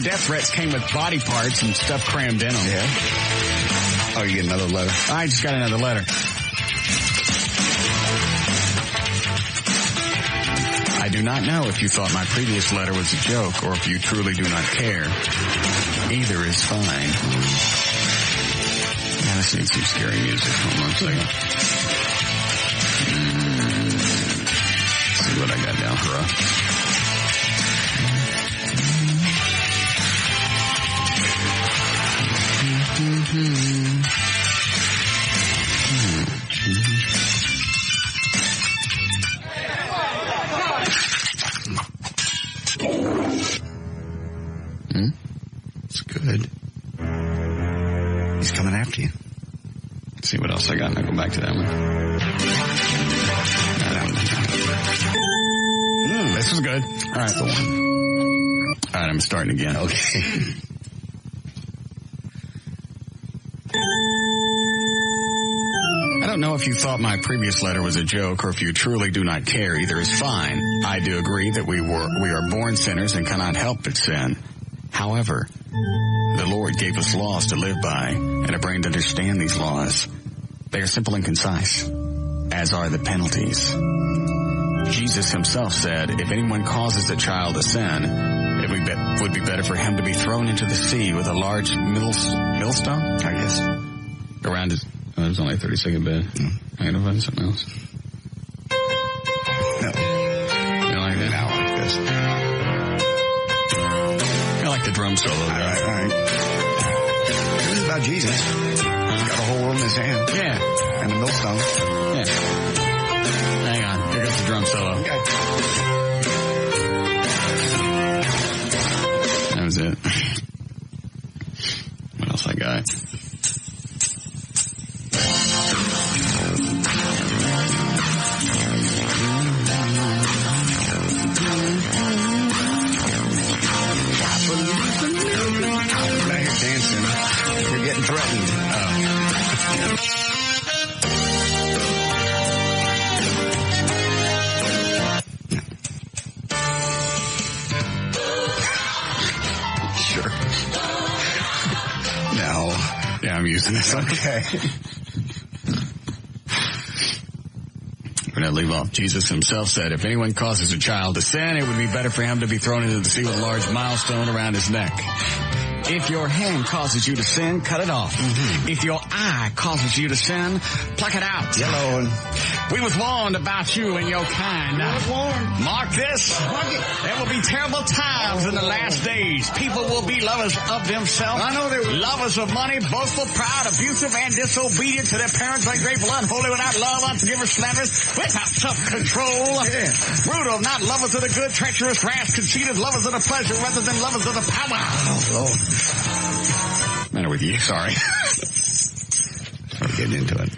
death threats came with body parts and stuff crammed in them. Yeah. Oh, you get another letter? I just got another letter. I do not know if you thought my previous letter was a joke or if you truly do not care. Either is fine. Yeah, this needs some scary music. Hold on a second. Let's see what I got down for us. It's good. He's coming after you. Let's see what else I got, and I'll go back to that one. This was good. All right, the one. All right, I'm starting again. Okay. I don't know if you thought my previous letter was a joke or if you truly do not care. Either is fine. I do agree that we are born sinners and cannot help but sin. However, the Lord gave us laws to live by and a brain to understand these laws. They are simple and concise, as are the penalties. Jesus himself said, if anyone causes a child to sin, it would be better for him to be thrown into the sea with a large millstone, I guess, around his... Oh, there's only a 30-second bit. I gotta find something else. No. You don't like that? No, I like this. I like the drum solo. All right. This is about Jesus. He's got the whole world in his hand. Yeah. And the millstone. Yeah. Hang on. Here goes the drum solo. Okay. That was it. What else I got? Dancing. You're getting threatened. Sure. No. Yeah, I'm using this. Okay. We're going to leave off. Jesus himself said, if anyone causes a child to sin, it would be better for him to be thrown into the sea with a large milestone around his neck. If your hand causes you to sin, cut it off. Mm-hmm. If your eye causes you to sin, pluck it out. Yellow. We was warned about you and your kind. Mark this. There will be terrible times in the last days. People will be lovers of themselves. I know they will. Lovers of money, boastful, proud, abusive, and disobedient to their parents, ungrateful, unholy, without love, unforgiving, slanderous, without self-control. Yeah. Brutal, not lovers of the good, treacherous, rash, conceited, lovers of the pleasure rather than lovers of the power. Oh, Lord. Matter with you? Sorry. We're getting into it.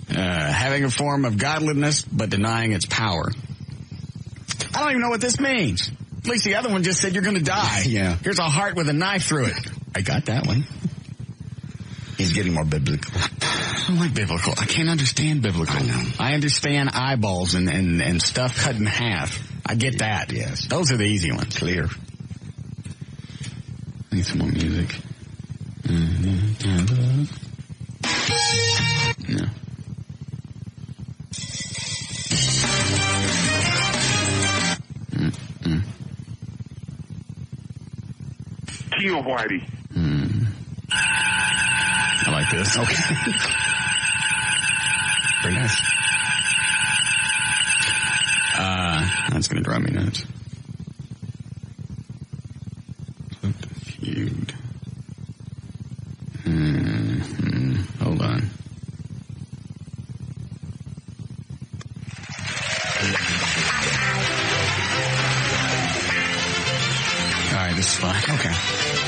Having a form of godliness, but denying its power. I don't even know what this means. At least the other one just said you're going to die. Yeah. Here's a heart with a knife through it. I got that one. He's getting more biblical. I don't like biblical. I can't understand biblical. I know. I understand eyeballs and stuff cut in half. I get that. Yes. Those are the easy ones. Clear. I need some more music. No. Kill Whitey. I like this. Okay. Very nice. That's going to drive me nuts. Flip the feud. Hold on. All right, this is fine. Okay.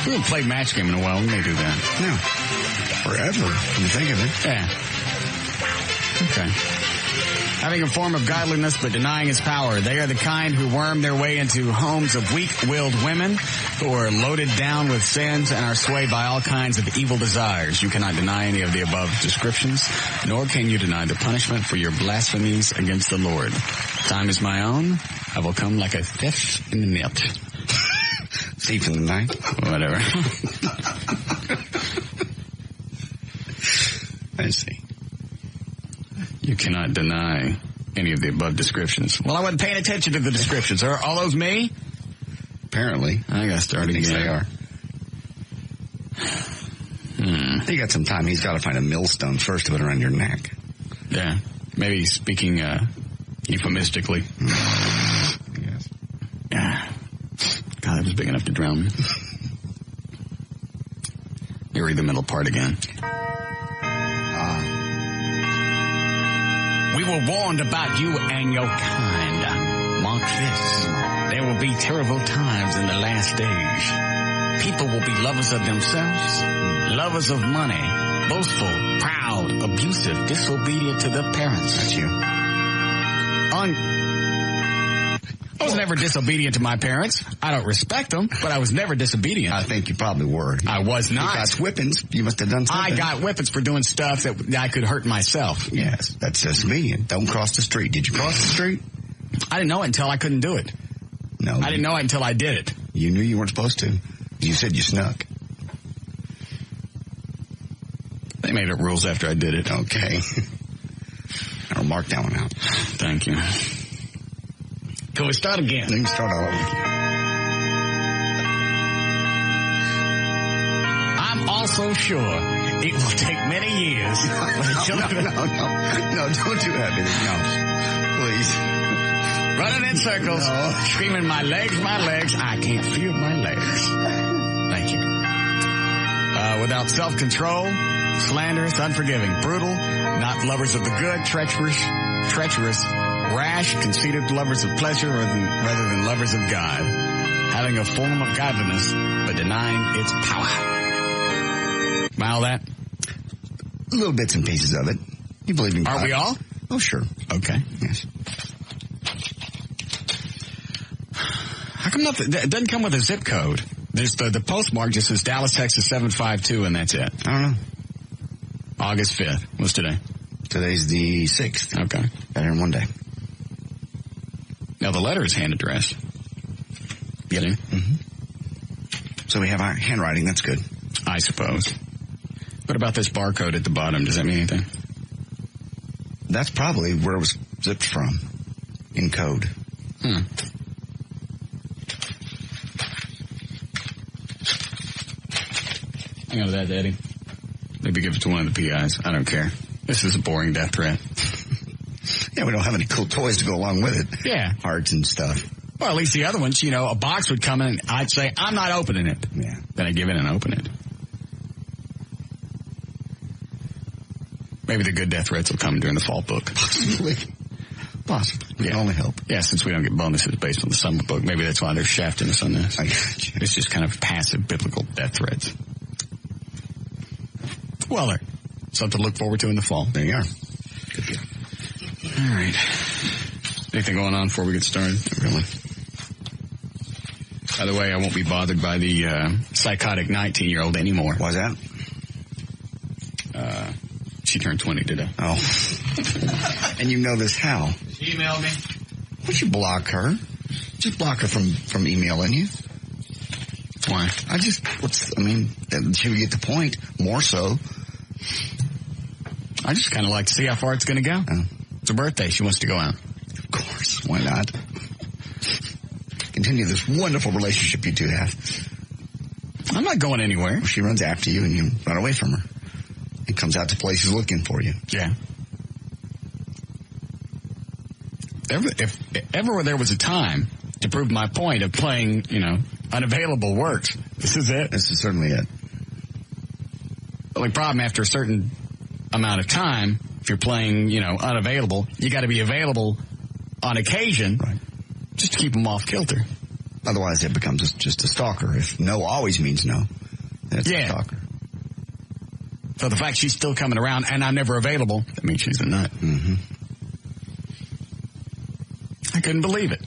We haven't played Match Game in a while. We may do that. No. Forever, when you think of it. Yeah. Okay. Having a form of godliness but denying its power. They are the kind who worm their way into homes of weak-willed women who are loaded down with sins and are swayed by all kinds of evil desires. You cannot deny any of the above descriptions, nor can you deny the punishment for your blasphemies against the Lord. Time is my own. I will come like a thief in the net. Thief in the night. Whatever. I see. You cannot deny any of the above descriptions. Well, I wasn't paying attention to the descriptions. Are all those me? Apparently. I got to start again. They are. You got some time. He's got to find a millstone first to put around your neck. Yeah. Maybe speaking euphemistically. Yes. Yeah. God, that was big enough to drown me. You read the middle part again. We were warned about you and your kind. Mark this. There will be terrible times in the last days. People will be lovers of themselves, lovers of money, boastful, proud, abusive, disobedient to their parents. That's you. I was never disobedient to my parents. I don't respect them, but I was never disobedient. I think you probably were. I was not. You got whippings. You must have done something. I got whippings for doing stuff that I could hurt myself. Yes, that's disobedient. Don't cross the street. Did you cross the street? I didn't know it until I couldn't do it. No. I didn't know it until I did it. You knew you weren't supposed to. You said you snuck. They made up rules after I did it. Okay. I'll mark that one out. Thank you. Can we start again? You can start all over. I'm also sure it will take many years. No, don't do that, baby. No, please. Running in circles, screaming, my legs, I can't feel my legs. Thank you. Without self-control, slanderous, unforgiving, brutal, not lovers of the good, treacherous, rash, conceited lovers of pleasure rather than lovers of God, having a form of godliness but denying its power. Smile that? Little bits and pieces of it. You believe in God. Are we all? Oh, sure. Okay. Yes. How come it doesn't come with a zip code? There's the postmark just says Dallas, Texas 752, and that's it. I don't know. August 5th. What's today? Today's the 6th. Okay. Got here in one day. Now the letter is hand addressed. Yep. Mm-hmm. So we have our handwriting. That's good. I suppose. What about this barcode at the bottom? Does that mean anything? That's probably where it was zipped from in code. Hang on to that, Daddy. Maybe give it to one of the PIs. I don't care. This is a boring death threat. Yeah, we don't have any cool toys to go along with it. Yeah. Hearts and stuff. Well, at least the other ones, a box would come in, I'd say, I'm not opening it. Yeah. Then I'd give in and open it. Maybe the good death threats will come during the fall book. Possibly. It can only help. Yeah, since we don't get bonuses based on the summer book, maybe that's why they're shafting us on this. I got you. It's just kind of passive biblical death threats. Well, something to look forward to in the fall. There you are. Good deal. All right. Anything going on before we get started? Really? By the way, I won't be bothered by the psychotic 19-year-old anymore. Why's that? She turned 20 today. Oh. And you know this how? She emailed me. Would you block her? Just block her from emailing you. Why? She would get the point. More so. I just kind of like to see how far it's going to go. Oh. It's her birthday. She wants to go out. Of course. Why not? Continue this wonderful relationship you two have. I'm not going anywhere. She runs after you and you run away from her. It comes out to places looking for you. Yeah. If ever there was a time to prove my point of playing, unavailable works, this is it. This is certainly it. The only problem after a certain amount of time, if you're playing, unavailable, you got to be available on occasion, right, just to keep them off kilter. Otherwise, it becomes just a stalker. If no always means no, then it's a stalker. So the fact she's still coming around and I'm never available, that means she's a nut. Mm-hmm. I couldn't believe it.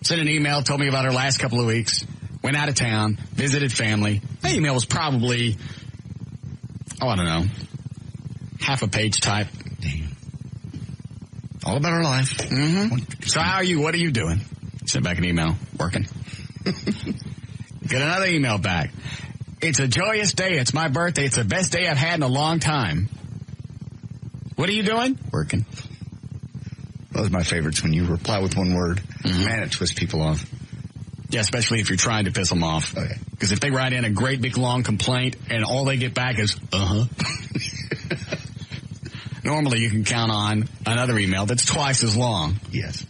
Sent an email, told me about her last couple of weeks, went out of town, visited family. That email was probably, I don't know, half a page type. Damn. All about her life. Mm-hmm. So how are you? What are you doing? Sent back an email. Working. Get another email back. It's a joyous day. It's my birthday. It's the best day I've had in a long time. What are you doing? Working. Those are my favorites when you reply with one word. Mm-hmm. Man, it twists people off. Yeah, especially if you're trying to piss them off. Okay. Because if they write in a great big long complaint and all they get back is, normally you can count on another email that's twice as long. Yes.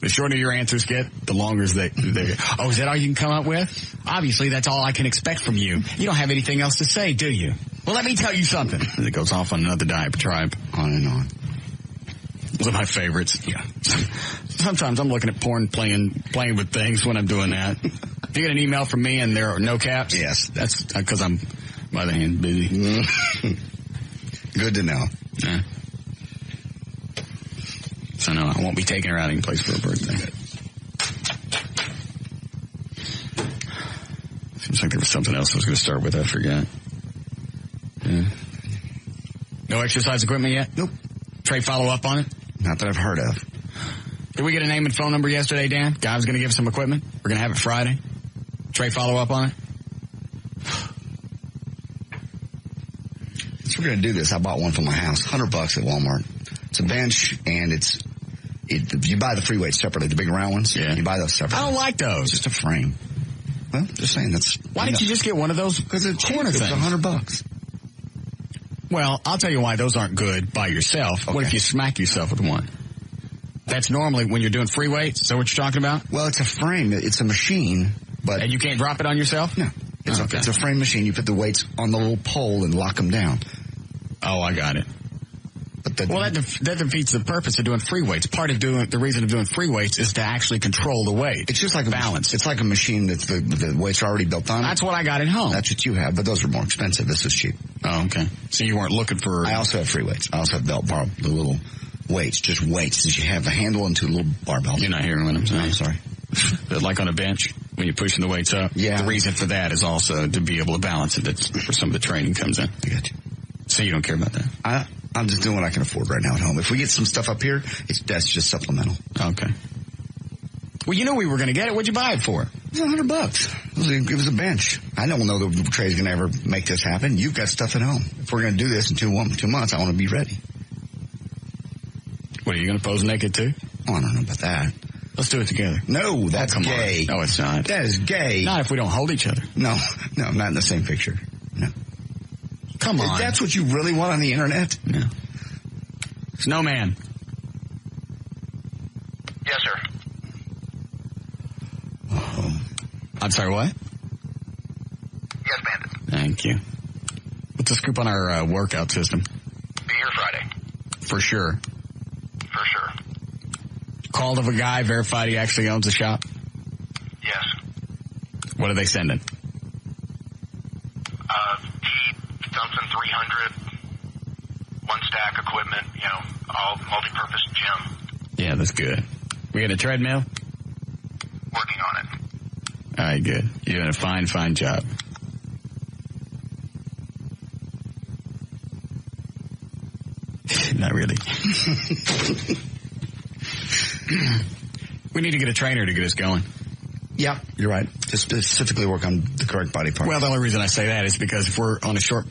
The shorter your answers get, the longer they get. Oh, is that all you can come up with? Obviously, that's all I can expect from you. You don't have anything else to say, do you? Well, let me tell you something. And it goes off on another diatribe. On and on. Those are my favorites. Yeah. Sometimes I'm looking at porn playing with things when I'm doing that. If you get an email from me and there are no caps, yes, that's because I'm, by the hand, busy. Good to know. Yeah. So no, I won't be taking her out any place for her birthday. Seems like there was something else I was going to start with. I forgot. Yeah. No exercise equipment yet? Nope. Trey, follow up on it? Not that I've heard of. Did we get a name and phone number yesterday, Dan? Guy was going to give us some equipment. We're going to have it Friday. Trey, follow up on it? So we're going to do this. I bought one for my house. $100 at Walmart. It's a bench, and you buy the free weights separately, the big round ones. Yeah. You buy those separately. I don't like those. It's just a frame. Well, just saying that's. Why didn't you just get one of those? Because it's corner things. It's $100. Well, I'll tell you why those aren't good by yourself. Okay. What if you smack yourself with one? That's normally when you're doing free weights. Is that what you're talking about? Well, it's a frame. It's a machine, but and you can't drop it on yourself. No, it's a frame machine. You put the weights on the little pole and lock them down. Oh, I got it. But that defeats the purpose of doing free weights. Part of the reason of doing free weights is to actually control the weight. It's just like a balance. It's like a machine that the weights are already built on. That's what I got at home. That's what you have, but those are more expensive. This is cheap. Oh, okay. So you weren't looking for... I also have free weights. I also have the little weights, just weights that you have a handle and two little barbells. You're not hearing what I'm saying. I'm sorry. Like on a bench, when you're pushing the weights up. Yeah. The reason for that is also to be able to balance it. That's where some of the training comes in. I got you. So you don't care about that? I'm just doing what I can afford right now at home. If we get some stuff up here, that's just supplemental. Okay. Well, you know we were going to get it. What'd you buy it for? It was $100. It was a bench. I don't know that Trey's going to ever make this happen. You've got stuff at home. If we're going to do this in 2 months, I want to be ready. What, are you going to pose naked too? Oh, I don't know about that. Let's do it together. No, that's gay. On. No, it's not. That is gay. Not if we don't hold each other. No, not in the same picture. No. Come on. That's what you really want on the internet? No. Snowman. Yes, sir. I'm sorry, what? Yes, Bandit. Thank you. What's the scoop on our workout system? Be here Friday. For sure. For sure. Called of a guy, verified he actually owns a shop? Yes. What are they sending? Something 300, one stack equipment, all multi-purpose gym. Yeah, that's good. We got a treadmill? Working on it. All right, good. You're doing a fine job. Not really. We need to get a trainer to get us going. Yeah, you're right. To specifically work on the correct body part. Well, the only reason I say that is because if we're on a short,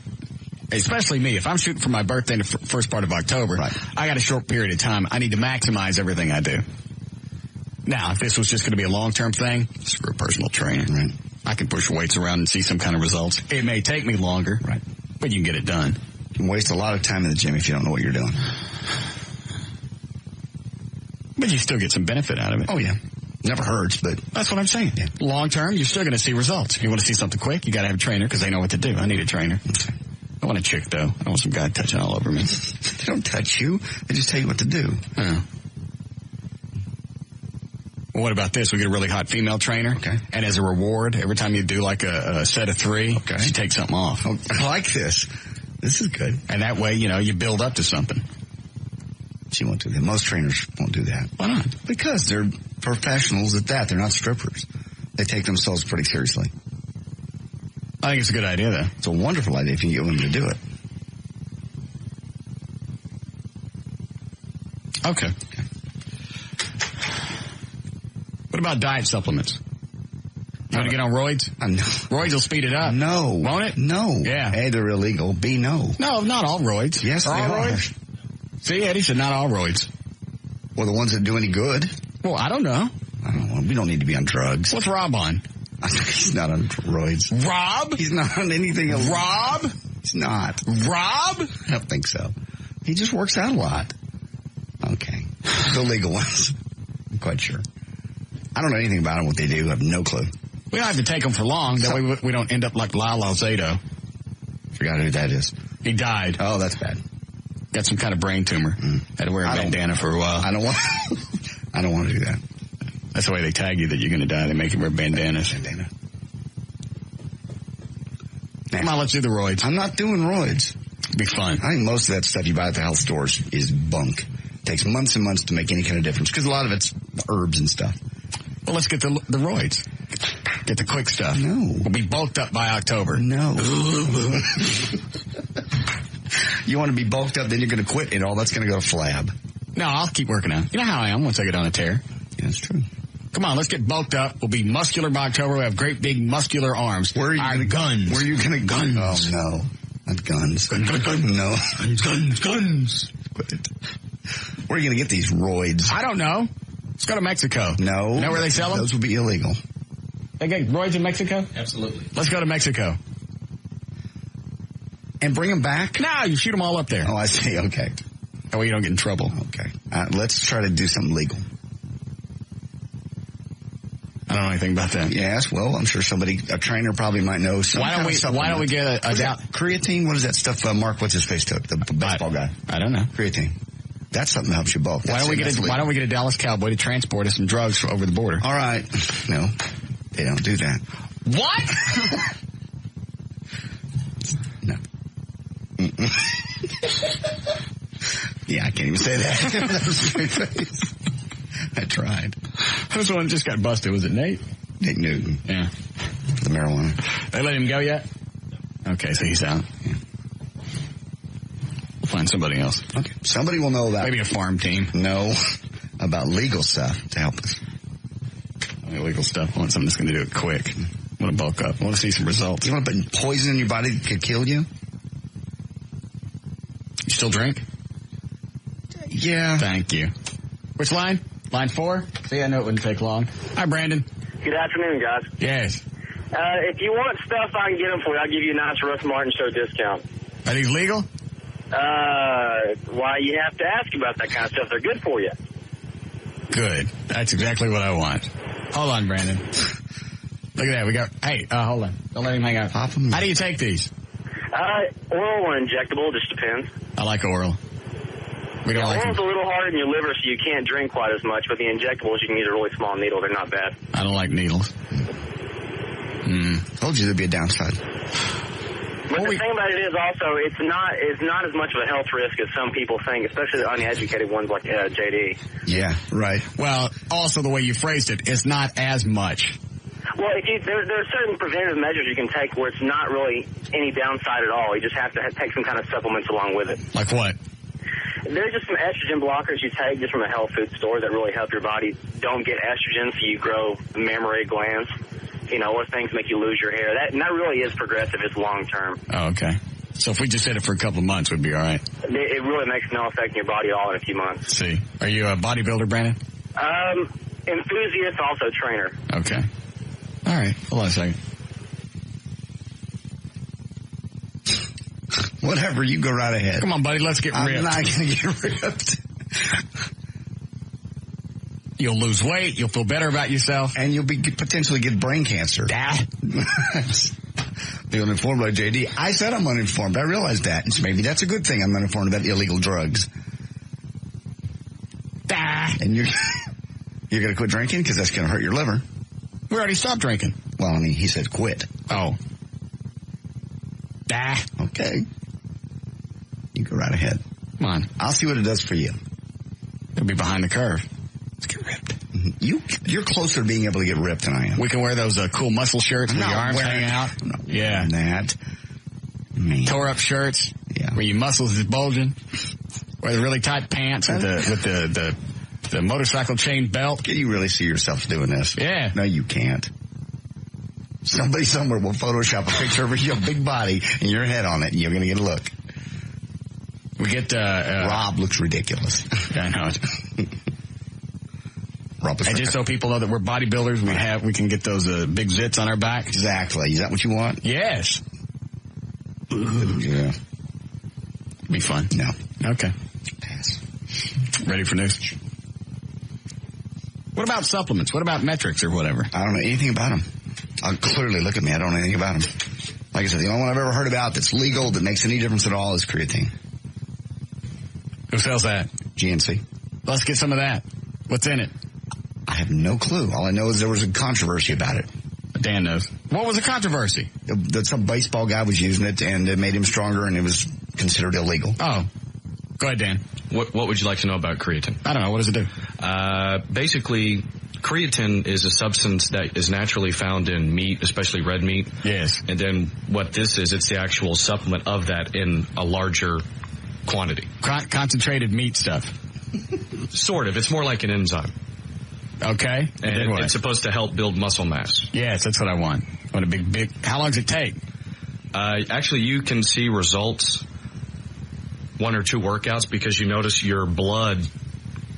especially me, if I'm shooting for my birthday in the first part of October, right. I got a short period of time. I need to maximize everything I do. Now, if this was just going to be a long-term thing, screw a personal trainer. Right. I can push weights around and see some kind of results. It may take me longer, right, but you can get it done. You can waste a lot of time in the gym if you don't know what you're doing. But you still get some benefit out of it. Oh, yeah. Never hurts, but that's what I'm saying. Yeah. Long term, you're still going to see results. If you want to see something quick, you got to have a trainer because they know what to do. I need a trainer. Okay. I want a chick, though. I don't want some guy touching all over me. They don't touch you. They just tell you what to do. Oh. Well, what about this? We get a really hot female trainer. Okay. And as a reward, every time you do like a set of 3, okay, she takes something off. Oh, I like this. This is good. And that way, you build up to something. She won't do that. Most trainers won't do that. Why not? Because they're professionals at that. They're not strippers. They take themselves pretty seriously. I think it's a good idea, though. It's a wonderful idea if you can get women to do it. Okay. What about diet supplements? want to get on roids? Roids will speed it up. No. Won't it? No. Yeah. A, they're illegal. B, no. No, not all roids. Yes, they all are. Roids? See, Eddie said not all roids. Well, the ones that do any good. Well, I don't know. We don't need to be on drugs. What's Rob on? He's not on roids. Rob? He's not on anything else. Rob? He's not. Rob? I don't think so. He just works out a lot. Okay. The legal ones. I'm quite sure. I don't know anything about them, what they do. I have no clue. We don't have to take them for long. That way we don't end up like Lyle Alzado. Forgot who that is. He died. Oh, that's bad. Got some kind of brain tumor. Had to wear a bandana for a while. I don't want to do that. That's the way they tag you that you're going to die. They make you wear bandanas. Come on, let's do the roids. I'm not doing roids. It'll be fun. I think most of that stuff you buy at the health stores is bunk. It takes months and months to make any kind of difference because a lot of it's herbs and stuff. Well, let's get the roids. Get the quick stuff. No. We'll be bulked up by October. No. You want to be bulked up, then you're going to quit and all that's going to go to flab. No, I'll keep working out. You know how I am once I get on a tear. Yeah, that's true. Come on, let's get bulked up. We'll be muscular by October. We have great big muscular arms. Where are you going to guns? Where are you going to guns? Oh, no. Not guns. Guns. No. Guns. Quit it. Where are you going to get these roids? I don't know. Let's go to Mexico. No. You know where they sell them? Those would be illegal. They get roids in Mexico? Absolutely. Let's go to Mexico. And bring them back? No, you shoot them all up there. Oh, I see. Okay. That way you don't get in trouble. Okay. Let's try to do something legal. I don't know anything about that. Yes, well, I'm sure a trainer probably might know. Why don't we get a creatine? What is that stuff Mark What's-His-Face took? The baseball guy. I don't know. Creatine. That's something that helps you bulk. Why don't we get a Dallas Cowboy to transport us some drugs over the border? All right. No, they don't do that. What? No. Yeah, I can't even say that. That was a straight face. I tried. Who's the one that just got busted? Was it Nate? Nate Newton. Yeah. For the marijuana. They let him go yet? Okay, so he's out. Yeah. We'll find somebody else. Okay. Somebody will know about maybe a farm team. No. About legal stuff to help us. Illegal stuff. I want something that's going to do it quick. I want to bulk up. I want to see some results. You want to put poison in your body that could kill you? You still drink? Yeah. Thank you. Which line? Line 4? See, I know it wouldn't take long. Hi, Brandon. Good afternoon, guys. Yes. If you want stuff, I can get them for you. I'll give you a nice Russ Martin Show discount. Are these legal? Why you have to ask about that kind of stuff? They're good for you. Good. That's exactly what I want. Hold on, Brandon. Look at that. We got. Hey, hold on. Don't let him hang out. Pop them. How do you take these? Oral or injectable, just depends. I like oral. We don't like oral's them. a little hard in your liver, so you can't drink quite as much. But the injectables, you can use a really small needle. They're not bad. I don't like needles. Told you there'd be a downside. But the thing about it is also, it's not as much of a health risk as some people think, especially the uneducated ones like JD. Yeah, right. Well, also the way you phrased it, it's not as much. Well, there are certain preventative measures you can take where it's not really any downside at all. You just have to take some kind of supplements along with it. Like what? There's just some estrogen blockers you take just from a health food store that really help your body don't get estrogen, so you grow mammary glands. Or things make you lose your hair. That really is progressive. It's long term. Oh, okay. So if we just did it for a couple of months, we'd be all right. It really makes no effect on your body at all in a few months. See. Are you a bodybuilder, Brandon? Enthusiast, also trainer. Okay. All right. Hold on a second. Whatever, you go right ahead. Come on, buddy. Let's get ripped. I'm not going to get ripped. You'll lose weight. You'll feel better about yourself. And you'll potentially get brain cancer. Being uninformed by JD. I said I'm uninformed. I realized that. And so maybe that's a good thing I'm uninformed about illegal drugs. And you're going to quit drinking because that's going to hurt your liver. We already stopped drinking. Well, I mean, he said quit. Oh. Okay. You go right ahead. Come on. I'll see what it does for you. It'll be behind the curve. Let's get ripped. You're closer to being able to get ripped than I am. We can wear those cool muscle shirts where your arms hang out. Yeah. That. Tore up shirts. Yeah. Where your muscles is bulging. Wear the really tight pants with the motorcycle chain belt. Can you really see yourself doing this? Yeah. No, you can't. Somebody somewhere will Photoshop a picture of your big body and your head on it, and you're going to get a look. We get, Rob looks ridiculous. I know it. Rob and just so people know that we're bodybuilders, we can get those big zits on our back. Exactly. Is that what you want? Yes. Yeah. Be fun. No. Okay. Pass. Ready for news? What about supplements? What about metrics or whatever? I don't know anything about them. Clearly, look at me. I don't know anything about them. Like I said, the only one I've ever heard about that's legal, that makes any difference at all, is creatine. Who sells that? GNC. Let's get some of that. What's in it? I have no clue. All I know is there was a controversy about it. Dan knows. What was the controversy? That some baseball guy was using it, and it made him stronger, and it was considered illegal. Oh. Go ahead, Dan. What would you like to know about creatine? I don't know. What does it do? Basically, creatine is a substance that is naturally found in meat, especially red meat. Yes. And then what this is, it's the actual supplement of that in a larger quantity. Concentrated meat stuff. Sort of. It's more like an enzyme. Okay. And it's supposed to help build muscle mass. Yes, that's what I want. I want a big. How long does it take? Actually, you can see results 1 or 2 workouts because you notice your blood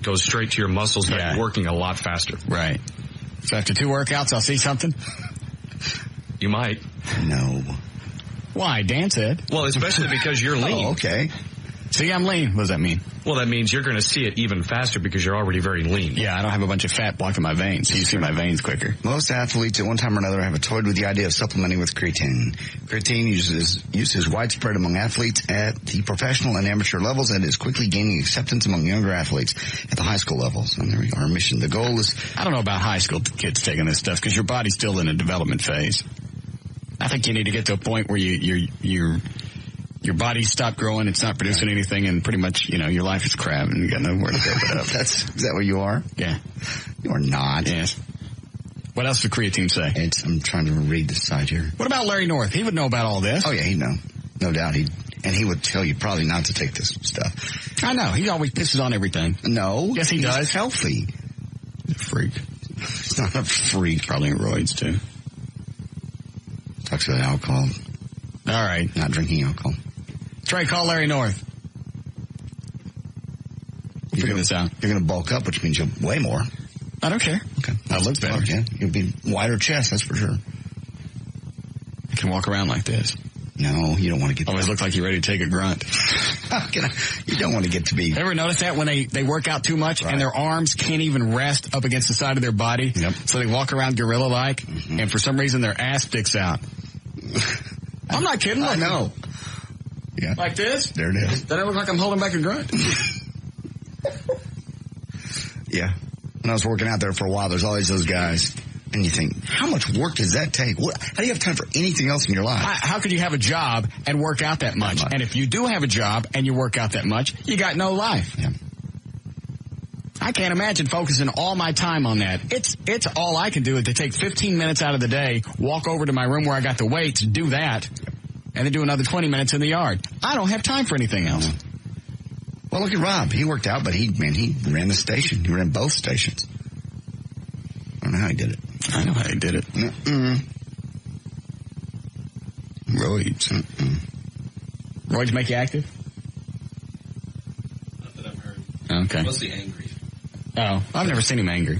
goes straight to your muscles that are working a lot faster. Right. So after 2 workouts, I'll see something? You might. No. Why? Dan said. Well, especially because you're lean. Oh, okay. See, I'm lean. What does that mean? Well, that means you're going to see it even faster because you're already very lean. Yeah, I don't have a bunch of fat blocking my veins, so you see my veins quicker. Most athletes at one time or another have toyed with the idea of supplementing with creatine. Creatine is widespread among athletes at the professional and amateur levels and is quickly gaining acceptance among younger athletes at the high school levels. And there we are. Our mission. The goal is... I don't know about high school kids taking this stuff because your body's still in a development phase. I think you need to get to a point where your body stopped growing, it's not producing anything, and pretty much, your life is crap, and you got nowhere to go but up. Is that what you are? Yeah. You are not. Yes. What else does creatine say? I'm trying to read the side here. What about Larry North? He would know about all this. Oh, yeah, he'd know. No doubt. He would tell you probably not to take this stuff. I know. He always pisses on everything. No. Yes, he does. He's healthy. He's a freak. He's not a freak. Probably in roids, too. Talks about alcohol. All right. Not drinking alcohol. Trey, call Larry North. We'll figure this out. You're going to bulk up, which means you'll weigh more. I don't care. Okay. That looks better. Okay. You'll be wider chest, that's for sure. You can walk around like this. No, you don't want to get... Always look like you're ready to take a grunt. You don't want to get to be... Ever notice that when they work out too much and their arms can't even rest up against the side of their body? Yep. So they walk around gorilla-like, and for some reason their ass sticks out. I'm not kidding. I know. Yeah. Like this? There it is. Doesn't it look like I'm holding back a grunt? Yeah. When I was working out there for a while, there's always those guys. And you think, how much work does that take? How do you have time for anything else in your life? How could you have a job and work out that much? And if you do have a job and you work out that much, you got no life. Yeah. I can't imagine focusing all my time on that. It's all I can do is to take 15 minutes out of the day, walk over to my room where I got the weights, do that, and then do another 20 minutes in the yard. I don't have time for anything else. Well, look at Rob. He worked out, but he ran the station. He ran both stations. I don't know how he did it. I know how he did it. Roids. Roids make you active? Not that I've heard. Okay. Mostly angry. Oh, I've never seen him angry.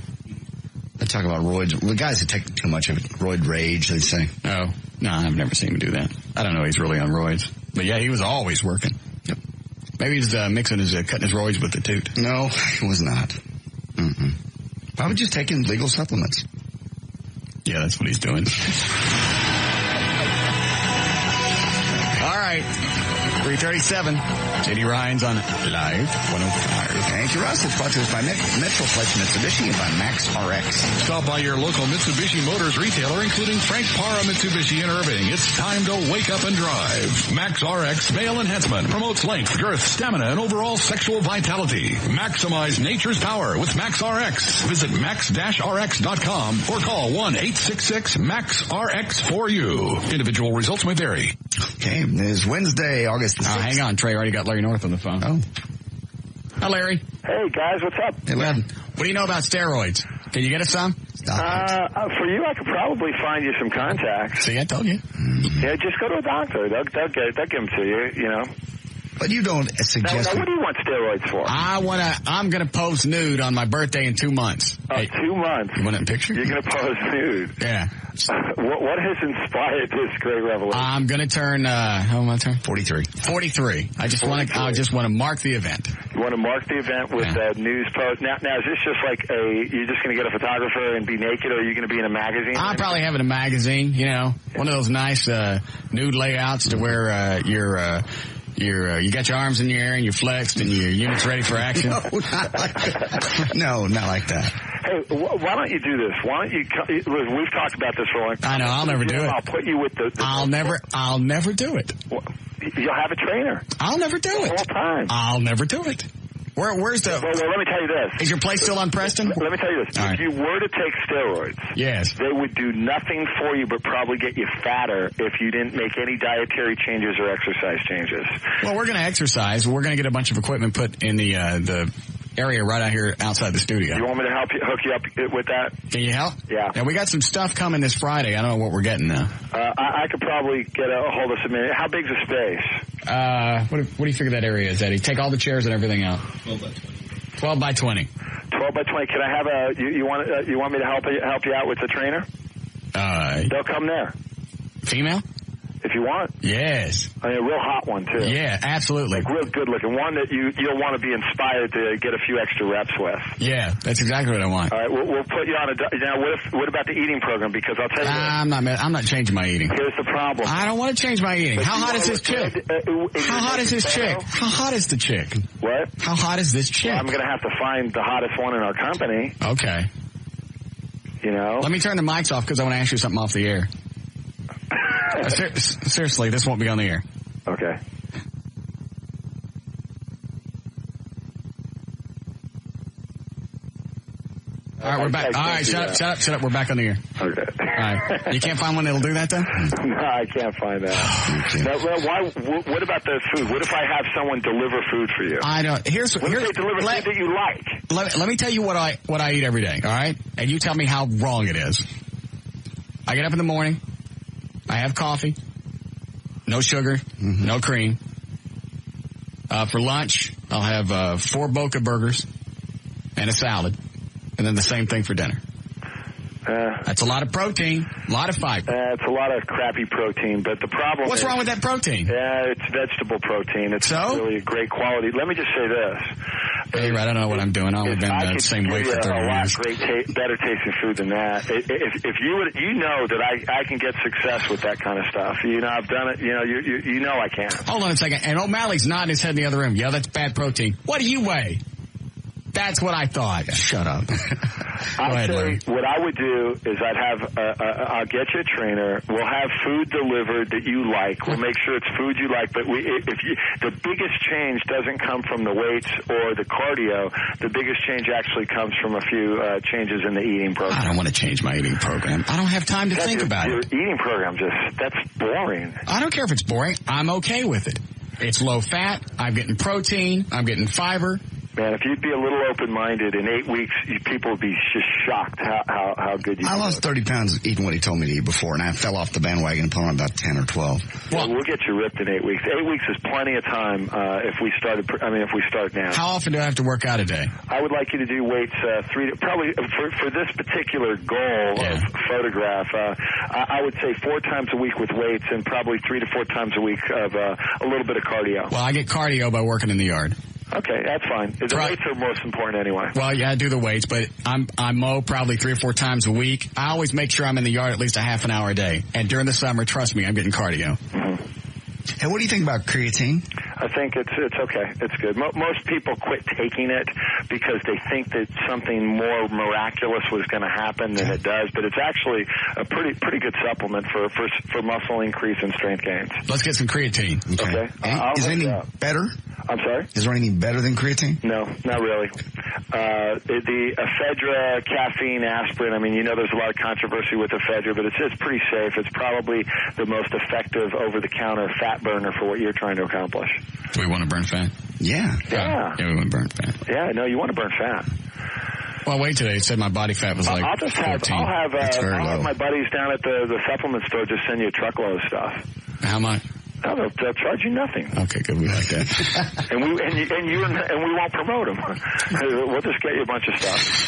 They talk about roids. The guys that take too much of it, roid rage, they say. Oh, no, I've never seen him do that. I don't know he's really on roids. But yeah, he was always working. Yep. Maybe he's cutting his roids with the toot. No, he was not. Probably just taking legal supplements. Yeah, that's what he's doing. All right. 3:37. J.D. Ryan's on Live 105. Thank you, Russ. It's brought to us by Metroplex Mitsubishi and by Max RX. Stop by your local Mitsubishi Motors retailer, including Frank Parra Mitsubishi in Irving. It's time to wake up and drive. Max RX Male Enhancement promotes length, girth, stamina, and overall sexual vitality. Maximize nature's power with Max RX. Visit max-rx.com or call 1-866-MAX-RX-4U. Individual results may vary. Okay, it is Wednesday, August the 6th. Hang on, Trey already got Larry North on the phone. Oh. Hi, Larry. Hey, guys, what's up? Hey, Larry. What do you know about steroids? Can you get us some? For you, I could probably find you some contacts. See, I told you. Yeah, just go to a doctor. They'll give them to you, you know. But you don't suggest... Now, what do you want steroids for? I'm going to pose nude on my birthday in 2 months. Hey, 2 months? You want it in picture? You're going to pose nude? Yeah. What has inspired this great revelation? I'm going to turn, how am I turn? 43. 43. I just want to mark the event. You want to mark the event with a news post? Now, is this just like you're just going to get a photographer and be naked, or are you going to be in a magazine? I'll probably have it in a magazine, you know, one of those nice, nude layouts to where, you got your arms in the air and you're flexed and your unit's ready for action. No, not like that. No, not like that. Hey, why don't you do this? Why don't you? We've talked about this for a long time. I know. I'll never do it. I'll put you with the I'll never do it. You'll have a trainer. I'll never do it. The whole time. I'll never do it. Where's the... Well, let me tell you this. Is your place still on Preston? Let me tell you this. All if right. you were to take steroids, yes, they would do nothing for you but probably get you fatter if you didn't make any dietary changes or exercise changes. Well, we're going to exercise. We're going to get a bunch of equipment put in the area right out here outside the studio. You want me to hook you up with that? Can you help? Yeah. Yeah, we got some stuff coming this Friday. I don't know what we're getting now. I could probably get a hold of some... How big's the space? What do you figure that area is, Eddie? Take all the chairs and everything out. 12 by 20. 12 by 20. Can I have you want me to help you out with the trainer? They'll come there. Female? If you want. Yes. I mean, a real hot one, too. Yeah, absolutely. Like, real good looking. One that you'll want to be inspired to get a few extra reps with. Yeah, that's exactly what I want. All right, we'll put you on now, what about the eating program? Because I'll tell you I'm not changing my eating. Here's the problem. I don't want to change my eating. How hot is this chick? How hot is this chick? How hot is the chick? What? How hot is this chick? Well, I'm going to have to find the hottest one in our company. Okay. You know? Let me turn the mics off because I want to ask you something off the air. Seriously, this won't be on the air. Okay. All right, we're back. All right, shut up. We're back on the air. Okay. All right. You can't find one that'll do that, though? No, I can't find that. What about the food? What if I have someone deliver food for you? I don't. What if they deliver food that you like? Let me tell you what I eat every day, all right? And you tell me how wrong it is. I get up in the morning. I have coffee. No sugar. Mm-hmm. No cream. For lunch, I'll have 4 Boca burgers and a salad. And then the same thing for dinner. That's a lot of protein, a lot of fiber. It's a lot of crappy protein, but the problem What's wrong with that protein? Yeah, it's vegetable protein. It's really a great quality. Let me just say this. Hey, I don't know what I'm doing. I've only been the same way for 30 years. Better tasting food than that. If you would, you know that I can get success with that kind of stuff. You know, I've done it. You know, you know I can. Hold on a second. And O'Malley's nodding his head in the other room. Yeah, that's bad protein. What do you weigh? That's what I thought. Shut up. What I would do is I'll get you a trainer. We'll have food delivered that you like. We'll make sure it's food you like. But the biggest change doesn't come from the weights or the cardio. The biggest change actually comes from a few changes in the eating program. I don't want to change my eating program. I don't have time to think about it. Your eating program that's boring. I don't care if it's boring. I'm okay with it. It's low fat. I'm getting protein. I'm getting fiber. Man, if you'd be a little open-minded, in 8 weeks, people would be just shocked how good you are. I lost 30 pounds eating what he told me to eat before, and I fell off the bandwagon and put on about 10 or 12. Well, we'll get you ripped in 8 weeks. 8 weeks is plenty of time if we start now. How often do I have to work out a day? I would like you to do weights probably for this particular goal of photograph. I would say 4 times a week with weights and probably 3 to 4 times a week of a little bit of cardio. Well, I get cardio by working in the yard. Okay, that's fine. The weights are most important anyway. Well, yeah, I do the weights, but I mow probably 3 or 4 times a week. I always make sure I'm in the yard at least a half an hour a day. And during the summer, trust me, I'm getting cardio. Mm-hmm. Hey, what do you think about creatine? I think it's okay. It's good. Most people quit taking it because they think that something more miraculous was going to happen than it does. But it's actually a pretty good supplement for muscle increase and strength gains. Let's get some creatine. Okay. Is there anything better? I'm sorry? Is there anything better than creatine? No, not really. The ephedra, caffeine, aspirin, I mean, you know there's a lot of controversy with ephedra, but it's pretty safe. It's probably the most effective over-the-counter fat burner for what you're trying to accomplish. Do we want to burn fat? Yeah. Yeah. Yeah, we want to burn fat. Yeah, no, you want to burn fat. Well, wait today. It said my body fat was like 14. I'll have my buddies down at the supplement store just send you a truckload of stuff. How much? No, they'll charge you nothing. Okay, good. We like that. and we won't promote them. We'll just get you a bunch of stuff.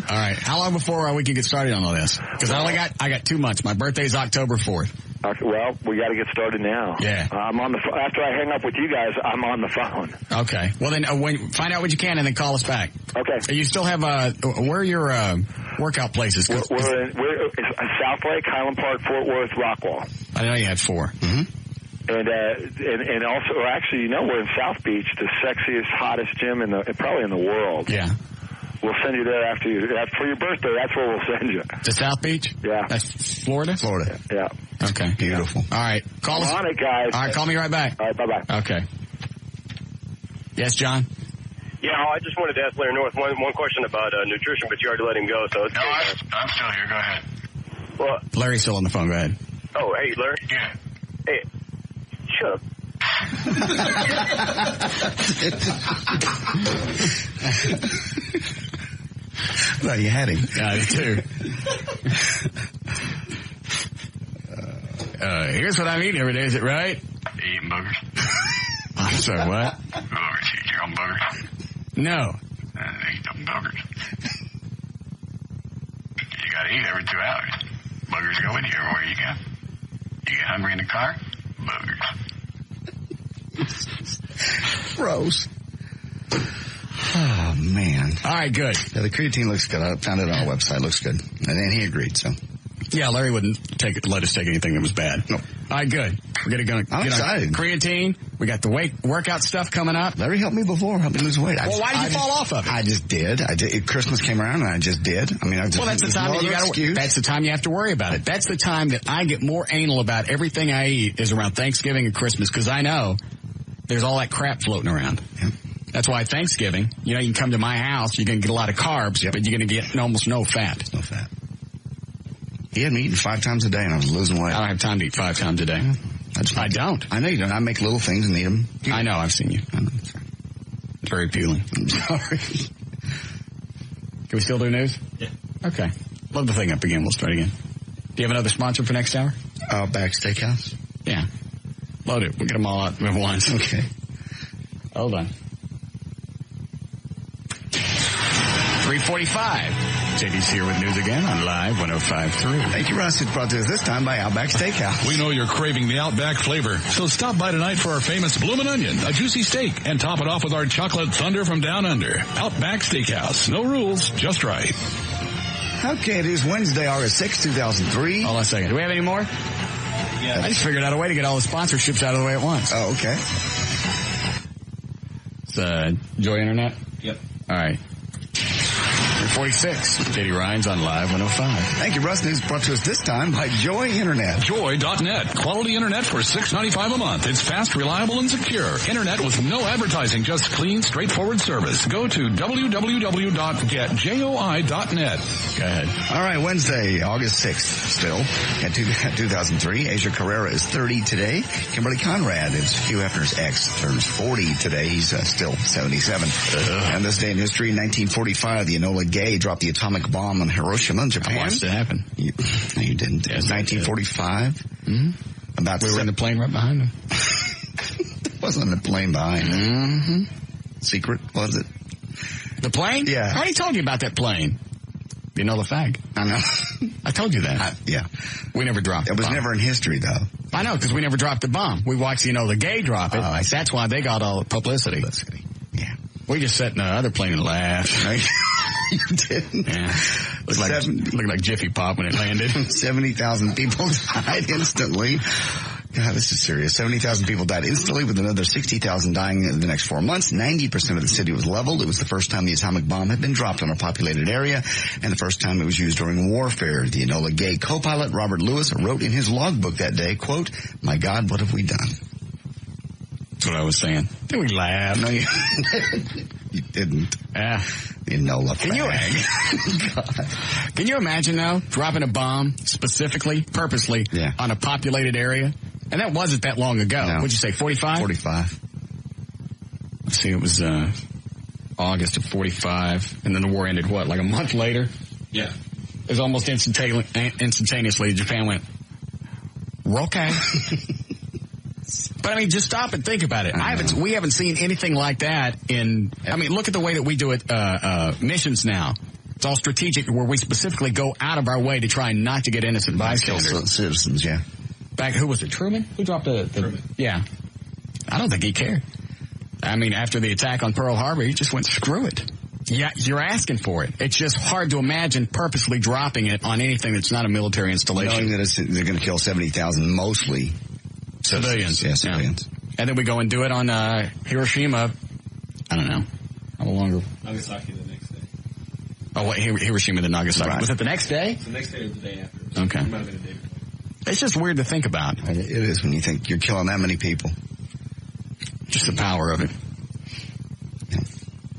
All right. How long before we can get started on all this? Because I got 2 months. My birthday's October 4th. Okay, well, we got to get started now. Yeah. I'm on after I hang up with you guys, I'm on the phone. Okay. Well, then find out what you can and then call us back. Okay. You still have where are your workout places? We're South Lake, Highland Park, Fort Worth, Rockwall. I know you had 4. Mm-hmm. And also, actually, we're in South Beach, the sexiest, hottest gym probably in the world. Yeah. We'll send you there for your birthday. That's where we'll send you. To South Beach? Yeah. That's Florida? Florida. Yeah. Okay. Beautiful. All right. Call us. On it, guys. All right. Call me right back. All right. Bye-bye. Okay. Yes, John? Yeah, I just wanted to ask Larry North one question about nutrition, but you already let him go, so it's No, I'm still here. Go ahead. Well, Larry's still on the phone. Go ahead. Oh, hey, Larry? Yeah. Hey, shut up. Well, you had him. Yeah, I too. Here's what I'm eating every day. Is it right? Eating boogers. I'm sorry, what? Boogers. Eat your own boogers. No. Eat them boogers. You got to eat every 2 hours. Boogers go with you everywhere you go. You get hungry in the car? Boogers. Gross. Oh, man. All right, good. Yeah, the creatine looks good. I found it on our website. Looks good. And then he agreed, so. Yeah, Larry wouldn't let us take anything that was bad. No. All right, good. We're going to I'm excited. Creatine. We got the workout stuff coming up. Larry helped me before. Helped me lose weight. Well, why did you fall off of it? I just did. Christmas came around and I just did. I mean, that's the time that's the time you have to worry about it. That's the time that I get more anal about everything I eat is around Thanksgiving and Christmas because I know there's all that crap floating around. Yep. That's why Thanksgiving, you can come to my house, you're going to get a lot of carbs, but you're going to get almost no fat. No fat. He had me eating 5 times a day and I was losing weight. I don't have time to eat 5 times a day. I don't. I know you don't. I make little things and eat them. I know. I've seen you. It's very appealing. I'm sorry. Can we still do news? Yeah. Okay. Load the thing up again. We'll start again. Do you have another sponsor for next hour? Back Steakhouse. Yeah. Load it. We'll get them all out at once. Okay. Hold on. 3:45. JD's here with news again on Live 105.3. Thank you, Russ. It's brought to us this time by Outback Steakhouse. We know you're craving the Outback flavor, so stop by tonight for our famous Bloomin' Onion, a juicy steak, and top it off with our chocolate thunder from down under. Outback Steakhouse. No rules, just right. Okay, it is Wednesday, August 6, 2003. Hold on a second. Do we have any more? Yeah. I just figured out a way to get all the sponsorships out of the way at once. Oh, okay. It's Joy Internet? Yep. All right. 46. JD Ryan's on Live 105. Thank you, Russ. News brought to us this time by Joy Internet. Joy.net. Quality internet for $6.95 a month. It's fast, reliable, and secure. Internet with no advertising, just clean, straightforward service. Go to www.getjoi.net. Go ahead. All right, Wednesday, August 6th, still, at 2003. Asia Carrera is 30 today. Kimberly Conrad is Hugh Hefner's ex, turns 40 today. He's still 77. And this day in history, 1945, the Enola Gay dropped the atomic bomb on Hiroshima in Japan. I watched it happen. You didn't. It was 1945. Mm-hmm. We were in the plane right behind him. There wasn't a plane behind him. Mm-hmm. Secret, was it? The plane? Yeah. I already told you about that plane. You know the fag. I know. I told you that. Yeah. We never dropped it. It was never in history, though. I know, because we never dropped the bomb. We watched the Enola Gay drop it. That's why they got all the publicity. Yeah. We just sat in the other plane and laughed. You didn't? Yeah. Looked like Jiffy Pop when it landed. 70,000 people died instantly. God, this is serious. 70,000 people died instantly, with another 60,000 dying in the next 4 months. 90% of the city was leveled. It was the first time the atomic bomb had been dropped on a populated area, and the first time it was used during warfare. The Enola Gay co-pilot, Robert Lewis, wrote in his logbook that day, quote, "My God, what have we done?" That's what I was saying. Did we laugh? No, you didn't. Yeah. The Enola Can you imagine now dropping a bomb specifically, purposely, on a populated area? And that wasn't that long ago. No. What'd you say, 45? 45. Let's see, it was August of 45, and then the war ended, what, like a month later? Yeah. It was almost instantaneously, Japan went, okay. But, I mean, just stop and think about it. We haven't seen anything like that look at the way that we do it, missions now. It's all strategic, where we specifically go out of our way to try not to get innocent bystanders. Citizens, yeah. Back, who was it, Truman? Who dropped the Truman. Yeah. I don't think he cared. I mean, after the attack on Pearl Harbor, he just went, screw it. Yeah, you're asking for it. It's just hard to imagine purposely dropping it on anything that's not a military installation. Knowing that they're going to kill 70,000, mostly civilians. Yeah, civilians. Yeah. And then we go and do it on Hiroshima. I don't know. How longer? Nagasaki the next day. Oh, what, Hiroshima to Nagasaki. Right. Was it the next day? It's the next day or the day after. Okay. It might have been a day before. It's just weird to think about. It is when you think you're killing that many people. Just the power of it. Yeah.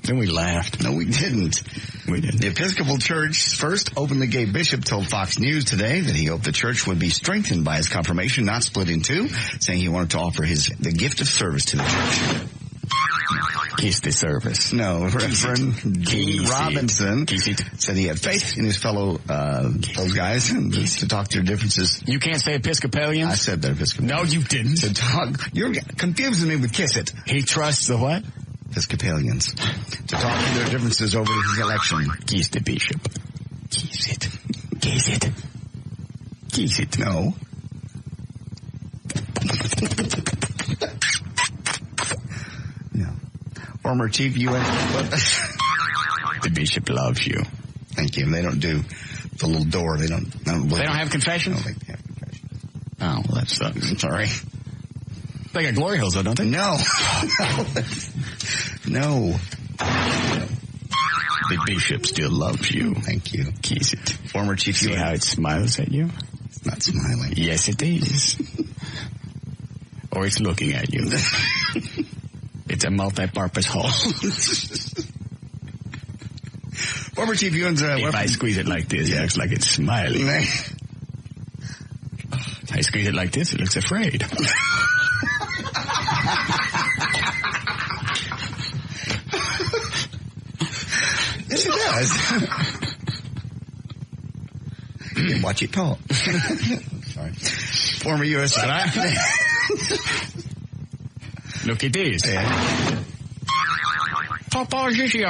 Then we laughed. No, we didn't. We didn't. The Episcopal Church's first openly gay bishop told Fox News today that he hoped the church would be strengthened by his confirmation, not split in two, saying he wanted to offer the gift of service to the church. Kiss the service. No, Reverend Dean Robinson said he had faith in his fellow those guys to talk through differences. You can't say Episcopalians? I said that Episcopalians. No, you didn't. To talk, you're confusing me with kiss it. He trusts the what? Episcopalians. To talk through their differences over his election. Kiss the bishop. Kiss it. Kiss it. Kiss it. No. Former Chief UN. The bishop loves you. Thank you. They don't do the little door. They don't have confessions? I don't think they have confessions. Oh, well, that sucks. I'm sorry. They got glory holes, though, don't they? No. No. The bishop still loves you. Thank you. Kiss it. Former Chief See UN. how it smiles at you? It's not smiling. Yes, it is. Or it's looking at you. It's a multi-purpose hole. Former Chief UN's if I squeeze it like this, it looks like it's smiling. If I squeeze it like this, it looks afraid. Yes, it does. Watch it talk. Sorry. Former U.S. Look at this. Proposition.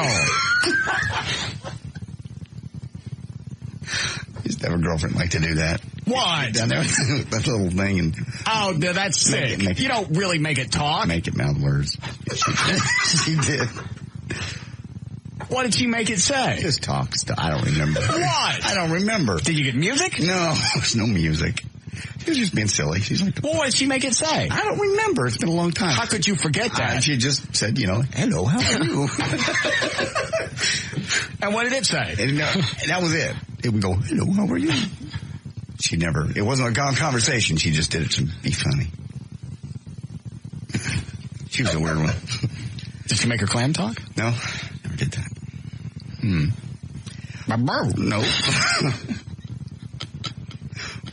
Used to have a girlfriend like to do that. What? Down there with that little thing. And oh, that's sick. You don't really make it talk. Make it mouth words. She did. What did she make it say? Just talk stuff. I don't remember. What? I don't remember. Did you get music? No, there's no music. She was just being silly. She's like, well, what did she make it say? I don't remember. It's been a long time. How could you forget that? She just said, hello, how are you? And what did it say? And that was it. It would go, hello, how are you? It wasn't a conversation. She just did it to be funny. She was a weird one. Did she make her clam talk? No, never did that. No.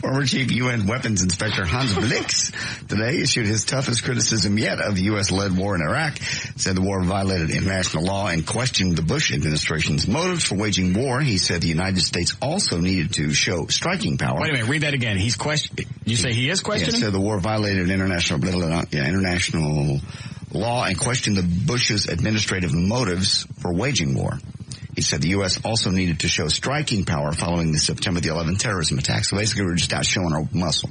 Former Chief UN Weapons Inspector Hans Blix today issued his toughest criticism yet of the U.S.-led war in Iraq, said the war violated international law and questioned the Bush administration's motives for waging war. He said the United States also needed to show striking power. Wait a minute, read that again. You say he is questioning? Yeah, said the war violated international law and questioned the Bush's administrative motives for waging war. He said the U.S. also needed to show striking power following the September the 11th terrorism attack. So basically, we're just out showing our muscle.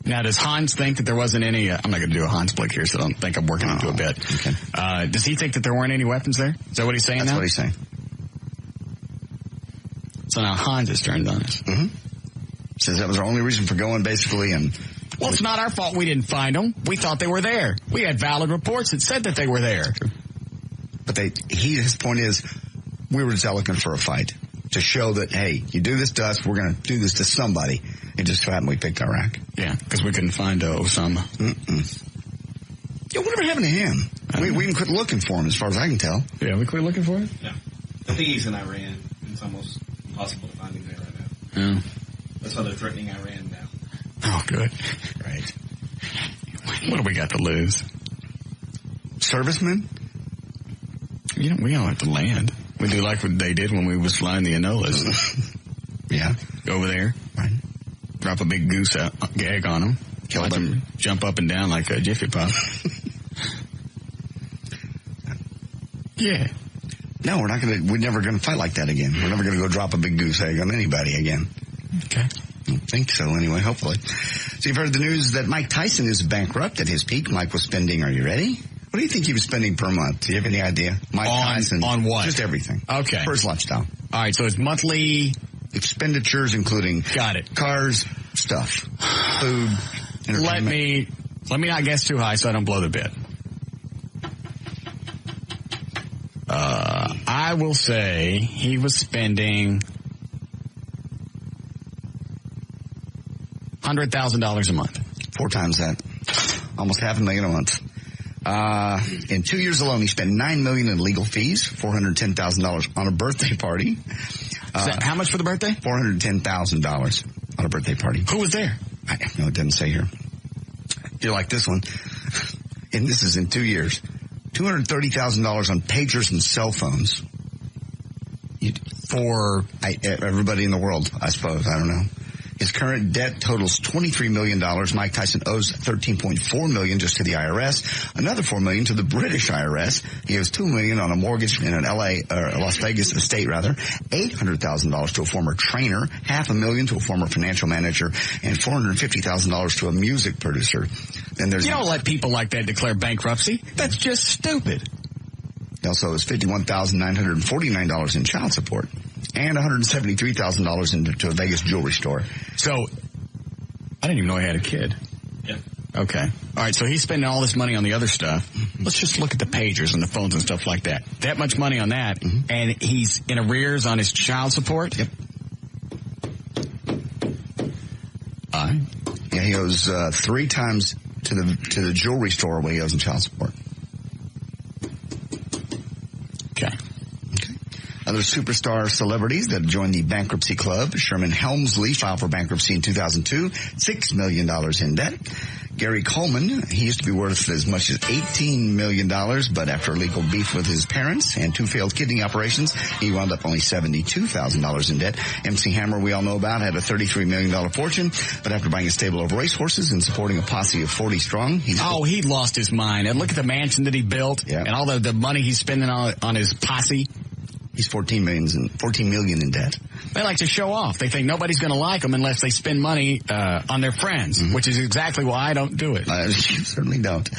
Now, does Hans think that there wasn't any... I'm not going to do a Hans Blick here, so I don't think I'm working into a bit. Okay. Does he think that there weren't any weapons there? Is that what he's saying That's now? what he's saying. So now Hans is turned on us. Mm-hmm. Says that was our only reason for going, basically, and... Well, it's not our fault we didn't find them. We thought they were there. We had valid reports that said that they were there. But his point is, we were just out looking for a fight to show that, hey, you do this to us, we're going to do this to somebody. It just so happened we picked Iraq. Yeah, because we couldn't find Osama. Yeah, whatever happened to him? We even quit looking for him, as far as I can tell. Yeah, we quit looking for him? Yeah. I think he's in Iran. It's almost impossible to find him there right now. Yeah. That's why they're threatening Iran now. Oh, good. Right. What do we got to lose? Servicemen? we don't have to land. We do like what they did when we was flying the Enolas. Yeah. Go over there. Right. Drop a big goose egg on them. Watch them jump up and down like a Jiffy Pop. Yeah. No, we're never going to fight like that again. We're never going to go drop a big goose egg on anybody again. Okay. I don't think so anyway, hopefully. So you've heard the news that Mike Tyson is bankrupt. At his peak, Mike was spending, are you ready? What do you think he was spending per month? Do you have any idea? Mike Tyson. On what? Just everything. Okay. For his lifestyle. All right, so his monthly expenditures, including got it. Cars, stuff, food, entertainment. Let me not guess too high so I don't blow the bid. I will say he was spending $100,000 a month. 4 times that. Almost $500,000 a month. In 2 years alone, he spent $9 million in legal fees, $410,000 on a birthday party. How much for the birthday? $410,000 on a birthday party. Who was there? No, it doesn't say here. You're like this one. And this is in 2 years. $230,000 on pagers and cell phones. For everybody in the world, I suppose. I don't know. His current debt totals $23 million. Mike Tyson owes $13.4 million just to the IRS, another $4 million to the British IRS. He owes $2 million on a mortgage in an Las Vegas estate, $800,000 to a former trainer, $500,000 to a former financial manager, and $450,000 to a music producer. Then there's you don't let people like that declare bankruptcy. That's just stupid. He also owes $51,949 in child support and $173,000 into a Vegas jewelry store. So, I didn't even know he had a kid. Yeah. Okay. All right, so he's spending all this money on the other stuff. Let's just look at the pagers and the phones and stuff like that. That much money on that, and he's in arrears on his child support? Yep. All right. Yeah, he owes 3 times to the jewelry store what he owes in child support. Okay. Other superstar celebrities that joined the bankruptcy club. Sherman Helmsley filed for bankruptcy in 2002, $6 million in debt. Gary Coleman, he used to be worth as much as $18 million, but after a legal beef with his parents and 2 failed kidney operations, he wound up only $72,000 in debt. MC Hammer, we all know about, had a $33 million fortune, but after buying a stable of racehorses and supporting a posse of 40 strong, he lost his mind. And look at the mansion that he built and all the money he's spending on his posse. He's $14 million in debt. They like to show off. They think nobody's going to like them unless they spend money on their friends, which is exactly why I don't do it. You certainly don't.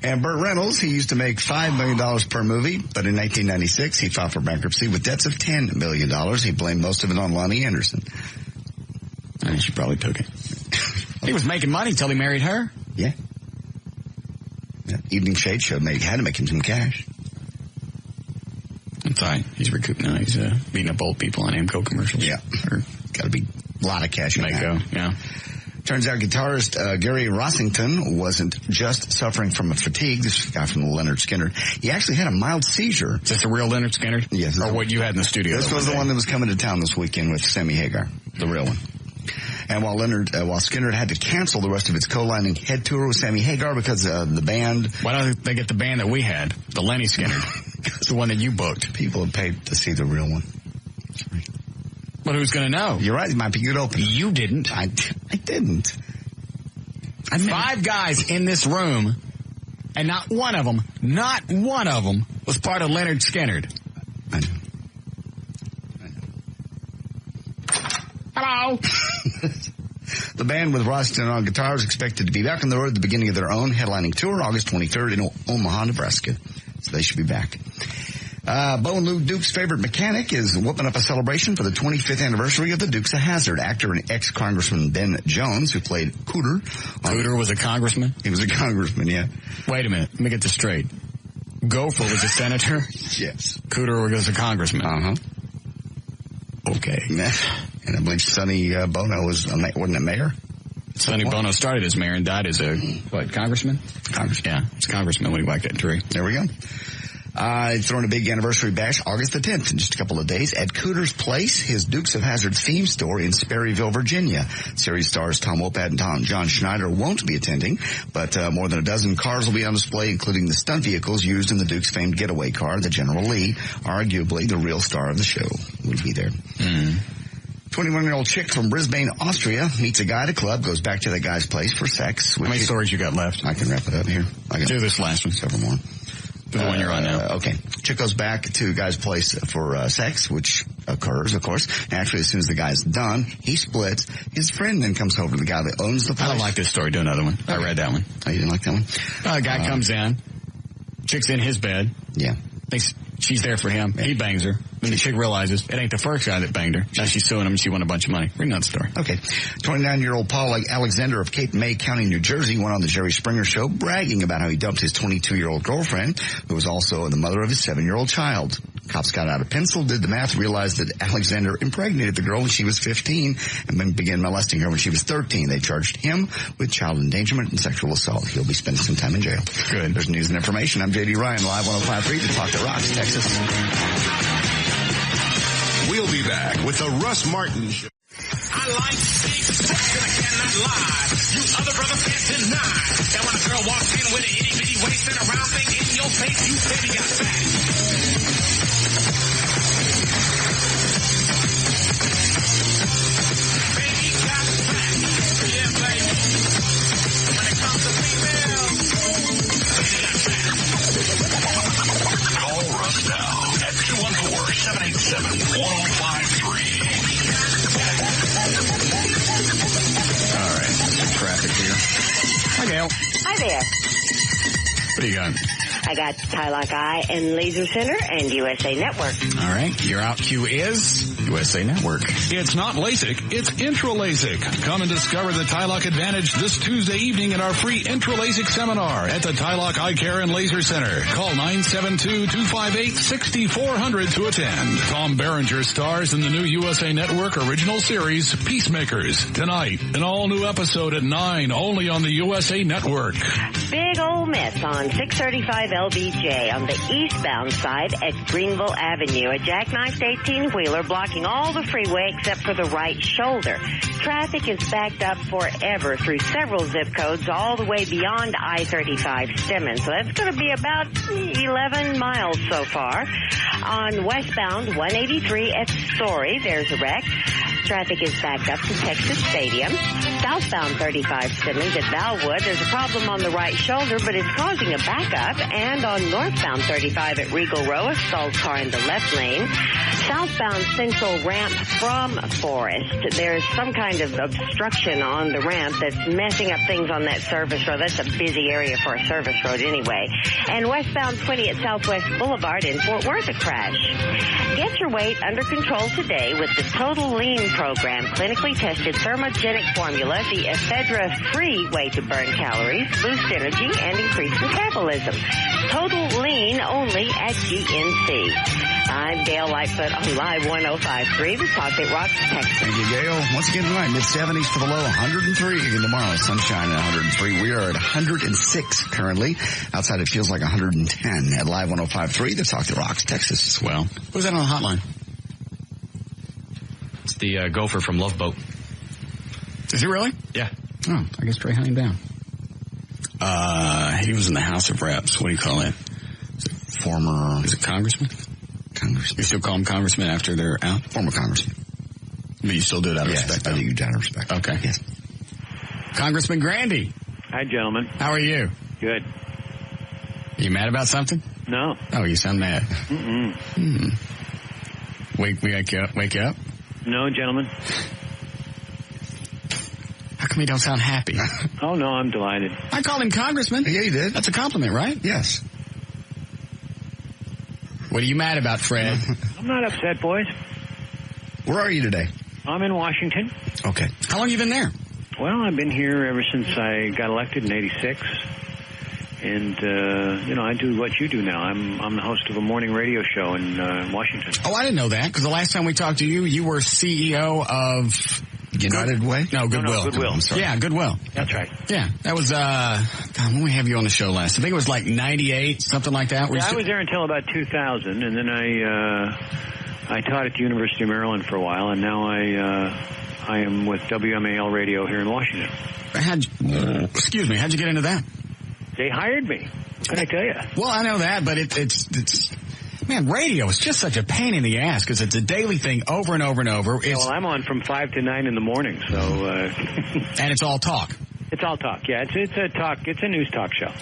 And Burt Reynolds, he used to make $5 million per movie, but in 1996 he filed for bankruptcy with debts of $10 million. He blamed most of it on Lonnie Anderson. I she probably took it. He was making money till he married her. Yeah. Evening Shade Show had to make him some cash. That's right. He's recouping now. He's beating up old people on Amco commercials. Yeah. Got to be a lot of cash in that. Yeah. Turns out guitarist Gary Rossington wasn't just suffering from a fatigue. This guy from Leonard Skinner. He actually had a mild seizure. Is this the real Leonard Skinner? Yes. Or what you had in the studio? This was the one that was coming to town this weekend with Sammy Hagar, the real one. And while Skinner had to cancel the rest of its co-lining head tour with Sammy Hagar because the band... Why don't they get the band that we had, the Lenny Skinner? The one that you booked. People have paid to see the real one. But who's going to know? You're right. It might be good opener. You didn't. I didn't. 5 guys in this room, and not one of them was part of Leonard Skinner. I know. Hello. The band with Rossington on guitar is expected to be back on the road at the beginning of their own headlining tour, August 23rd in Omaha, Nebraska. So they should be back. Bo and Lou Duke's favorite mechanic is whooping up a celebration for the 25th anniversary of the Dukes of Hazzard. Actor and ex-Congressman Ben Jones, who played Cooter. Cooter was a congressman? He was a congressman, yeah. Wait a minute. Let me get this straight. Gopher was a senator? Yes. Cooter was a congressman? Uh-huh. Okay. And I believe Sonny Bono wasn't it mayor? Sonny Bono started as mayor and died as a, congressman? Congressman. Yeah, it's congressman when he whacked that tree. There we go. Throwing a big anniversary bash August the 10th in just a couple of days at Cooter's Place, his Dukes of Hazzard theme store in Sperryville, Virginia. Series stars Tom Wopat and John Schneider won't be attending, but more than a dozen cars will be on display, including the stunt vehicles used in the Dukes' famed getaway car, the General Lee, arguably the real star of the show, will be there. 21-year-old chick from Brisbane, Austria, meets a guy at a club, goes back to that guy's place for sex. How many stories you got left? I can wrap it up here. Do this last one. Several more. The one you're on now. Okay. Chick goes back to a guy's place for sex, which occurs, of course. Naturally, as soon as the guy's done, he splits. His friend then comes over to the guy that owns the place. I don't like this story. Do another one. Okay. I read that one. Oh, you didn't like that one? A guy comes in. Chick's in his bed. Yeah. Thinks she's there for him. Yeah. He bangs her. Then the chick realizes it ain't the first guy that banged her. Now she's suing him and she won a bunch of money. Read another story. Okay. 29-year-old Paul Alexander of Cape May County, New Jersey, went on the Jerry Springer Show bragging about how he dumped his 22-year-old girlfriend, who was also the mother of his 7-year-old child. Cops got out a pencil, did the math, realized that Alexander impregnated the girl when she was 15 and then began molesting her when she was 13. They charged him with child endangerment and sexual assault. He'll be spending some time in jail. Good. There's news and information. I'm J.D. Ryan, live 105.3, The Talk That Rocks, Texas. We'll be back with the Russ Martin Show. I like big sex and I cannot lie. You other brothers can't deny that when a girl walks in with an itty bitty waist and a round thing in your face, you baby got fat. Baby got fat. Yeah, baby. When it comes to females, baby got fat. Call Russ now at 214-787-1053. All right. Some traffic here. Hi, Gail. Hi there. What do you got? I got Tylock Eye and Laser Center and USA Network. All right. Your out cue is USA Network. It's not LASIK, it's Intra-LASIK. Come and discover the Tylock Advantage this Tuesday evening in our free Intra-LASIK seminar at the Tylock Eye Care and Laser Center. Call 972-258-6400 to attend. Tom Berenger stars in the new USA Network original series, Peacemakers. Tonight, an all-new episode at 9, only on the USA Network. Big Ole Miss on 635 LBJ on the eastbound side at Greenville Avenue. A jackknifed 18-wheeler blocking all the freeway except for the right shoulder. Traffic is backed up forever through several zip codes all the way beyond I-35 Stemmons. So that's going to be about 11 miles so far. On westbound 183 at Story, there's a wreck. Traffic is backed up to Texas Stadium. Southbound 35 Stemmons at Valwood, there's a problem on the right shoulder, but it's causing a backup. And on northbound 35 at Regal Row, a stalled car in the left lane. Southbound Central ramp from Forest, there's some kind of obstruction on the ramp that's messing up things on that service road. That's a busy area for a service road anyway. And westbound 20 at Southwest Boulevard in Fort Worth, a crash. Get your weight under control today with the Total Lean program, clinically tested thermogenic formula, the ephedra-free way to burn calories, boost energy, and increase metabolism. Total Lean only at GNC. I'm Dale Lightfoot on Live 105.3, The Talk That Rocks, Texas. Thank you, Gail. Once again tonight, mid-70s for the low, 103 again tomorrow. Sunshine at 103. We are at 106 currently. Outside it feels like 110 at Live 105.3, The Talk That Rocks, Texas. Well, who's that on the hotline? It's the gopher from Love Boat. Is he really? Yeah. Oh, I guess Trey hunting down. He was in the House of Reps. What do you call it? Is it Congressman? Congressman. You still call them Congressman after they're out? Former Congressman. But you still do it out of respect? I do it out of respect. Okay. Yes. Congressman Grandy. Hi, gentlemen. How are you? Good. You mad about something? No. Oh, you sound mad. Wake you up? No, gentlemen. How come you don't sound happy? Oh, no, I'm delighted. I called him Congressman. Yeah, you did. That's a compliment, right? Yes. What are you mad about, Fred? I'm not upset, boys. Where are you today? I'm in Washington. Okay. How long have you been there? Well, I've been here ever since I got elected in '86. And, I do what you do now. I'm the host of a morning radio show in Washington. Oh, I didn't know that, because the last time we talked to you, you were CEO of United Way? No, Goodwill. No, Goodwill. I'm sorry. Yeah, Goodwill. That's right. Yeah, that was, God, when we have you on the show last? I think it was like 98, something like that. Yeah, I was there until about 2000, and then I taught at the University of Maryland for a while, and now I am with WMAL Radio here in Washington. How'd you get into that? They hired me. What can I tell you? Well, I know that, but it's man, radio is just such a pain in the ass because it's a daily thing over and over and over. Well, I'm on from 5 to 9 in the morning, so. And it's all talk. It's all talk. Yeah, it's a talk. It's a news talk show.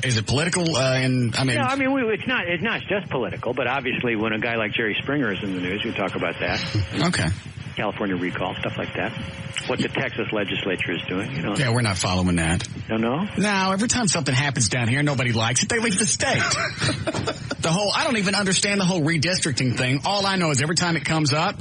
Is it political? It's not just political, but obviously when a guy like Jerry Springer is in the news, we talk about that. Okay. California recall, stuff like that. What the Texas legislature is doing, you know. Yeah, we're not following that. No? No, every time something happens down here, nobody likes it, they leave the state. I don't even understand the whole redistricting thing. All I know is every time it comes up,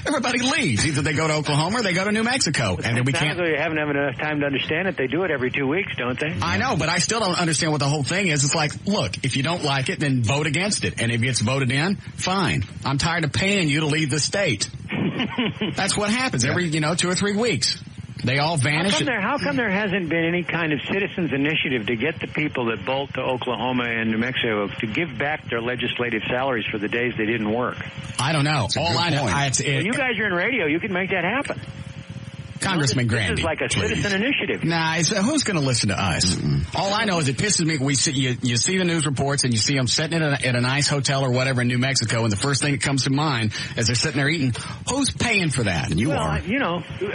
everybody leaves. Either they go to Oklahoma or they go to New Mexico. And then we can't. They haven't had enough time to understand it. They do it every 2 weeks, don't they? I know, but I still don't understand what the whole thing is. It's like, look, if you don't like it, then vote against it. And if it gets voted in, fine. I'm tired of paying you to leave the state. That's what happens every, 2 or 3 weeks. They all vanish. How come there hasn't been any kind of citizens initiative to get the people that bolt to Oklahoma and New Mexico to give back their legislative salaries for the days they didn't work? I don't know. All I know, you guys are in radio. You can make that happen. Congressman Grandy. This is like a citizen initiative. Nah, who's going to listen to us? All I know is it pisses me. You see the news reports and you see them sitting at a nice hotel or whatever in New Mexico, and the first thing that comes to mind as they're sitting there eating, who's paying for that? And you are.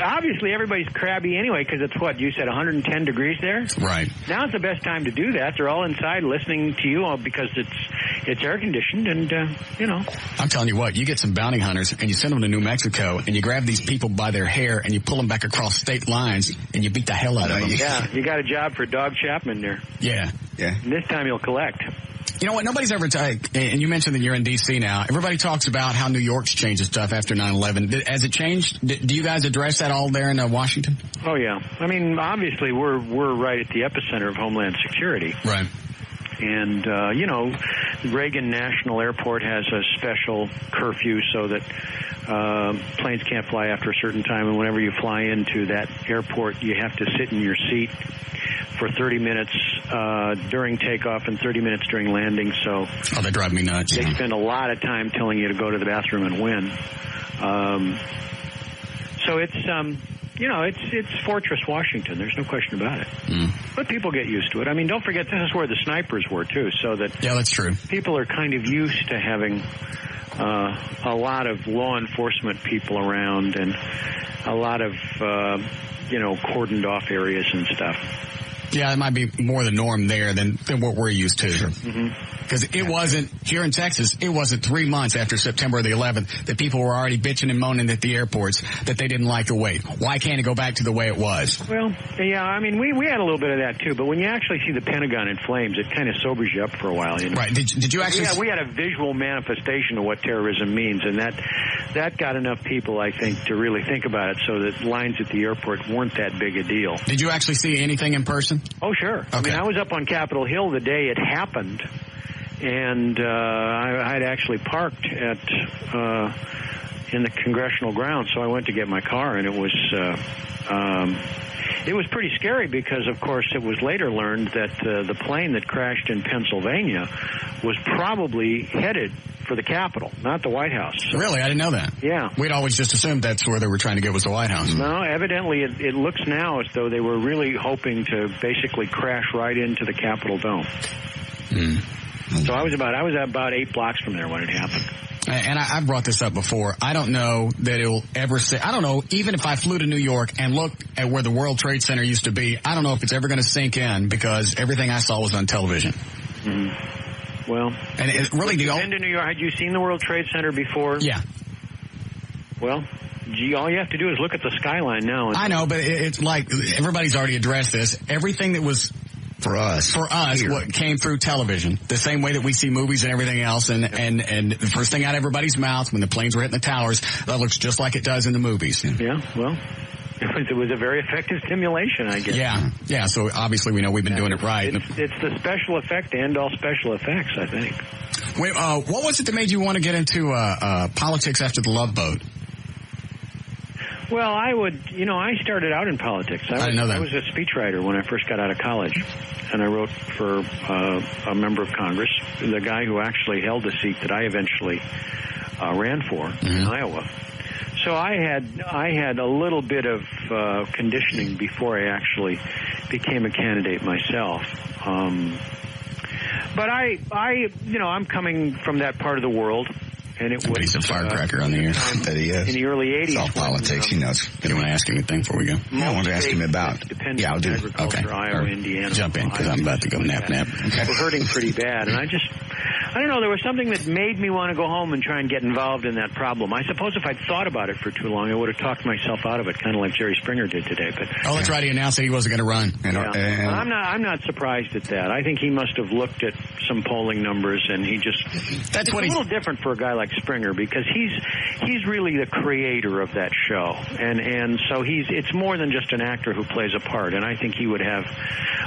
Obviously everybody's crabby anyway because it's what, you said 110 degrees there? Right. Now's the best time to do that. They're all inside listening to you because it's air conditioned and, I'm telling you what, you get some bounty hunters and you send them to New Mexico and you grab these people by their hair and you pull them back across state lines and you beat the hell out of them. Yeah, you got a job for Dog Chapman there. Yeah. And this time you'll collect. You know what? Nobody's ever and you mentioned that you're in D.C. now. Everybody talks about how New York's changed stuff after 9/11. Has it changed? Do you guys address that all there in Washington? Oh, yeah. I mean, obviously, we're right at the epicenter of Homeland Security. Right. And, Reagan National Airport has a special curfew so that planes can't fly after a certain time. And whenever you fly into that airport, you have to sit in your seat for 30 minutes during takeoff and 30 minutes during landing. So they drive me nuts. They spend a lot of time telling you to go to the bathroom and when. So it's... it's Fortress Washington. There's no question about it. But people get used to it. I mean, don't forget, this is where the snipers were, too. So yeah, that's true. People are kind of used to having a lot of law enforcement people around and a lot of, cordoned off areas and stuff. Yeah, it might be more the norm there than what we're used to. Sure. Because it wasn't, here in Texas, it wasn't 3 months after September the 11th that people were already bitching and moaning at the airports that they didn't like the wait. Why can't it go back to the way it was? Well, yeah, I mean, we had a little bit of that too, but when you actually see the Pentagon in flames, it kind of sobers you up for a while. Right. Did you actually... We had a visual manifestation of what terrorism means, and that got enough people, I think, to really think about it so that lines at the airport weren't that big a deal. Did you actually see anything in person? Oh, sure. Okay. I mean, I was up on Capitol Hill the day it happened, and I'd actually parked in the congressional grounds, so I went to get my car, and it was pretty scary because, of course, it was later learned that the plane that crashed in Pennsylvania was probably headed for the Capitol, not the White House. So, really? I didn't know that. Yeah. We'd always just assumed that's where they were trying to get was the White House. No, evidently it looks now as though they were really hoping to basically crash right into the Capitol dome. So I was about 8 blocks from there when it happened. And I've brought this up before. I don't know that it'll ever say, I don't know, even if I flew to New York and looked at where the World Trade Center used to be, I don't know if it's ever going to sink in because everything I saw was on television. Well, and it really you've been to New York. Had you seen the World Trade Center before? Yeah. Well, all you have to do is look at the skyline now. I know, but it's like everybody's already addressed this. Everything that was for us, what came through television, the same way that we see movies and everything else, and the first thing out of everybody's mouth when the planes were hitting the towers, that looks just like it does in the movies. Yeah, well, it was a very effective simulation, I guess. Yeah. So obviously we know we've been doing it right. It's the special effect and all special effects, I think. Wait, what was it that made you want to get into politics after the Love Boat? Well, I started out in politics. I didn't know that. I was a speechwriter when I first got out of college, and I wrote for a member of Congress, the guy who actually held the seat that I eventually ran for in Iowa. So I had a little bit of conditioning before I actually became a candidate myself. But I'm coming from that part of the world. And it was he's a firecracker on the air. That he is. In the early 80s. It's all politics, he knows. You don't want to ask him anything before we go? I want to ask him about. Yeah, I'll do. Okay. Iowa, Indiana. Jump in, because I'm about to go nap. Okay. We're hurting pretty bad. And I don't know, there was something that made me want to go home and try and get involved in that problem. I suppose if I'd thought about it for too long, I would have talked myself out of it, kind of like Jerry Springer did today. But that's right. He announced that he wasn't going to run. I'm not surprised at that. I think he must have looked at some polling numbers, and it's a little different for a guy like Springer, because he's really the creator of that show, and so it's more than just an actor who plays a part. And I think he would have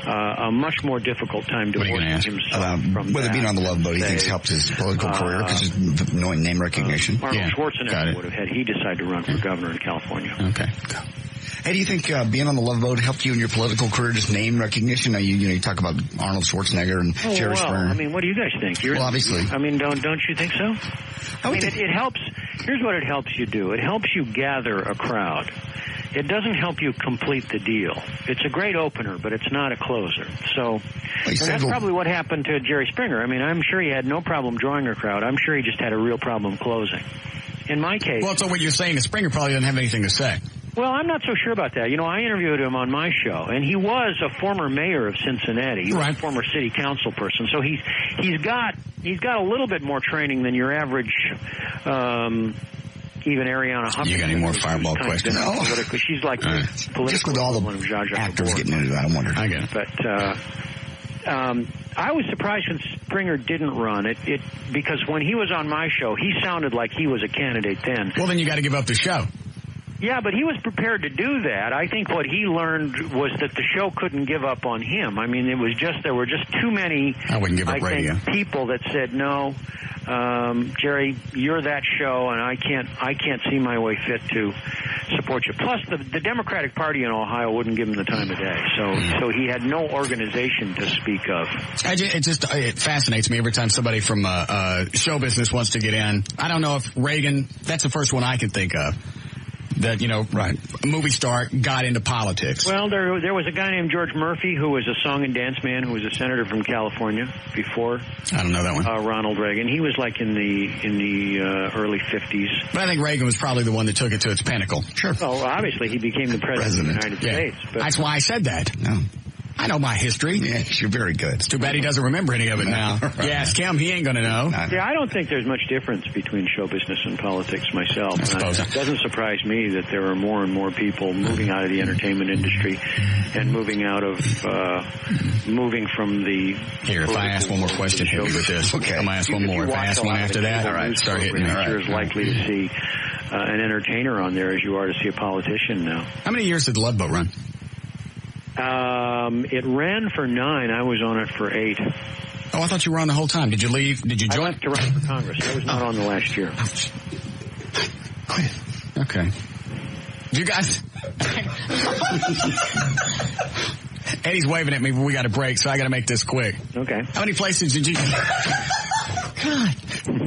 a much more difficult time divorcing himself from whether being on the Love Boat, he thinks helped his political career because his knowing name recognition. Arnold Schwarzenegger would have had he decided to run for governor in California. Okay. Hey, do you think being on the Love Boat helped you in your political career, just name recognition? You talk about Arnold Schwarzenegger and Jerry Springer. I mean, what do you guys think? Obviously. I mean, don't you think so? It helps. Here's what it helps you do. It helps you gather a crowd. It doesn't help you complete the deal. It's a great opener, but it's not a closer. So that's probably what happened to Jerry Springer. I mean, I'm sure he had no problem drawing a crowd. I'm sure he just had a real problem closing. In my case... Well, so what you're saying is Springer probably doesn't have anything to say. Well, I'm not so sure about that. I interviewed him on my show, and he was a former mayor of Cincinnati. He was a former city council person. So he's got a little bit more training than your average... even Ariana Huffington. You got any more fireball questions? No. Because she's like political. Just with all the actors getting into that, I'm wondering. I get it. But I was surprised when Springer didn't run it because when he was on my show, he sounded like he was a candidate then. Well, then you got to give up the show. Yeah, but he was prepared to do that. I think what he learned was that the show couldn't give up on him. I mean, there were just too many people that said, no, Jerry, you're that show, and I can't see my way fit to support you. Plus, the Democratic Party in Ohio wouldn't give him the time of day, so he had no organization to speak of. It fascinates me every time somebody from show business wants to get in. I don't know if Reagan, that's the first one I can think of. That, a movie star got into politics. Well, there was a guy named George Murphy who was a song and dance man who was a senator from California before. I don't know that one. Ronald Reagan. He was like in the early 50s. But I think Reagan was probably the one that took it to its pinnacle. Sure. Well, obviously he became the president of the United States. But that's why I said that. No. I know my history. Yes, you're very good. It's too bad he doesn't remember any of it now. Right. Yeah, ask him. He ain't going to know. Yeah, I don't think there's much difference between show business and politics myself. I suppose. It doesn't surprise me that there are more and more people moving out of the entertainment industry and moving from the... Here, if I ask one more question, hit me with this. Okay. I'm going to ask one more. If I ask one after that, all right, start hitting me. You're as likely to see an entertainer on there as you are to see a politician now. How many years did the Love Boat run? It ran for 9. I was on it for 8. Oh, I thought you were on the whole time. Did you leave? Did you join? I left to run for Congress. I was not on the last year. Okay. You guys... Eddie's waving at me, but we got a break, so I got to make this quick. Okay. How many places did you... God.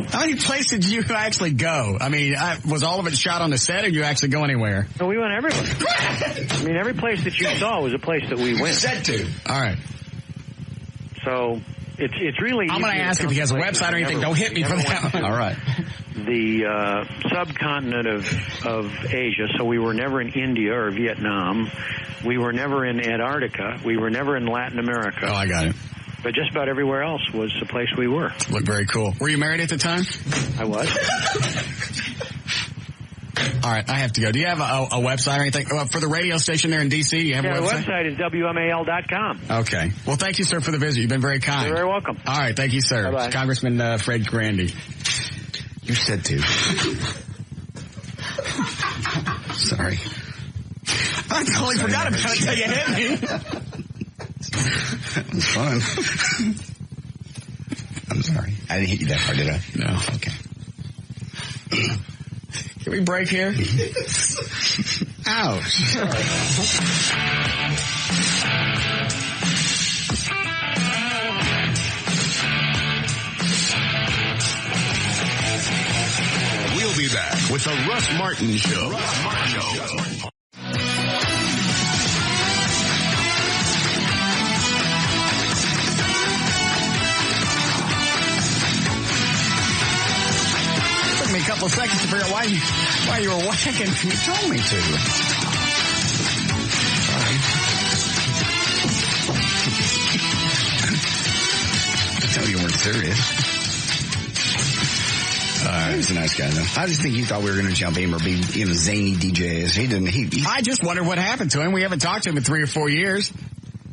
How many places did you actually go? I mean, was all of it shot on the set, or did you actually go anywhere? No, we went everywhere. I mean, every place that you saw was a place that we went. Said to. All right. So, it's really... I'm going to ask if he has a website or anything. Don't hit me for that. All right. The subcontinent of Asia, so we were never in India or Vietnam. We were never in Antarctica. We were never in Latin America. Oh, I got it. But just about everywhere else was the place we were. Looked very cool. Were you married at the time? I was. All right, I have to go. Do you have a website or anything? For the radio station there in D.C., you have a website? The website is WMAL.com. Okay. Well, thank you, sir, for the visit. You've been very kind. You're very welcome. All right, thank you, sir. Bye-bye. Congressman Fred Grandy. You said to. Sorry. I totally forgot about it until you hit me. It was fun. I'm sorry. I didn't hit you that hard, did I? No. Okay. Can we break here? Ouch. We'll be back with the Russ Martin Show. Russ Martin Show. Took me a couple of seconds to figure out why you were whacking. You told me to. Sorry. I tell you weren't serious. He was a nice guy, though. I just think he thought we were going to jump him or be, zany DJs. He didn't. I just wondered what happened to him. We haven't talked to him in 3 or 4 years.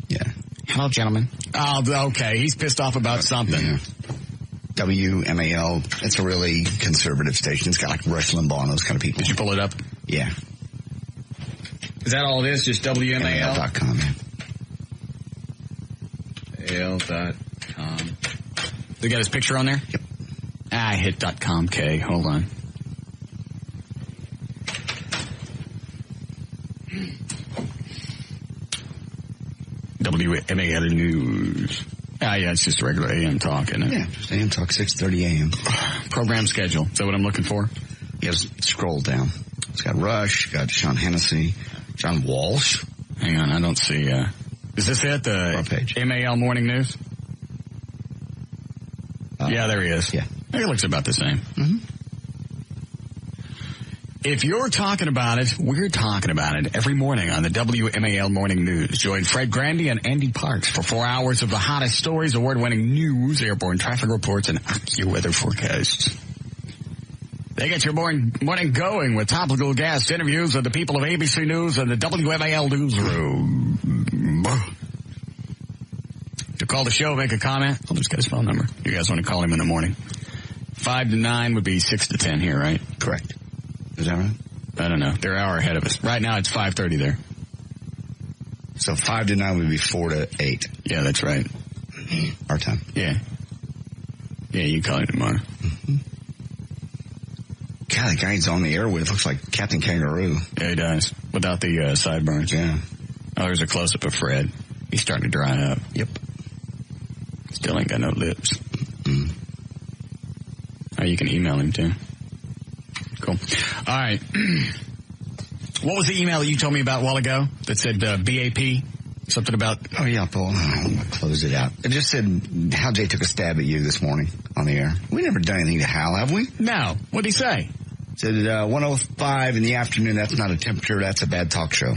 Yeah. Hello, gentlemen. Oh, okay. He's pissed off about something. Yeah. WMAL. It's a really conservative station. It's got like Rush Limbaugh and those kind of people. Did you pull it up? Yeah. Is that all it is? Just WMAL? MAL.com, yeah. AL.com. They got his picture on there? Yep. I hit .com, K. Hold on. WMAL News. Yeah, it's just regular AM talk, isn't it? Yeah, just AM talk, 6:30 AM. Program schedule. Is that what I'm looking for? Yeah, scroll down. It's got Rush, got Sean Hennessy, John Walsh. Hang on, I don't see, is this it? The front page. MAL Morning News? Yeah, there he is. Yeah. He looks about the same. Mm-hmm. If you're talking about it, we're talking about it every morning on the WMAL Morning News. Join Fred Grandy and Andy Parks for 4 hours of the hottest stories, award-winning news, airborne traffic reports, and AccuWeather forecasts. They get your morning going with topical guest interviews of the people of ABC News and the WMAL Newsroom. To call the show, make a comment. I'll just get his phone number. You guys want to call him in the morning? 5 to 9 would be 6 to 10 here, right? Correct. Is that right? I don't know. They're an hour ahead of us. Right now, it's 5:30 there. So 5 to 9 would be 4 to 8. Yeah, that's right. Our time. Yeah. Yeah, you can call him tomorrow. Mm-hmm. God, the guy he's on the air with looks like Captain Kangaroo. Yeah, he does. Without the sideburns. Yeah. Oh, there's a close-up of Fred. He's starting to dry up. Yep. Still ain't got no lips. Mm. Oh, you can email him, too. Cool. All right. What was the email that you told me about a while ago that said BAP? Something about... Oh, yeah. I'll close it out. It just said Hal J took a stab at you this morning on the air. We never done anything to Hal, have we? No. What'd he say? Said 1:05 in the afternoon. That's not a temperature. That's a bad talk show.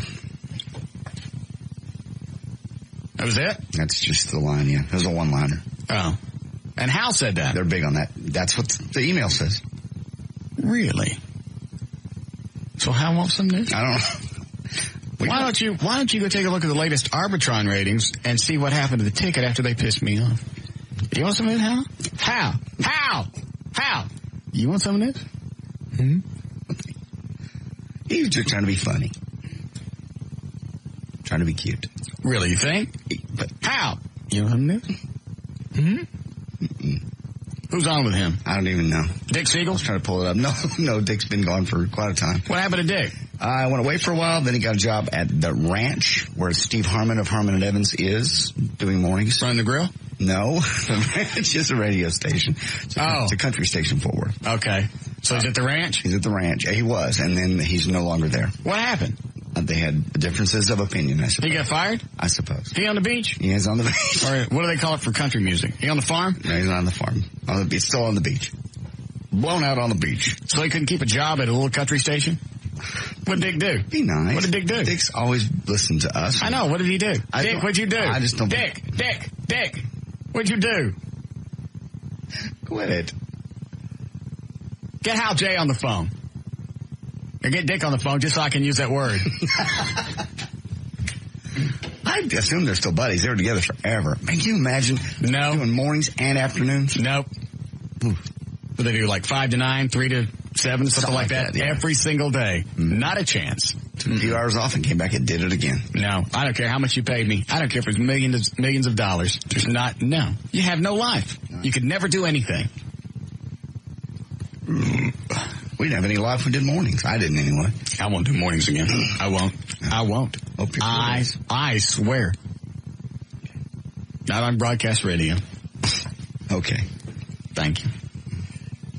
That was it? That's just the line, yeah. It was a one-liner. Oh. And Hal said that? They're big on that. That's what the email says. Really? So Hal wants some news? I don't know. Why don't you go take a look at the latest Arbitron ratings and see what happened to the ticket after they pissed me off? You want some of this, Hal? Hal! You want some of this? Hmm? He was just trying to be funny. Trying to be cute. Really, you think? But Hal! You want some of this? Hmm? Who's on with him? I don't even know. Dick Siegel? I was trying to pull it up. No, Dick's been gone for quite a time. What happened to Dick? I went away for a while, then he got a job at the ranch where Steve Harmon of Harmon and Evans is doing mornings. Running the grill? No, the ranch is a radio station. It's a country station forward. Okay. So he's at the ranch? He's at the ranch. Yeah, he was, and then he's no longer there. What happened? They had differences of opinion, I suppose. He got fired? I suppose. He on the beach? He is on the beach. Or what do they call it for country music? He on the farm? No, he's not on the farm. He's still on the beach. Blown out on the beach. So he couldn't keep a job at a little country station? What did Dick do? Be nice. What did Dick do? Dick's always listened to us. I know. What did he do? Dick, what'd you do? I just don't... Dick! What'd you do? Quit it. Get Hal J on the phone. Or get Dick on the phone just so I can use that word. I assume they're still buddies. They were together forever. Man, can you imagine? No. Doing mornings and afternoons? Nope. What they do, like 5 to 9, 3 to 7, something like that? Yeah. Every single day. Mm-hmm. Not a chance. Took a few hours off and came back and did it again. No. I don't care how much you paid me. I don't care if it's millions of dollars. There's not. No. You have no life. No. You could never do anything. We didn't have any live. We did mornings. I didn't anyway. I won't do mornings again. I won't. I swear. Not on broadcast radio. Okay. Thank you.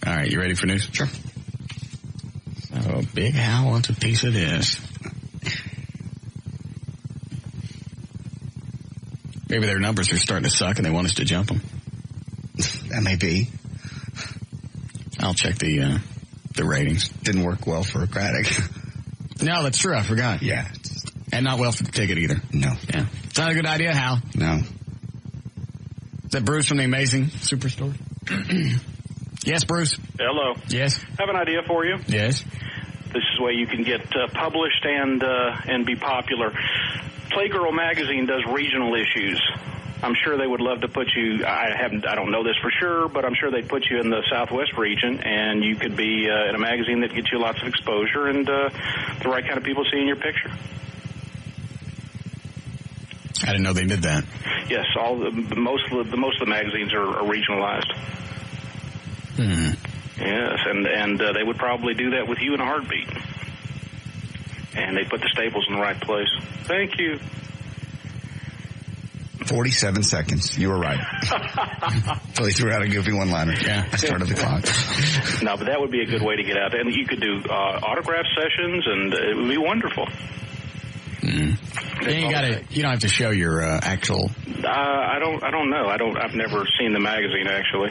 All right, you ready for news? Sure. So Big Hal wants a piece of this. Maybe their numbers are starting to suck and they want us to jump them. That may be. I'll check the ratings. Didn't work well for Craddock. No, that's true. I forgot. Yeah. And not well for the ticket either. No. Yeah. It's not a good idea, Hal. No. Is that Bruce from the Amazing Superstore? Yes, Bruce. Hello. Yes. I have an idea for you. Yes. This is a way you can get published and be popular. Playgirl magazine does regional issues. I'm sure they would love to put you. I don't know this for sure, but I'm sure they'd put you in the Southwest region, and you could be in a magazine that gets you lots of exposure and the right kind of people seeing your picture. I didn't know they did that. Yes, most of the magazines are regionalized. Yes, and they would probably do that with you in a heartbeat. And they put the staples in the right place. Thank you. 47 seconds. You were right. So he threw out a goofy one-liner. Yeah. I started the clock. No, but that would be a good way to get out. And you could do autograph sessions, and it would be wonderful. You don't have to show your actual. I don't know. I've never seen the magazine actually.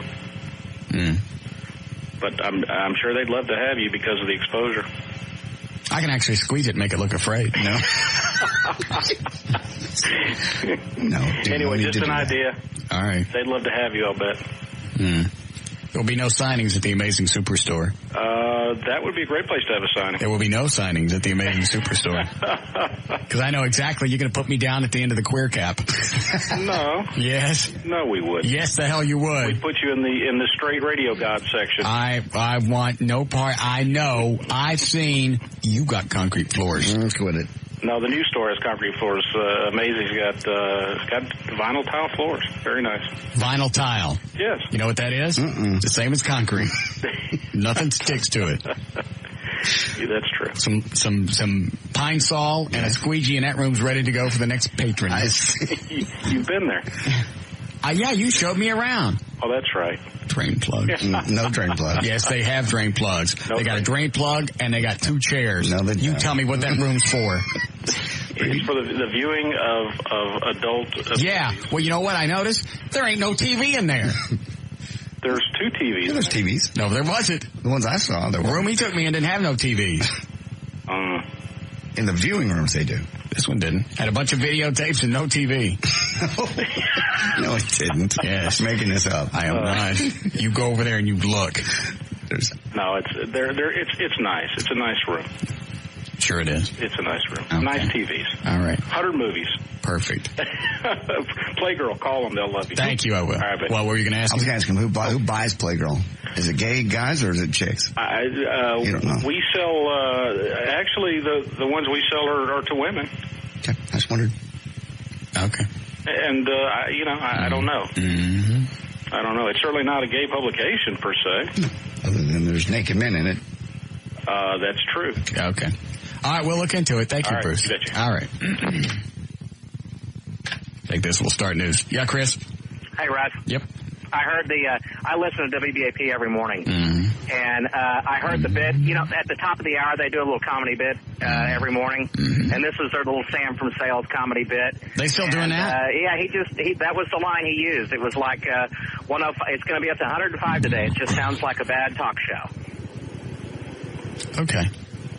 But I'm sure they'd love to have you because of the exposure. I can actually squeeze it and make it look afraid. No. No. Anyway, just an idea. All right. They'd love to have you, I'll bet. There will be no signings at the Amazing Superstore. That would be a great place to have a signing. There will be no signings at the Amazing Superstore. Because I know exactly you're going to put me down at the end of the queer cap. No. Yes. No, we would. Yes, the hell you would. We'd put you in the straight radio god section. I want no part. I know. I've seen. You got concrete floors. Quit it. No, the new store has concrete floors. Amazing. It's got vinyl tile floors. Very nice. Vinyl tile. Yes. You know what that is? It's the same as concrete. Nothing sticks to it. Yeah, that's true. Some Pine Sol and a squeegee in that room's ready to go for the next patron. You've been there. Yeah, you showed me around. Oh, that's right. Drain plug. No drain plug. Yes, they have drain plugs. They got a drain plug and they got 2 chairs. No, you tell me what that room's for. It's for the viewing of adult. Yeah. Well, you know what I noticed? There ain't no TV in there. There's 2 TVs. Yeah, there's TVs. No, there wasn't. The ones I saw. The room he took me in didn't have no TVs. In the viewing rooms, they do. This one didn't. Had a bunch of videotapes and no TV. No, it didn't. Yes. I'm making this up. I am not. You go over there and you look. No, it's nice. It's a nice room. Sure it is. It's a nice room. Okay. Nice TVs. All right. 100 movies. Perfect. Playgirl, call them. They'll love you. Thank you, I will. All right, what were you going to ask? I was going to ask him, who buys Playgirl? Is it gay guys or is it chicks? You don't know. We sell, actually, the ones we sell are to women. Okay, I just wondered. Okay. And, I don't know. Mm-hmm. I don't know. It's certainly not a gay publication, per se. No. Other than there's naked men in it. That's true. Okay. All right, we'll look into it. Thank you, right, Bruce. betcha. All right. Take this. We'll start news. Yeah, Chris? Hey, Russ. Yep. I heard I listen to WBAP every morning, and I heard the bit. You know, at the top of the hour, they do a little comedy bit every morning, and this is their little Sam from Sales comedy bit. They still doing that? Yeah, that was the line he used. It was like, it's going to be up to 105 today. It just sounds like a bad talk show. Okay.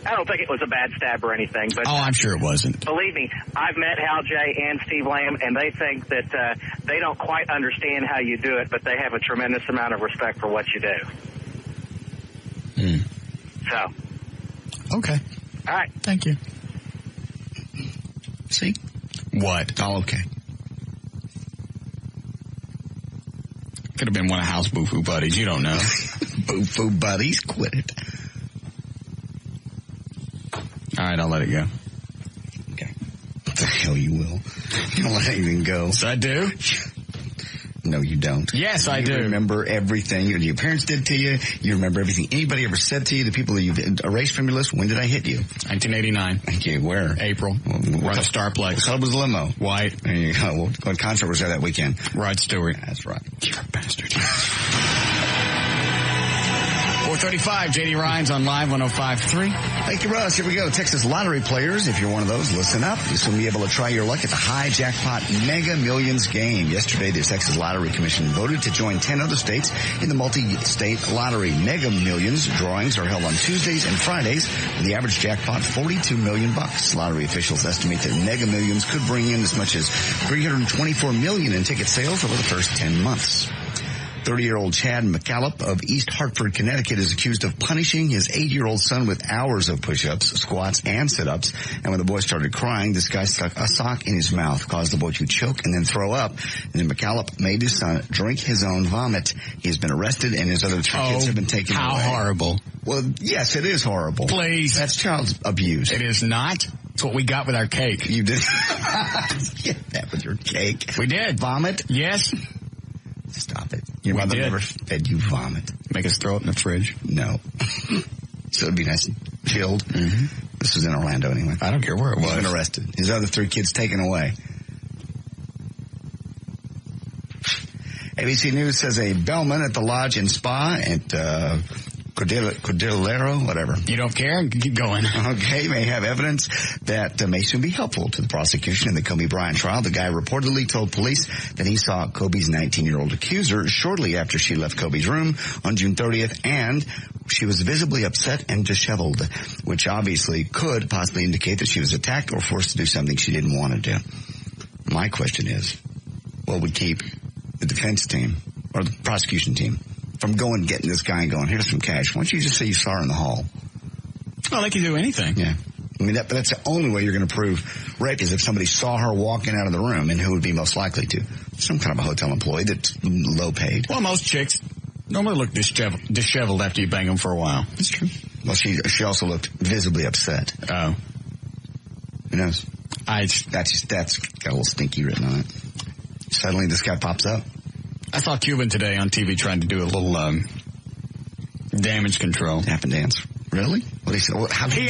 I don't think it was a bad stab or anything, but I'm sure it wasn't. Believe me, I've met Hal J. and Steve Lamb, and they think that they don't quite understand how you do it, but they have a tremendous amount of respect for what you do. So. Okay. All right. Thank you. See? What? All okay. Could have been one of Hal's Boo-Foo buddies. You don't know. Boo-Foo buddies? Quit it. All right, I'll let it go. Okay. What the hell you will. You don't let anything go. So I do? No, you don't. Yes, I do. You remember everything your parents did to you. You remember everything anybody ever said to you, the people that you've erased from your list. When did I hit you? 1989. Okay, where? April. Run a Starplex. What color was the limo? White. There you go. What concert was there that weekend? Rod Stewart. That's right. You're a bastard. 435, J.D. Ryan's on Live 105.3. Thank you, Russ. Here we go. Texas lottery players, if you're one of those, listen up. You'll soon be able to try your luck at the high jackpot Mega Millions game. Yesterday, the Texas Lottery Commission voted to join 10 other states in the multi-state lottery. Mega Millions drawings are held on Tuesdays and Fridays, with the average jackpot $42 million. Lottery officials estimate that Mega Millions could bring in as much as $324 million in ticket sales over the first 10 months. 30-year-old Chad McCallop of East Hartford, Connecticut, is accused of punishing his 8-year-old son with hours of push-ups, squats, and sit-ups. And when the boy started crying, this guy stuck a sock in his mouth, caused the boy to choke and then throw up. And then McCallop made his son drink his own vomit. He has been arrested, and his other 3 kids have been taken away. How horrible. Well, yes, it is horrible. Please. That's child abuse. It is not. It's what we got with our cake. You did. Get that with your cake. We did. Vomit? Yes. Stop it. Your mother never fed you vomit. Make us throw it in the fridge. No. So it'd be nice and chilled. Mm-hmm. This was in Orlando anyway. I don't care where it was. He's been arrested. His other 3 kids taken away. ABC News says a bellman at the Lodge and Spa at Cordillero, whatever. You don't care? Keep going. Okay, may have evidence that may soon be helpful to the prosecution in the Kobe Bryant trial. The guy reportedly told police that he saw Kobe's 19-year-old accuser shortly after she left Kobe's room on June 30th, and she was visibly upset and disheveled, which obviously could possibly indicate that she was attacked or forced to do something she didn't want to do. My question is, what would keep the defense team or the prosecution team from going, getting this guy and going, here's some cash? Why don't you just say you saw her in the hall? Well, they can do anything. Yeah. I mean, that's the only way you're going to prove rape is if somebody saw her walking out of the room, and who would be most likely to? Some kind of a hotel employee that's low paid. Well, most chicks normally look disheveled after you bang them for a while. That's true. Well, she also looked visibly upset. Oh. Who knows? That's got a little stinky written on it. Suddenly this guy pops up. I saw Cuban today on TV trying to do a little damage control. Tap and dance. Really? What he said? Well, how he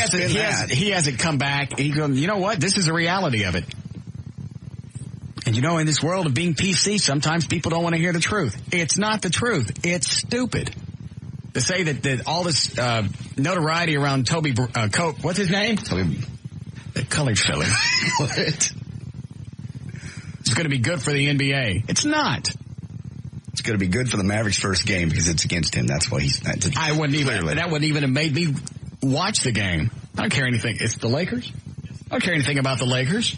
hasn't come back. He goes, you know what? This is the reality of it. And you know, in this world of being PC, sometimes people don't want to hear the truth. It's not the truth. It's stupid. To say that all this notoriety around Toby Cope, what's his name? Toby. The colored fella. What? It's going to be good for the NBA. It's not. It's going to be good for the Mavericks' first game because it's against him. That's why he's not. That wouldn't even have made me watch the game. I don't care anything. It's the Lakers. I don't care anything about the Lakers.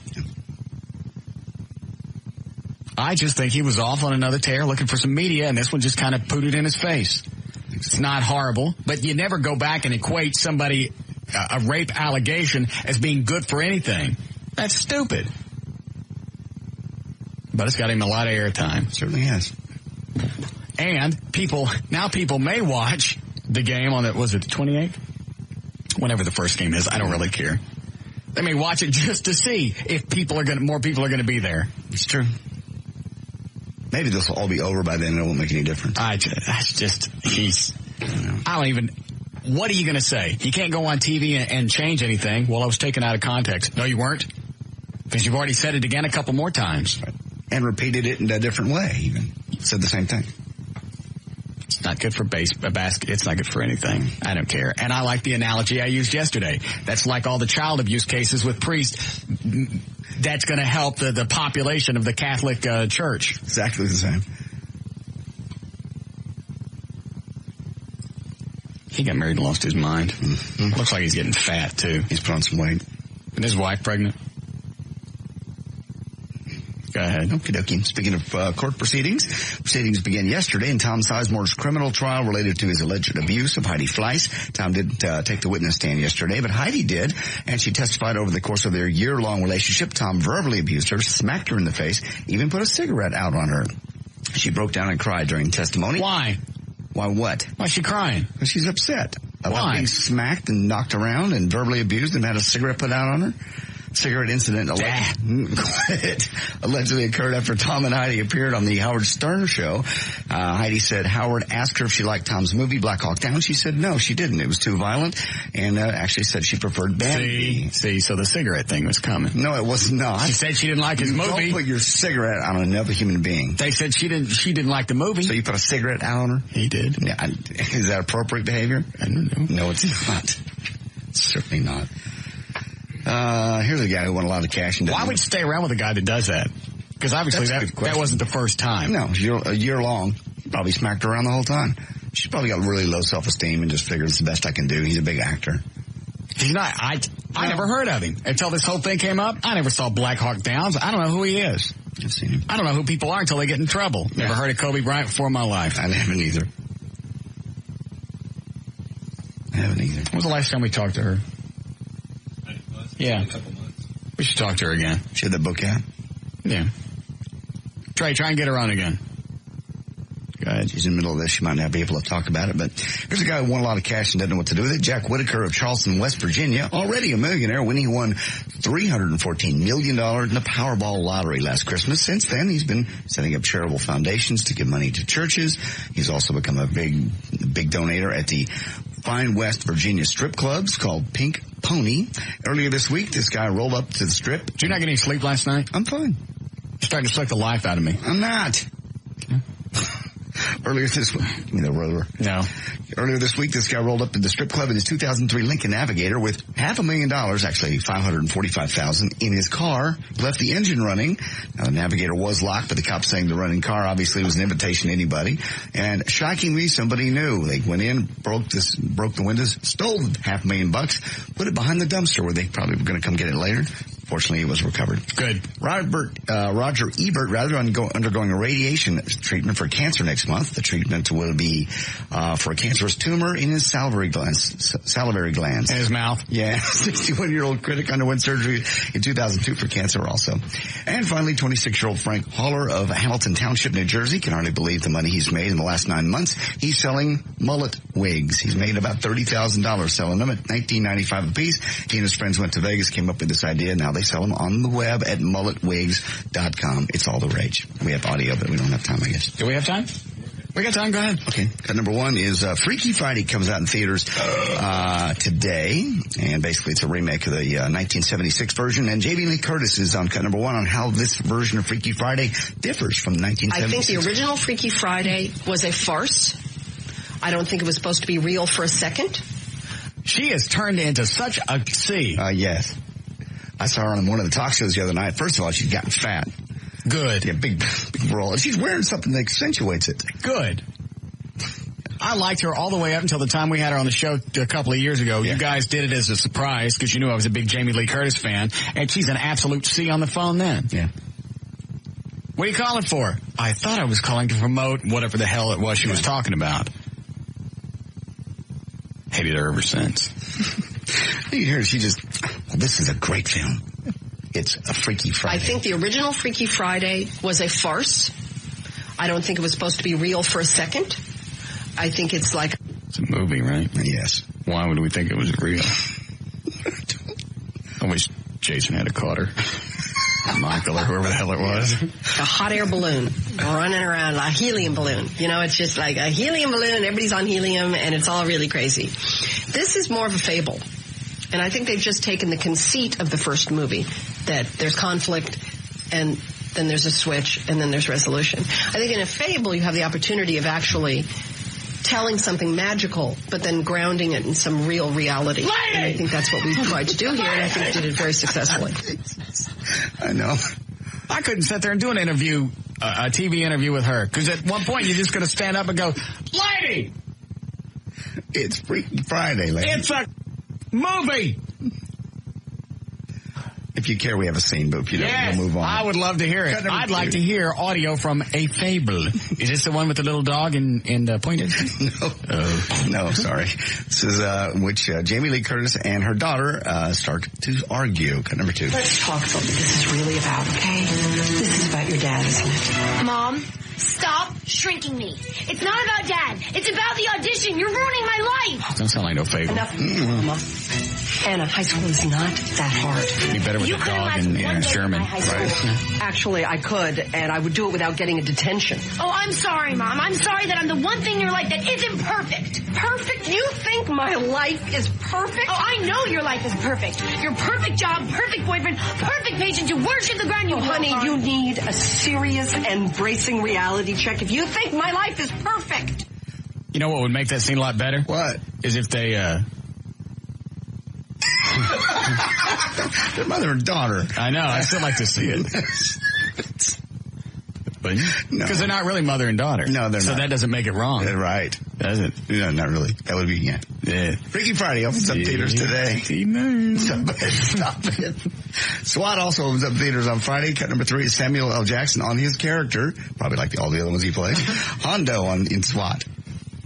I just think he was off on another tear looking for some media, and this one just kind of pooted in his face. It's not horrible, but you never go back and equate somebody, a rape allegation, as being good for anything. That's stupid. But it's got him a lot of airtime. It certainly has. And people may watch the game on was it the 28th? Whenever the first game is, I don't really care. They may watch it just to see if more people are going to be there. It's true. Maybe this will all be over by then and it won't make any difference. What are you going to say? You can't go on TV and change anything. Well, I was taken out of context. No, you weren't. Because you've already said it again a couple more times. Right. And repeated it in a different way, even. Said the same thing. It's not good for basket. It's not good for anything. I don't care. And I like the analogy I used yesterday. That's like all the child abuse cases with priests. That's going to help the population of the Catholic Church. Exactly the same. He got married and lost his mind. Mm-hmm. Looks like he's getting fat, too. He's put on some weight. And his wife pregnant. Go ahead. Okie dokie. Speaking of court proceedings began yesterday in Tom Sizemore's criminal trial related to his alleged abuse of Heidi Fleiss. Tom didn't take the witness stand yesterday, but Heidi did, and she testified over the course of their year-long relationship. Tom verbally abused her, smacked her in the face, even put a cigarette out on her. She broke down and cried during testimony. Why? Why what? Why is she crying? Because she's upset. Why? About being smacked and knocked around and verbally abused and had a cigarette put out on her. cigarette incident allegedly occurred after Tom and Heidi appeared on the Howard Stern show. Heidi said Howard asked her if she liked Tom's movie, Black Hawk Down. She said no, she didn't. It was too violent, and actually said she preferred Bambi. See, so the cigarette thing was coming. No, it was not. She said she didn't like his movie. Don't put your cigarette on another human being. They said she didn't like the movie. So you put a cigarette out on her? He did. Yeah, is that appropriate behavior? I don't know. No, it's not. Certainly not. Here's a guy who won a lot of cash. And why would you stay around with a guy that does that? Because obviously that wasn't the first time. No, a year long. He probably smacked her around the whole time. She's probably got really low self-esteem and just figured it's the best I can do. He's a big actor. He's not. I never heard of him until this whole thing came up. I never saw Black Hawk Downs. I don't know who he is. I've seen him. I don't know who people are until they get in trouble. Yeah. Never heard of Kobe Bryant before in my life. I haven't either. When was the last time we talked to her? Yeah. A couple months. We should talk to her again. She had that book out? Yeah. Trey, try and get her on again. Go ahead. She's in the middle of this. She might not be able to talk about it, but here's a guy who won a lot of cash and doesn't know what to do with it. Jack Whitaker of Charleston, West Virginia, already a millionaire when he won $314 million in the Powerball lottery last Christmas. Since then, he's been setting up charitable foundations to give money to churches. He's also become a big donator at the Fine West Virginia strip clubs called Pink Pony. Earlier this week, this guy rolled up to the strip. Did you not get any sleep last night? I'm fine. You're starting to suck the life out of me. I'm not. Okay. Earlier this week, give me the roller. No. Earlier this week, this guy rolled up to the strip club in his 2003 Lincoln Navigator with $500,000, actually $545,000 in his car, left the engine running. Now, the Navigator was locked, but the cops saying the running car obviously was an invitation to anybody. And shockingly, somebody knew. They went in, broke the windows, stole $500,000, put it behind the dumpster where they probably were going to come get it later. Fortunately, it was recovered. Good. Roger Ebert, undergoing a radiation treatment for cancer next month. The treatment will be for a cancerous tumor in his salivary glands. In his mouth. Yeah. 61-year-old critic underwent surgery in 2002 for cancer also. And finally, 26-year-old Frank Haller of Hamilton Township, New Jersey, can hardly believe the money he's made in the last 9 months. He's selling mullet wigs. He's made about $30,000 selling them at $19.95 a piece. He and his friends went to Vegas, came up with this idea. Now they sell them on the web at mulletwigs.com. It's all the rage. We have audio, but we don't have time, I guess. Do we have time? We got time. Go ahead. Okay. Cut number one is Freaky Friday comes out in theaters today, and basically it's a remake of the 1976 version. And Jamie Lee Curtis is on cut number one on how this version of Freaky Friday differs from 1976. I think the original Freaky Friday was a farce. I don't think it was supposed to be real for a second. She has turned into such a yes. I saw her on one of the talk shows the other night. First of all, she's gotten fat. Good. Yeah, big roll. She's wearing something that accentuates it. Good. I liked her all the way up until the time we had her on the show a couple of years ago. Yeah. You guys did it as a surprise because you knew I was a big Jamie Lee Curtis fan, and she's an absolute C on the phone then. Yeah. What are you calling for? I thought I was calling to promote whatever the hell it was she was talking about. Hated her ever since. You hear she just, this is a great film. It's a Freaky Friday. I think the original Freaky Friday was a farce. I don't think it was supposed to be real for a second. I think it's like... It's a movie, right? Yes. Why would we think it was real? I wish Jason had caught her. Michael or whoever the hell it was. A hot air balloon running around, a helium balloon. You know, it's just like a helium balloon. Everybody's on helium, and it's all really crazy. This is more of a fable. And I think they've just taken the conceit of the first movie, that there's conflict, and then there's a switch, and then there's resolution. I think in a fable, you have the opportunity of actually telling something magical, but then grounding it in some real reality. And I think that's what we've tried to do here, and I think we did it very successfully. I know. I couldn't sit there and do an interview, a TV interview with her, because at one point you're just going to stand up and go, "Lady! It's Freaky Friday, lady. It's a movie!" If you care, we have a scene, but if you don't, we'll move on. I would love to hear it. I'd like to hear audio from A Fable. Is this the one with the little dog and pointed? No, sorry. This is which Jamie Lee Curtis and her daughter start to argue. Cut number two. Let's talk about what this is really about, okay? This is about your dad, isn't it? Mom, Stop shrinking me. It's not about Dad. It's about the audition. You're ruining my life. Don't sound like no fable. Enough, Mama. Anna, high school is not that hard. Be better with a dog and Sherman, right? Actually, I could, and I would do it without getting a detention. Oh, I'm sorry, Mom. I'm sorry that I'm the one thing in your life that isn't perfect. Perfect? You think my life is perfect? Oh, I know your life is perfect. Your perfect job, perfect boyfriend, perfect patient. You worship the ground you walk honey, on. you need a serious and bracing reality check if you think my life is perfect. You know what would make that scene a lot better? What? Is if they, They're mother and daughter. I know. I still like to see it. But because they're not really mother and daughter. No, they're not. So that doesn't make it wrong. They're right. Does it? No, not really. That would be, yeah. Freaky Friday opens up theaters today. Stop it. SWAT also opens up theaters on Friday. Cut number 3 is Samuel L. Jackson on his character, probably like all the other ones he plays, Hondo in SWAT.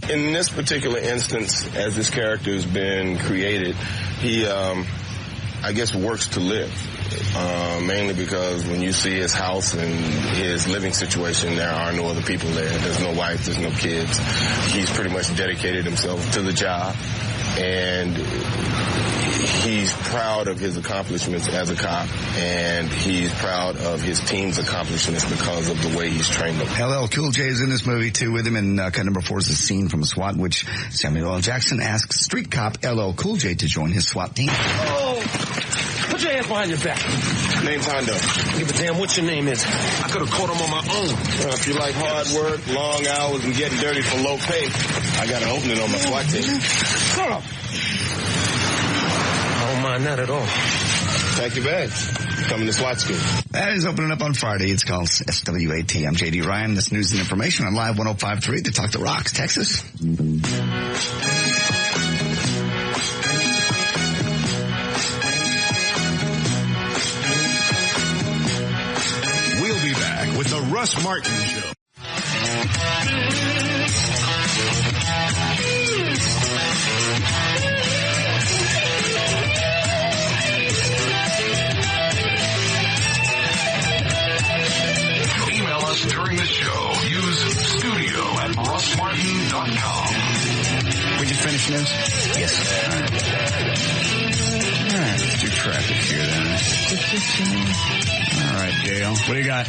In this particular instance, as this character has been created, he, I guess, works to live. Mainly because when you see his house and his living situation, there are no other people there. There's no wife, there's no kids. He's pretty much dedicated himself to the job, and he's proud of his accomplishments as a cop, and he's proud of his team's accomplishments because of the way he's trained them. LL Cool J is in this movie, too, with him, and cut number 4 is a scene from SWAT, which Samuel L. Jackson asks street cop LL Cool J to join his SWAT team. Oh! Put your hands behind your back. Name's Hondo. Give a damn what your name is. I could have caught him on my own. If you like hard work, long hours, and getting dirty for low pay, I got an opening on my SWAT team. Shut up. I don't mind that at all. Pack your bags. Coming to SWAT school. That is opening up on Friday. It's called SWAT. I'm J.D. Ryan. This news and information on Live 105.3 to Talk to Rocks, Texas. With the Russ Martin Show. Email us during the show. Use studio@russmartin.com. We just finished news? Yes. All right. Let's do traffic here then. All right, Gail. What do you got?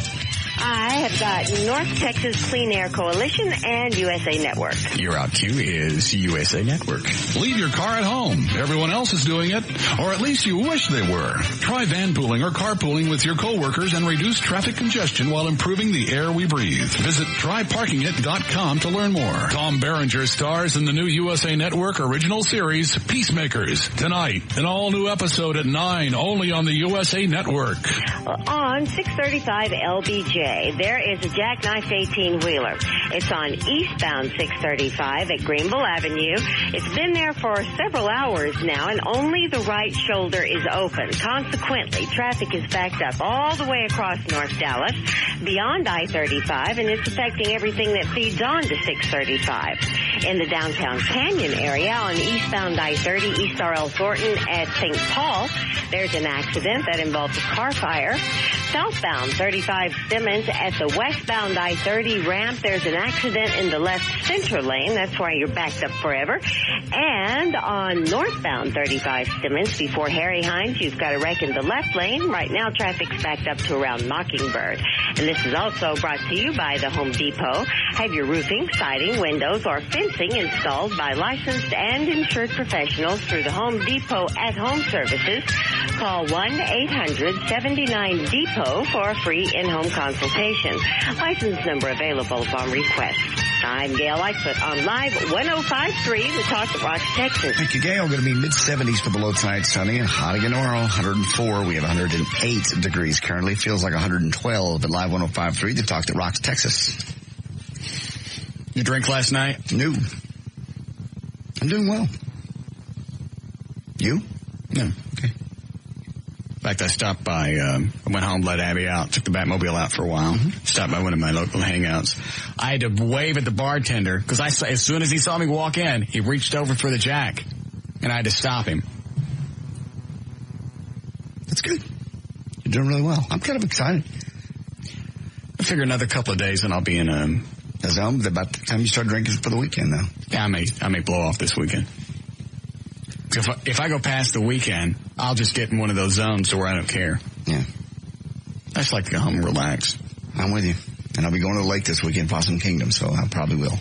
I have got North Texas Clean Air Coalition and USA Network. Your out cue is USA Network. Leave your car at home. Everyone else is doing it, or at least you wish they were. Try van pooling or carpooling with your coworkers and reduce traffic congestion while improving the air we breathe. Visit tryparkingit.com to learn more. Tom Berenger stars in the new USA Network original series, Peacemakers. Tonight, an all-new episode at 9, only on the USA Network. On 635 LBJ, there is a jackknife 18-wheeler. It's on eastbound 635 at Greenville Avenue. It's been there for several hours now, and only the right shoulder is open. Consequently, traffic is backed up all the way across North Dallas, beyond I-35, and it's affecting everything that feeds on to 635. In the downtown Canyon area on eastbound I-30, East R.L. Thornton at St. Paul, there's an accident that involves a car fire. Southbound 35 Simmons at the westbound I-30 ramp, there's an accident in the left center lane. That's why you're backed up forever. And on northbound 35 Simmons before Harry Hines, you've got a wreck in the left lane. Right now, traffic's backed up to around Mockingbird. And this is also brought to you by the Home Depot. Have your roofing, siding, windows, or fencing installed by licensed and insured professionals through the Home Depot at-home services. Call 1-800-79-DEPOT for a free in-home consultation. License number available upon request. I'm Gail Lightfoot on Live 105.3, the Talk of Rocks, Texas. Thank you, Gail. Going to be mid-70s for the low tonight, sunny and hot again tomorrow. 104. We have 108 degrees currently. Feels like 112 at Live 105.3, the Talk that Rocks, Texas. You drink last night? No. I'm doing well. You? No. Okay. In fact, I stopped by, I went home, let Abby out, took the Batmobile out for a while, stopped by one of my local hangouts. I had to wave at the bartender, because as soon as he saw me walk in, he reached over for the jack, and I had to stop him. That's good. You're doing really well. I'm kind of excited. I figure another couple of days and I'll be in the zone. About the time you start drinking for the weekend, though. Yeah, I may blow off this weekend. If I go past the weekend, I'll just get in one of those zones where I don't care. Yeah. I just like to go home and relax. I'm with you. And I'll be going to the lake this weekend, Possum Kingdom, so I probably will.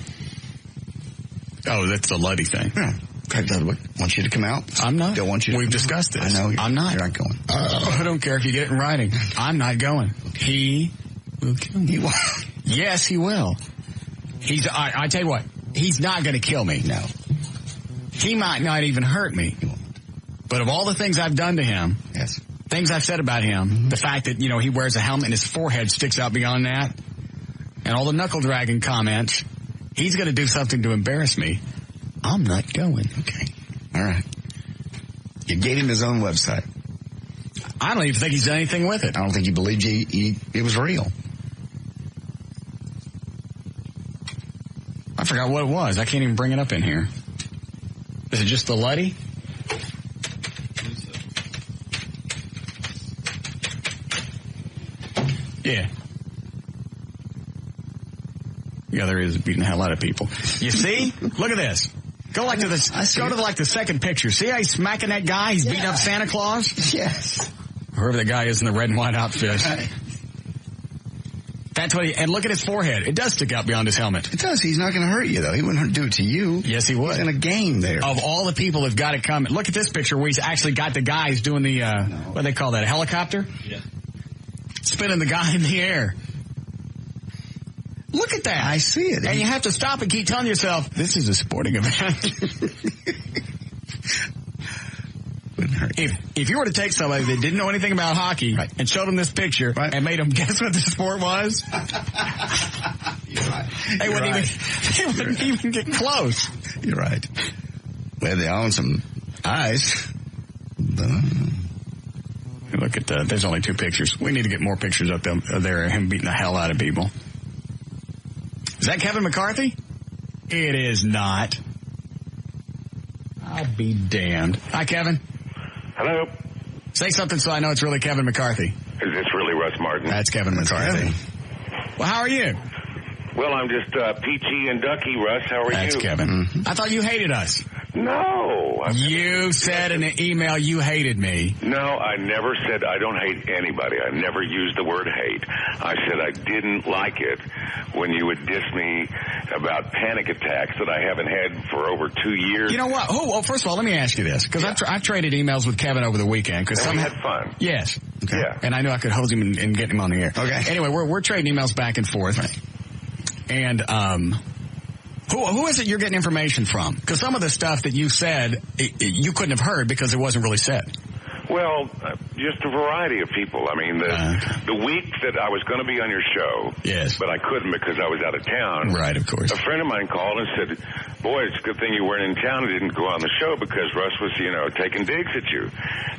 Oh, that's the Luddy thing. Yeah. Craig Ludwig wants you to come out. I'm not. Don't want you to We've discussed this. I know. I'm not. You're not going. I don't care if you get it in writing. I'm not going. He will kill me. He will. Yes, he will. I tell you what, he's not going to kill me. No. He might not even hurt me. But of all the things I've done to him, yes, things I've said about him, the fact that, he wears a helmet and his forehead sticks out beyond that, and all the knuckle dragging comments, he's going to do something to embarrass me. I'm not going. Okay. All right. You gave him his own website. I don't even think he's done anything with it. I don't think he believed it was real. I forgot what it was. I can't even bring it up in here. Is it just the Luddy? Yeah. Yeah, there is beating the hell out of people. You see? Look at this. Go to the second picture. See how he's smacking that guy? He's beating up Santa Claus? Yes. Whoever the guy is in the red and white outfit. That's what and look at his forehead. It does stick out beyond his helmet. It does. He's not going to hurt you, though. He wouldn't do it to you. Yes, he would. He's in a game there. Of all the people that've got it coming. Look at this picture where he's actually got the guys doing the, what do they call that, a helicopter? Yeah. Spinning the guy in the air. Look at that. I see it. And you have to stop and keep telling yourself, this is a sporting event. If you were to take somebody that didn't know anything about hockey and showed them this picture and made them guess what the sport was, they wouldn't even get close. You're right. Well, they own some eyes. Look at that. There's only 2 pictures. We need to get more pictures up there of him beating the hell out of people. Is that Kevin McCarthy? It is not. I'll be damned. Hi, Kevin. Hello. Say something so I know it's really Kevin McCarthy. Is this really Russ Martin? That's Kevin McCarthy. Well, how are you? Well, I'm just peachy and ducky, Russ. How are you? That's Kevin. Mm-hmm. I thought you hated us. No. You said in an email you hated me. No, I never said I don't hate anybody. I never used the word hate. I said I didn't like it when you would diss me about panic attacks that I haven't had for over 2 years. You know what? Well, first of all, let me ask you this, because I've traded emails with Kevin over the weekend. And we had fun. Yes. Okay. Yeah. And I knew I could hose him and get him on the air. Okay. Anyway, we're trading emails back and forth. Right. And, who is it you're getting information from? Because some of the stuff that you said, you couldn't have heard because it wasn't really said. Well, just a variety of people. I mean, the week that I was going to be on your show, yes, but I couldn't because I was out of town. Right, of course. A friend of mine called and said, boy, it's a good thing you weren't in town and didn't go on the show because Russ was, taking digs at you.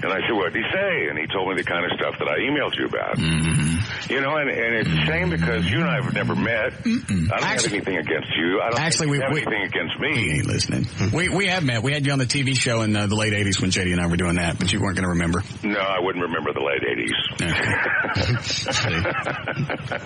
And I said, what did he say? And he told me the kind of stuff that I emailed you about. Mm-hmm. And it's a shame because you and I have never met. I don't have anything against you. I don't think you have anything against me. He ain't listening. We have met. We had you on the TV show in the late 80s when JD and I were doing that, but you weren't going to remember. No, I wouldn't remember the late 80s.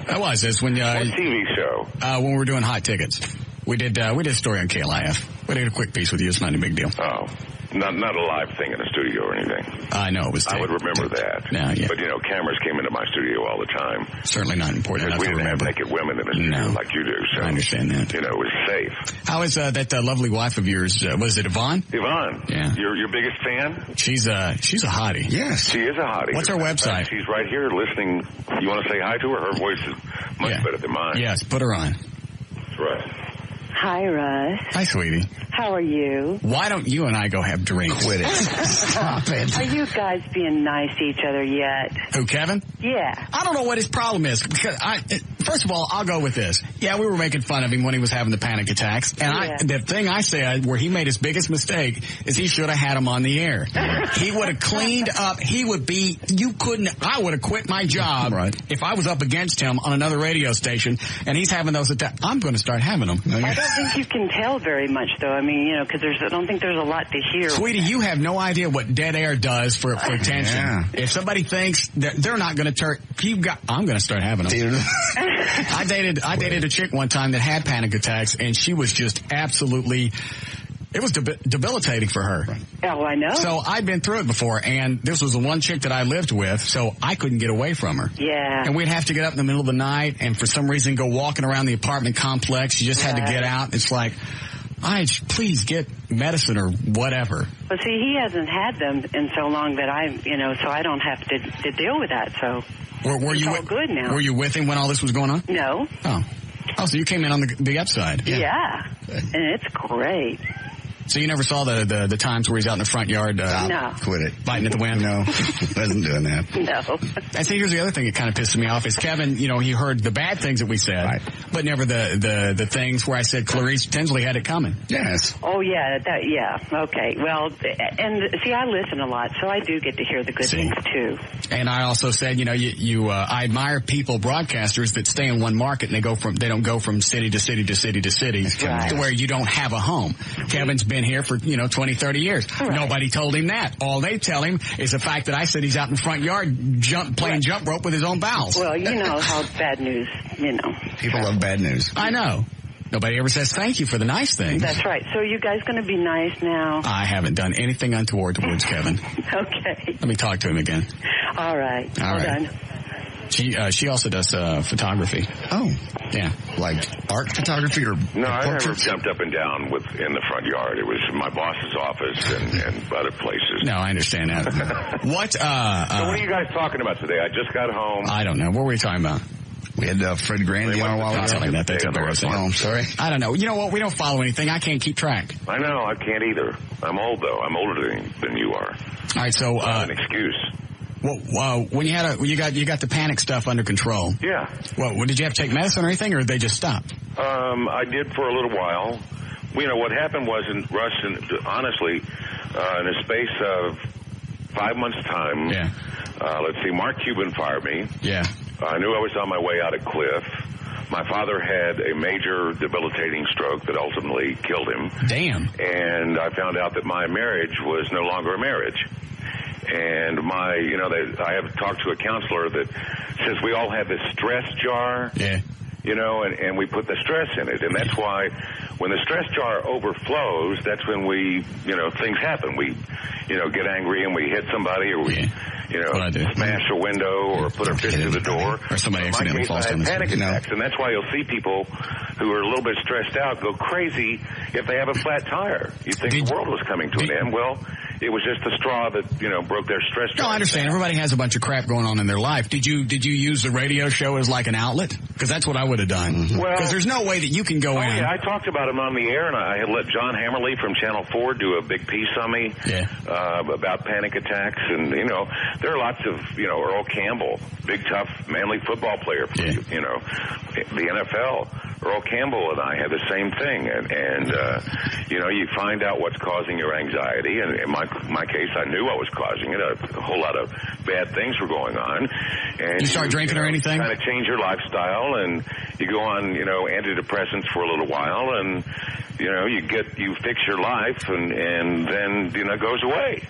That was this when what TV show? When we were doing Hot Tickets. We did a story on KLIF. We did a quick piece with you. It's not a big deal. Oh. Not a live thing in a studio or anything. I know it was. I would remember that. Yeah. But cameras came into my studio all the time. Certainly not important enough we didn't to remember. have naked women in the studio like you do. So I understand that. It was safe. How is that lovely wife of yours? Was it Yvonne? Yvonne. Yeah. Your biggest fan? She's a hottie. Yes. She is a hottie. What's her website? She's right here listening. You want to say hi to her? Her voice is much better than mine. Yes. Put her on. That's right. Hi, Russ. Hi, sweetie. How are you? Why don't you and I go have drinks? Quit it. Stop it. Are you guys being nice to each other yet? Who, Kevin? Yeah. I don't know what his problem is. Because first of all, I'll go with this. Yeah, we were making fun of him when he was having the panic attacks. And the thing I said where he made his biggest mistake is he should have had him on the air. He would have cleaned up. I would have quit my job if I was up against him on another radio station and he's having those attacks. I'm going to start having them. I don't think you can tell very much, though. I mean, because I don't think there's a lot to hear. Sweetie, you have no idea what dead air does for tension. Yeah. If somebody thinks that they're not going to turn, I'm going to start having them. I dated a chick one time that had panic attacks, and she was just absolutely... It was debilitating for her. Oh, I know. So I'd been through it before, and this was the one chick that I lived with, so I couldn't get away from her. Yeah. And we'd have to get up in the middle of the night and for some reason go walking around the apartment complex. You just had to get out. It's like, please get medicine or whatever. Well, see, he hasn't had them in so long that so I don't have to deal with that, so it's all good now. Were you with him when all this was going on? No. Oh, so you came in on the upside. Yeah. And it's great. So you never saw the times where he's out in the front yard? No. Quit it. Biting at the wind? No. Wasn't doing that. No. And see, here's the other thing that kind of pisses me off is Kevin, he heard the bad things that we said, but never the things where I said Clarice Tinsley had it coming. Yes. Oh, yeah. Okay. Well, and see, I listen a lot, so I do get to hear the good things, too. And I also said, I admire people, broadcasters, that stay in one market and they don't go from city to city to city to city to where you don't have a home. Kevin's been here for 20, 30 years. Right. Nobody told him that. All they tell him is the fact that I said he's out in the front yard playing jump rope with his own bowels. Well, you know how bad news, People love bad news. I know. Nobody ever says thank you for the nice things. That's right. So are you guys going to be nice now? I haven't done anything untoward towards Kevin. Okay. Let me talk to him again. All right. All right. Done. She also does photography. Oh. Yeah. Like art photography or No, I never portraits? jumped up and down in the front yard. It was my boss's office and other places. No, I understand that. What? So what are you guys talking about today? I just got home. I don't know. What were we talking about? We had Fred Grandy on a while ago. Something that that's embarrassing. Oh, I'm sorry. I don't know. You know what? We don't follow anything. I can't keep track. I know. I can't either. I'm old, though. I'm older than you are. All right, so... an excuse. Well, when you got the panic stuff under control. Yeah. Well, did you have to take medicine or anything, or did they just stop? I did for a little while. What happened was, honestly, in a space of 5 months' time, let's see, Mark Cuban fired me. Yeah. I knew I was on my way out a cliff. My father had a major debilitating stroke that ultimately killed him. Damn. And I found out that my marriage was no longer a marriage. And I have talked to a counselor that says we all have this stress jar. Yeah. And we put the stress in it. And that's why when the stress jar overflows, that's when things happen. We, get angry and we hit somebody or we, smash a window or put our fist through the door. Or somebody accidentally falls down the panic attacks. And that's why you'll see people who are a little bit stressed out go crazy if they have a flat tire. You'd think the world was coming to an end. Well, it was just the straw that, broke their stress jar. No, I understand. Everybody has a bunch of crap going on in their life. Did you use the radio show as like an outlet? Because that's what I would have done. Mm-hmm. Well, because there's no way that you can go in. Yeah, I talked about him on the air, and I had let John Hammerly from Channel 4 do a big piece on me about panic attacks. And, there are lots of, Earl Campbell, big, tough, manly football player for, the NFL. Earl Campbell and I had the same thing. And you find out what's causing your anxiety. And in my case, I knew I was causing it. A whole lot of bad things were going on. And you start drinking or anything? Kind of change your lifestyle, and you go on, antidepressants for a little while, and, you fix your life, and then, it goes away.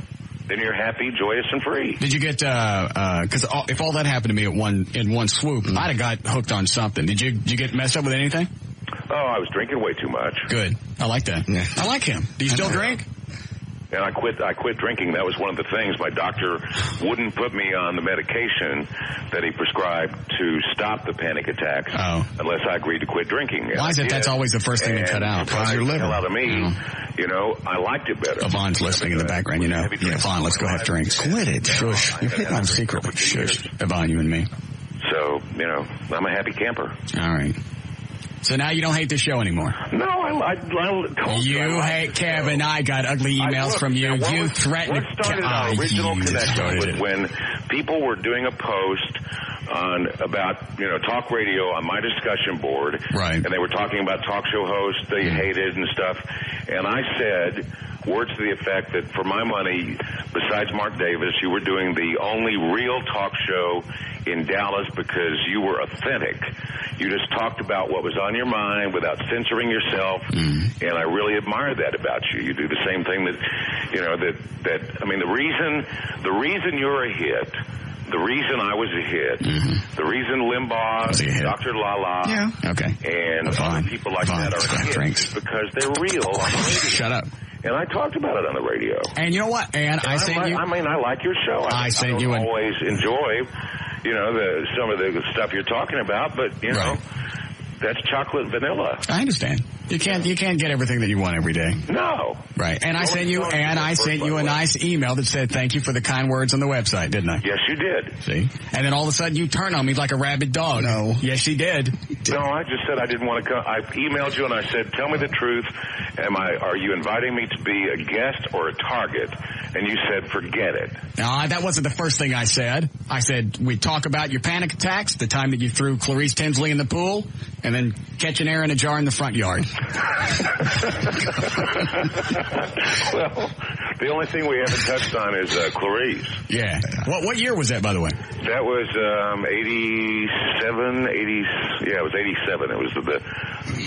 Then you're happy, joyous, and free. Did you get, because if all that happened to me in one swoop, I'd have got hooked on something. Did you get messed up with anything? Oh, I was drinking way too much. Good. I like that. Yeah. I like him. Do you still drink? And I quit drinking. That was one of the things. My doctor wouldn't put me on the medication that he prescribed to stop the panic attacks unless I agreed to quit drinking. Why is it that's always the first thing to cut out? Because your liver. Out of me, I liked it better. Yvonne's listening in the background, Yvonne, let's go have drinks. Quit it. Shush. You're hitting on secret. Shush. Yvonne, you and me. So, I'm a happy camper. All right. So now you don't hate the show anymore? No, I you hate Kevin. I got ugly emails from you. You threatened to... What started our original connection was when people were doing a post about talk radio on my discussion board. Right. And they were talking about talk show hosts they hated and stuff. And I said... words to the effect that, for my money, besides Mark Davis, you were doing the only real talk show in Dallas because you were authentic. You just talked about what was on your mind without censoring yourself, and I really admire that about you. You do the same thing the reason you're a hit the reason I was a hit, the reason Limbaugh, Dr. Lala, and other people like that are hits is because they're real on the radio. Shut up. And I talked about it on the radio. And you know what? And I sent you. I mean, I like your show. I don't always enjoy, some of the stuff you're talking about, but you know, that's chocolate vanilla. I understand. You can't get everything that you want every day. No. Right. And I sent you a nice email that said thank you for the kind words on the website, didn't I? Yes, you did. See? And then all of a sudden you turn on me like a rabid dog. No. Yes, you did. No, I just said I didn't want to come. I emailed you and I said, tell me the truth. Are you inviting me to be a guest or a target? And you said, forget it. No, that wasn't the first thing I said. I said, we talk about your panic attacks, the time that you threw Clarice Tinsley in the pool, and then catching air in a jar in the front yard. Well, the only thing we haven't touched on is Clarice. Yeah. What year was that, by the way? That was 87, 80. Yeah, it was 87. It was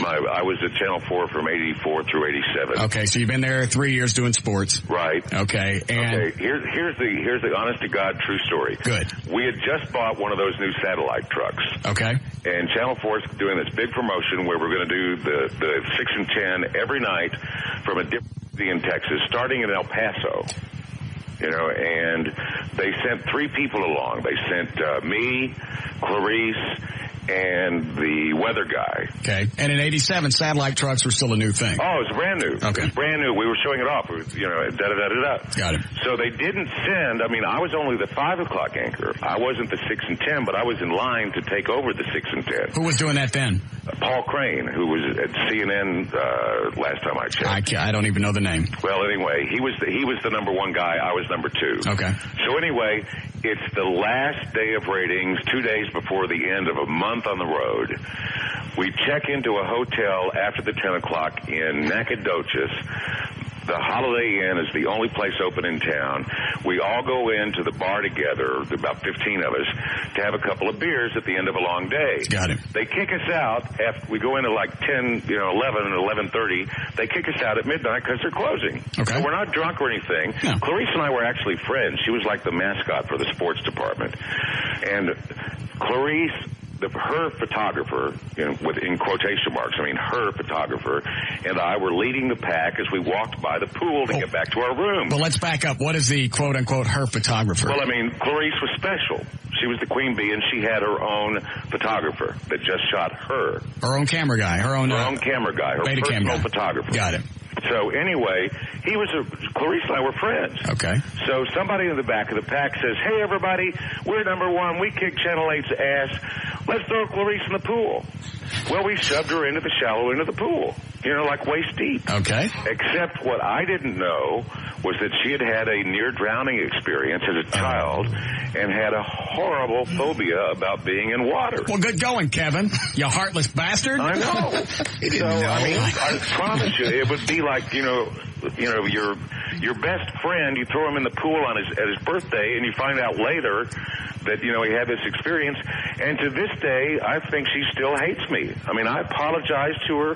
I was at Channel 4 from 84 through 87. Okay, so you've been there 3 years doing sports. Right. Okay. And here's the honest to God true story. Good. We had just bought one of those new satellite trucks. Okay. And Channel 4 is doing this big promotion where we're going to do the 6 and 10 every night from a different city in Texas, starting in El Paso. And they sent 3 people along. They sent me, Clarice, and the weather guy. Okay. And in 87, satellite trucks were still a new thing. Oh, it was brand new. Okay. It was brand new. We were showing it off. It was, da-da-da-da-da. Got it. So they didn't send, I was only the 5 o'clock anchor. I wasn't the 6 and 10, but I was in line to take over the 6 and 10. Who was doing that then? Paul Crane, who was at CNN last time I checked. I don't even know the name. Well, anyway, he was the number 1 guy. I was number 2. Okay. So anyway, it's the last day of ratings, 2 days before the end of a month on the road. We check into a hotel after the 10 o'clock in Nacogdoches. The Holiday Inn is the only place open in town. We all go into the bar together, about 15 of us, to have a couple of beers at the end of a long day. Got it. They kick us out after we go into like 10, 11 and 11:30. They kick us out at midnight because they're closing. Okay. So we're not drunk or anything. No. Clarice and I were actually friends. She was like the mascot for the sports department. And Clarice, her photographer, in quotation marks, her photographer, and I were leading the pack as we walked by the pool to get back to our room. Well, let's back up. What is the quote-unquote her photographer? Well, Clarice was special. She was the queen bee, and she had her own photographer that just shot her. Her own camera guy. Her own camera guy. Her personal photographer. Got it. So anyway, Clarice and I were friends. Okay. So somebody in the back of the pack says, hey, everybody, we're number 1. We kicked Channel 8's ass. Let's throw Clarice in the pool. Well, we shoved her into the shallow end of the pool, like waist deep. Okay. Except what I didn't know was that she had had a near-drowning experience as a child and had a horrible phobia about being in water. Well, good going, Kevin. You heartless bastard. I know. I promise you, it would be like, your best friend, you throw him in the pool at his birthday, and you find out later that, he had this experience. And to this day, I think she still hates me. I apologized to her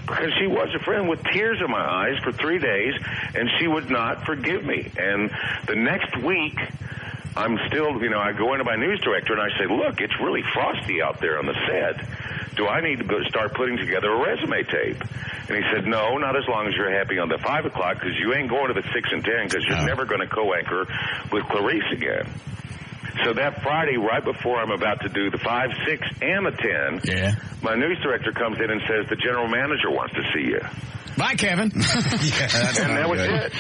because she was a friend with tears in my eyes for 3 days, and she would not forgive me. And the next week, I'm still, I go into my news director and I say, look, it's really frosty out there on the set. Do I need to start putting together a resume tape? And he said, no, not as long as you're happy on the 5 o'clock, because you ain't going to the 6 and 10 because you're never going to co-anchor with Clarice again. So that Friday, right before I'm about to do the 5, 6, and the 10, my news director comes in and says, the general manager wants to see you. Bye, Kevin. And that was it.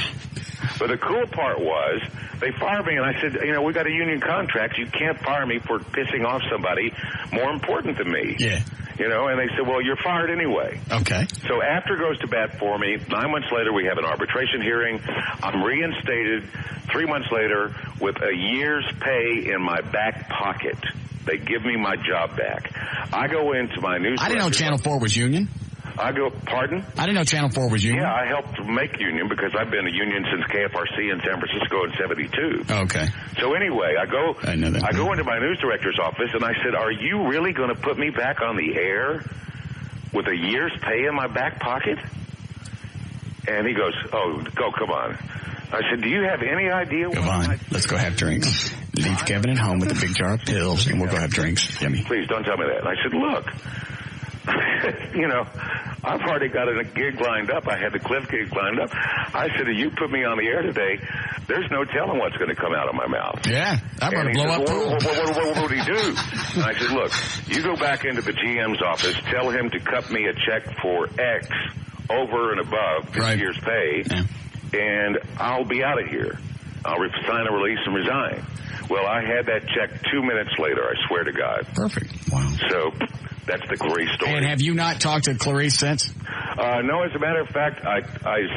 But the cool part was, they fired me, and I said, we got a union contract. You can't fire me for pissing off somebody more important than me. Yeah. And they said, well, you're fired anyway. Okay. So after goes to bat for me, 9 months later, we have an arbitration hearing. I'm reinstated 3 months later with a year's pay in my back pocket. They give me my job back. I go into my news. I didn't know Channel 4 was union. Pardon? I didn't know Channel 4 was union. Yeah, I helped make union because I've been a union since KFRC in San Francisco in 72. Okay. So anyway, I go into my news director's office and I said, are you really going to put me back on the air with a year's pay in my back pocket? And he goes, come on. I said, do you have any idea Come on, let's go have drinks. Leave Kevin at home with a big jar of pills, and we'll go have drinks. Yummy. Please don't tell me that. And I said, look, I've already got a gig lined up. I had the Cliff gig lined up. I said, if you put me on the air today, there's no telling what's going to come out of my mouth. Yeah, I'm going to blow up pool. What would he do? And I said, look, you go back into the GM's office, tell him to cut me a check for X over and above this year's pay, and I'll be out of here. I'll sign a release and resign. Well, I had that check 2 minutes later, I swear to God. Perfect. Wow. So that's the Clarice story. And have you not talked to Clarice since? No, as a matter of fact, I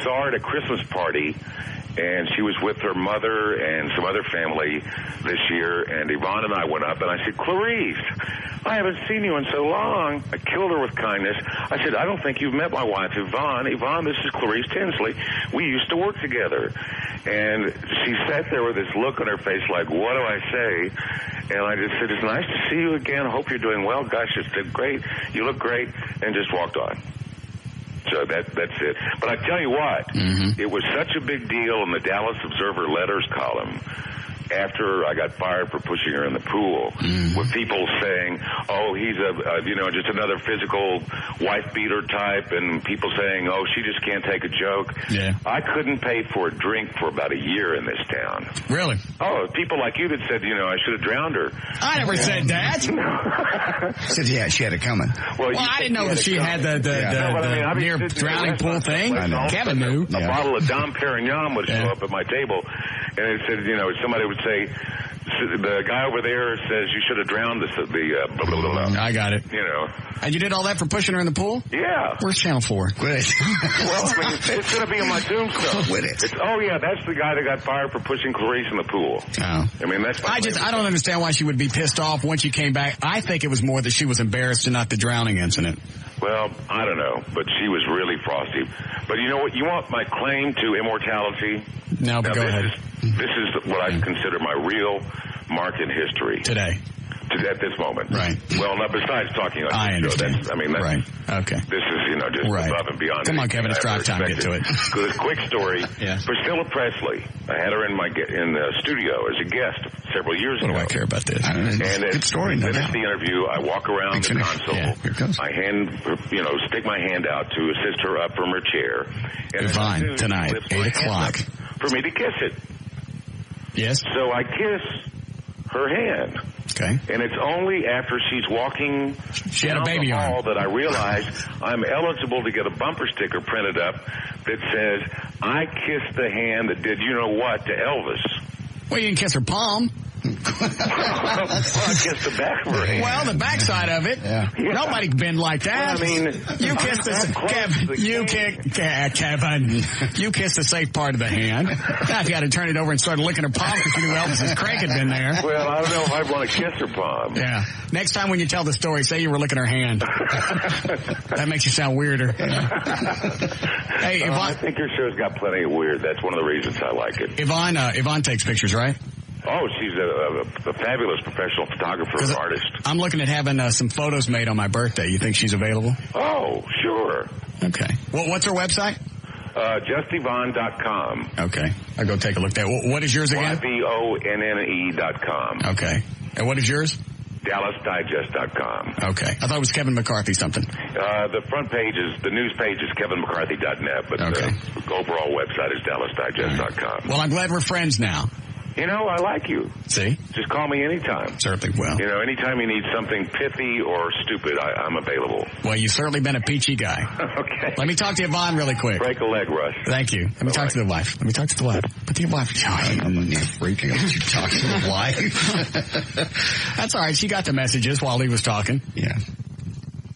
saw her at a Christmas party, and she was with her mother and some other family this year, and Yvonne and I went up, and I said, Clarice, I haven't seen you in so long. I killed her with kindness. I said, I don't think you've met my wife, Yvonne. Yvonne, this is Clarice Tinsley. We used to work together. And she sat there with this look on her face like, what do I say? And I just said, it's nice to see you again. I hope you're doing well. Gosh, you did great. You look great. And just walked on. So that's it. But I tell you what, it was such a big deal in the Dallas Observer letters column after I got fired for pushing her in the pool, with people saying, oh, he's just another physical wife beater type, and people saying, oh, she just can't take a joke. Yeah. I couldn't pay for a drink for about a year in this town. Really? Oh, people like you that said, I should have drowned her. I never said that. Said, yeah, she had it coming. Well, I didn't know that she had the near drowning pool thing. Kevin knew. A bottle of Dom Perignon would show up at my table, and it said, somebody would say, the guy over there says you should have drowned the blah, blah, blah, blah. I got it. And you did all that for pushing her in the pool? Yeah. Where's Channel 4? Quit it. Well, it's going to be in my tombstone. Quit it. That's the guy that got fired for pushing Clarice in the pool. Oh. I mean, that's I don't understand why she would be pissed off once you came back. I think it was more that she was embarrassed and not the drowning incident. Well, I don't know, but she was really frosty. But you know what? You want my claim to immortality? No, but go ahead. This is what I consider my real mark in history. Today. At this moment. Right. Well, now, besides talking on I understand. show, that's right. Okay. This is, just above and beyond. Come on, Kevin, it's drive time. Get to it. Good, quick story. Yeah. Priscilla Presley. I had her in the studio as a guest several years ago. What do I care about this? Good story. Finish the interview. I walk around the console. Yeah, here it goes. I stick my hand out to assist her up from her chair. And Fine. Tonight, 8 o'clock. For me to kiss it. Yes. So I kiss her hand. Okay. And it's only after she's walking down the hall that I realize I'm eligible to get a bumper sticker printed up that says, I kissed the hand that did you-know-what to Elvis. Well, you can kiss her palm. Well, I kissed the back of her hand. Well, the backside of it. Yeah. Nobody been like that. Well, I mean, you kissed Kevin. You kissed the safe part of the hand. Now, if you had to turn it over and start licking her palm because you knew Elvis's crank had been there. Well, I don't know if I'd want to kiss her palm. Yeah. Next time when you tell the story, say you were licking her hand. That makes you sound weirder. Hey, Yvonne. I think your show's got plenty of weird. That's one of the reasons I like it. Yvonne takes pictures, right? Oh, she's a fabulous professional photographer and artist. I'm looking at having some photos made on my birthday. You think she's available? Oh, sure. Okay. Well, what's her website? JustYvonne.com. Okay. I'll go take a look there. What is yours again? YVONNE.com. Okay. And what is yours? DallasDigest.com. Okay. I thought it was Kevin McCarthy something. The news page is KevinMcCarthy.net, but the overall website is DallasDigest.com. Well, I'm glad we're friends now. I like you. See? Just call me anytime. Certainly will. Anytime you need something pithy or stupid, I'm available. Well, you've certainly been a peachy guy. Okay. Let me talk to Yvonne really quick. Break a leg, Russ. Thank you. Let me talk to the wife. But the wife. I'm a freaking out. You talk to the wife. That's all right. She got the messages while he was talking. Yeah.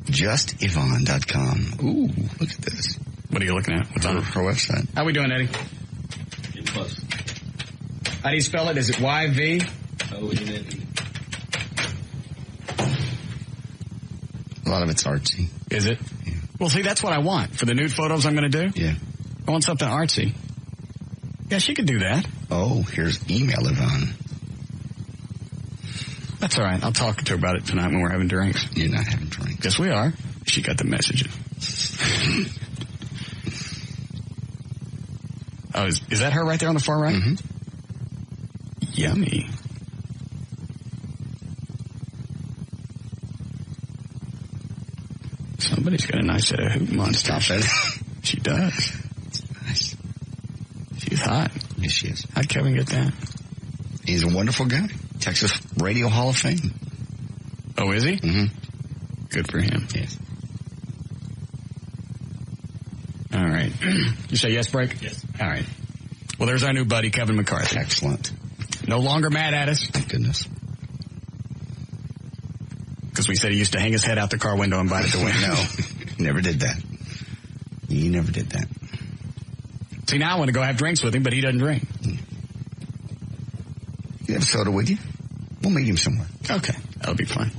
JustYvonne.com. Ooh, look at this. What are you looking at? What's on her website? How we doing, Eddie? Getting close. How do you spell it? Is it YVONNE? A lot of it's artsy. Is it? Yeah. Well, see, that's what I want. For the nude photos I'm going to do? Yeah. I want something artsy. Yeah, she could do that. Oh, here's email Yvonne. That's all right. I'll talk to her about it tonight when we're having drinks. You're not having drinks. Yes, we are. She got the messages. Oh, is that her right there on the far right? Mm-hmm. Yummy. Somebody's got a nice set of hoop monsters. Stop it. She does. Nice. She's hot. Yes, she is. How'd Kevin get that? He's a wonderful guy. Texas Radio Hall of Fame. Oh, is he? Mm-hmm. Good for him. Yes. All right. You say yes, Break? Yes. All right. Well, there's our new buddy, Kevin McCarthy. Excellent. No longer mad at us. Thank goodness. Because we said he used to hang his head out the car window and bite it to win. No. Never did that. He never did that. See, now I want to go have drinks with him, but he doesn't drink. You have soda with you? We'll meet him somewhere. Okay. That'll be fun.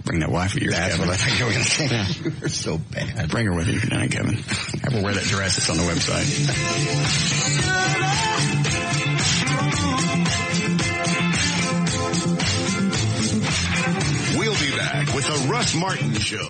Bring that wife of yours, That's Kevin. what I think you were going to say. Yeah. You're so bad. Bring her with you tonight, Kevin. Have her wear that dress that's on the website. We'll be back with the Russ Martin Show.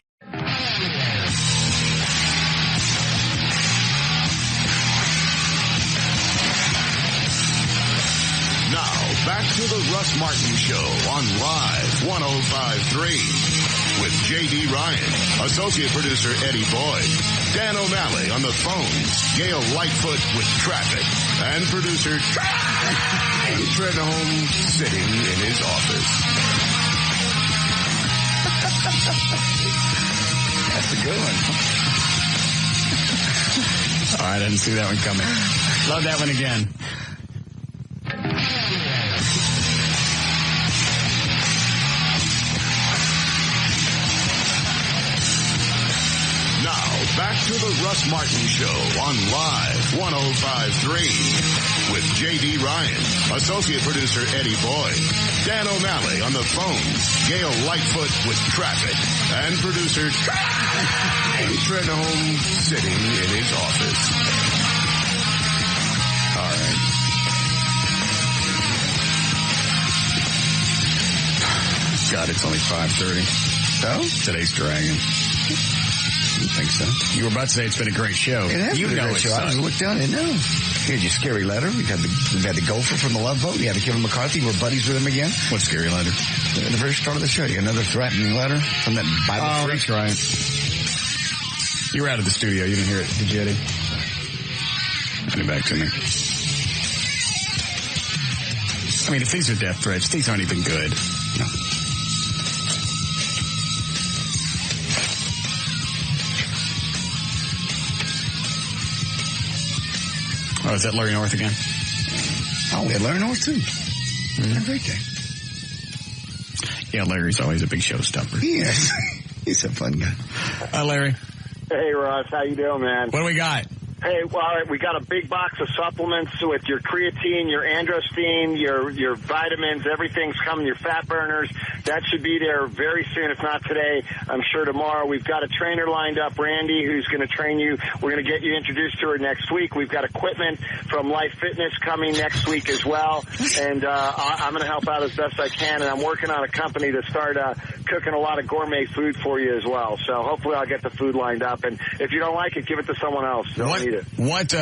Now, back to the Russ Martin Show on Live 105.3 with J.D. Ryan, associate producer Eddie Boyd, Dan O'Malley on the phones, Gail Lightfoot with traffic, and producer Trenholm sitting in his office. That's a good one. All right, I didn't see that one coming. Love that one again. Now, back to the Russ Martin Show on Live 105.3 with J.D. Ryan, associate producer Eddie Boyd, Dan O'Malley on the phones, Gail Lightfoot with traffic, and producer Trenholm sitting in his office. All right. God, it's only 5:30. So? Today's dragging. I think so. You were about to say it's been a great show. It has been a great show. I just looked down and no. Here's your scary letter. We've had the gopher from the Love Boat. We had Kevin McCarthy. We're buddies with him again. What scary letter? At the very start of the show, you got another threatening letter from that Bible freak. That's right. You were out of the studio. You didn't hear it, did you, Eddie? Hand it back to me. I mean, if these are death threats, these aren't even good. No. Oh, is that Larry North again? Oh, we had Larry North, too. Mm-hmm. Great day. Yeah, Larry's always a big showstopper. He is. He's a fun guy. Hi, Larry. Hey, Russ. How you doing, man? What do we got? Hey, well, all right, we got a big box of supplements with your creatine, your androstenedione, your vitamins, everything's coming, your fat burners. That should be there very soon, if not today. I'm sure tomorrow. We've got a trainer lined up, Randy, who's going to train you. We're going to get you introduced to her next week. We've got equipment from Life Fitness coming next week as well. And I'm going to help out as best I can. And I'm working on a company to start cooking a lot of gourmet food for you as well. So hopefully I'll get the food lined up. And if you don't like it, give it to someone else. Don't need it. What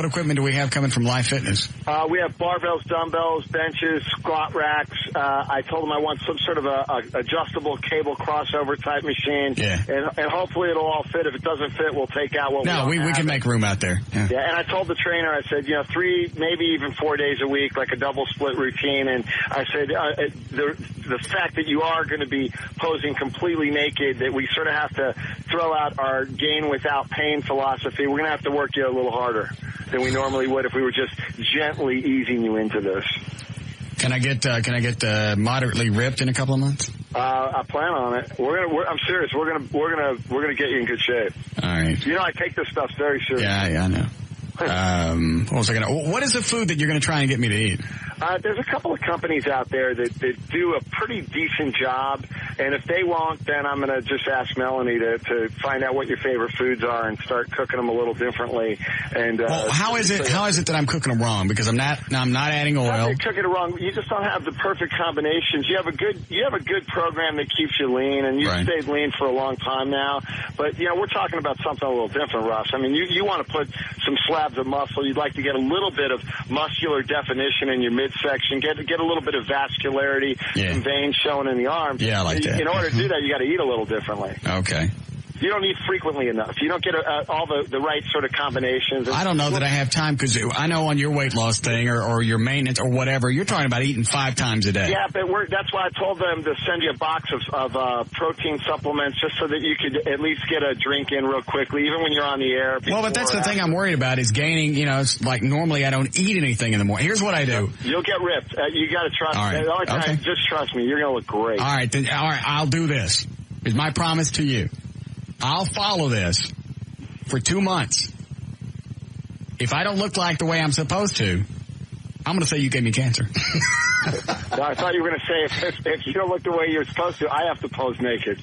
equipment do we have coming from Life Fitness? We have barbells, dumbbells, benches, squat racks. I told them I want some sort of a adjustable cable crossover type machine. Yeah. And hopefully it'll all fit. If it doesn't fit, we'll take out what we can make room out there. Yeah. And I told the trainer, I said, 3, maybe even 4 days a week, like a double split routine. And I said, the fact that you are going to be posing completely naked, that we sort of have to throw out our gain without pain philosophy. We're going to have to work you a little harder than we normally would if we were just gently easing you into this. Can I get moderately ripped in a couple of months? I plan on it. I'm serious. We're gonna get you in good shape. All right. I take this stuff very seriously. Yeah, I know. What is the food that you're going to try and get me to eat? There's a couple of companies out there that do a pretty decent job, and if they won't, then I'm going to just ask Melanie to find out what your favorite foods are and start cooking them a little differently. And how is it that I'm cooking them wrong? Because I'm not adding oil. You're cooking it wrong. You just don't have the perfect combinations. You have a good program that keeps you lean, and you've stayed lean for a long time now. But we're talking about something a little different, Russ. I mean, you want to put some slabs of muscle. You'd like to get a little bit of muscular definition in your midsection. Get a little bit of vascularity, some veins showing in the arm. Yeah, I like that. in order to do that, you got to eat a little differently. Okay. You don't eat frequently enough. You don't get all the right sort of combinations. I don't know that I have time because I know on your weight loss thing or your maintenance or whatever, you're talking about eating 5 times a day. Yeah, but that's why I told them to send you a box of protein supplements just so that you could at least get a drink in real quickly, even when you're on the air. Well, but that's the thing I'm worried about is gaining, it's like normally I don't eat anything in the morning. Here's what I do. You'll get ripped. You got to trust me. The only time, just trust me. You're going to look great. All right, I'll do this. Is my promise to you. I'll follow this for 2 months. If I don't look like the way I'm supposed to, I'm going to say you gave me cancer. No, I thought you were going to say if you don't look the way you're supposed to, I have to pose naked.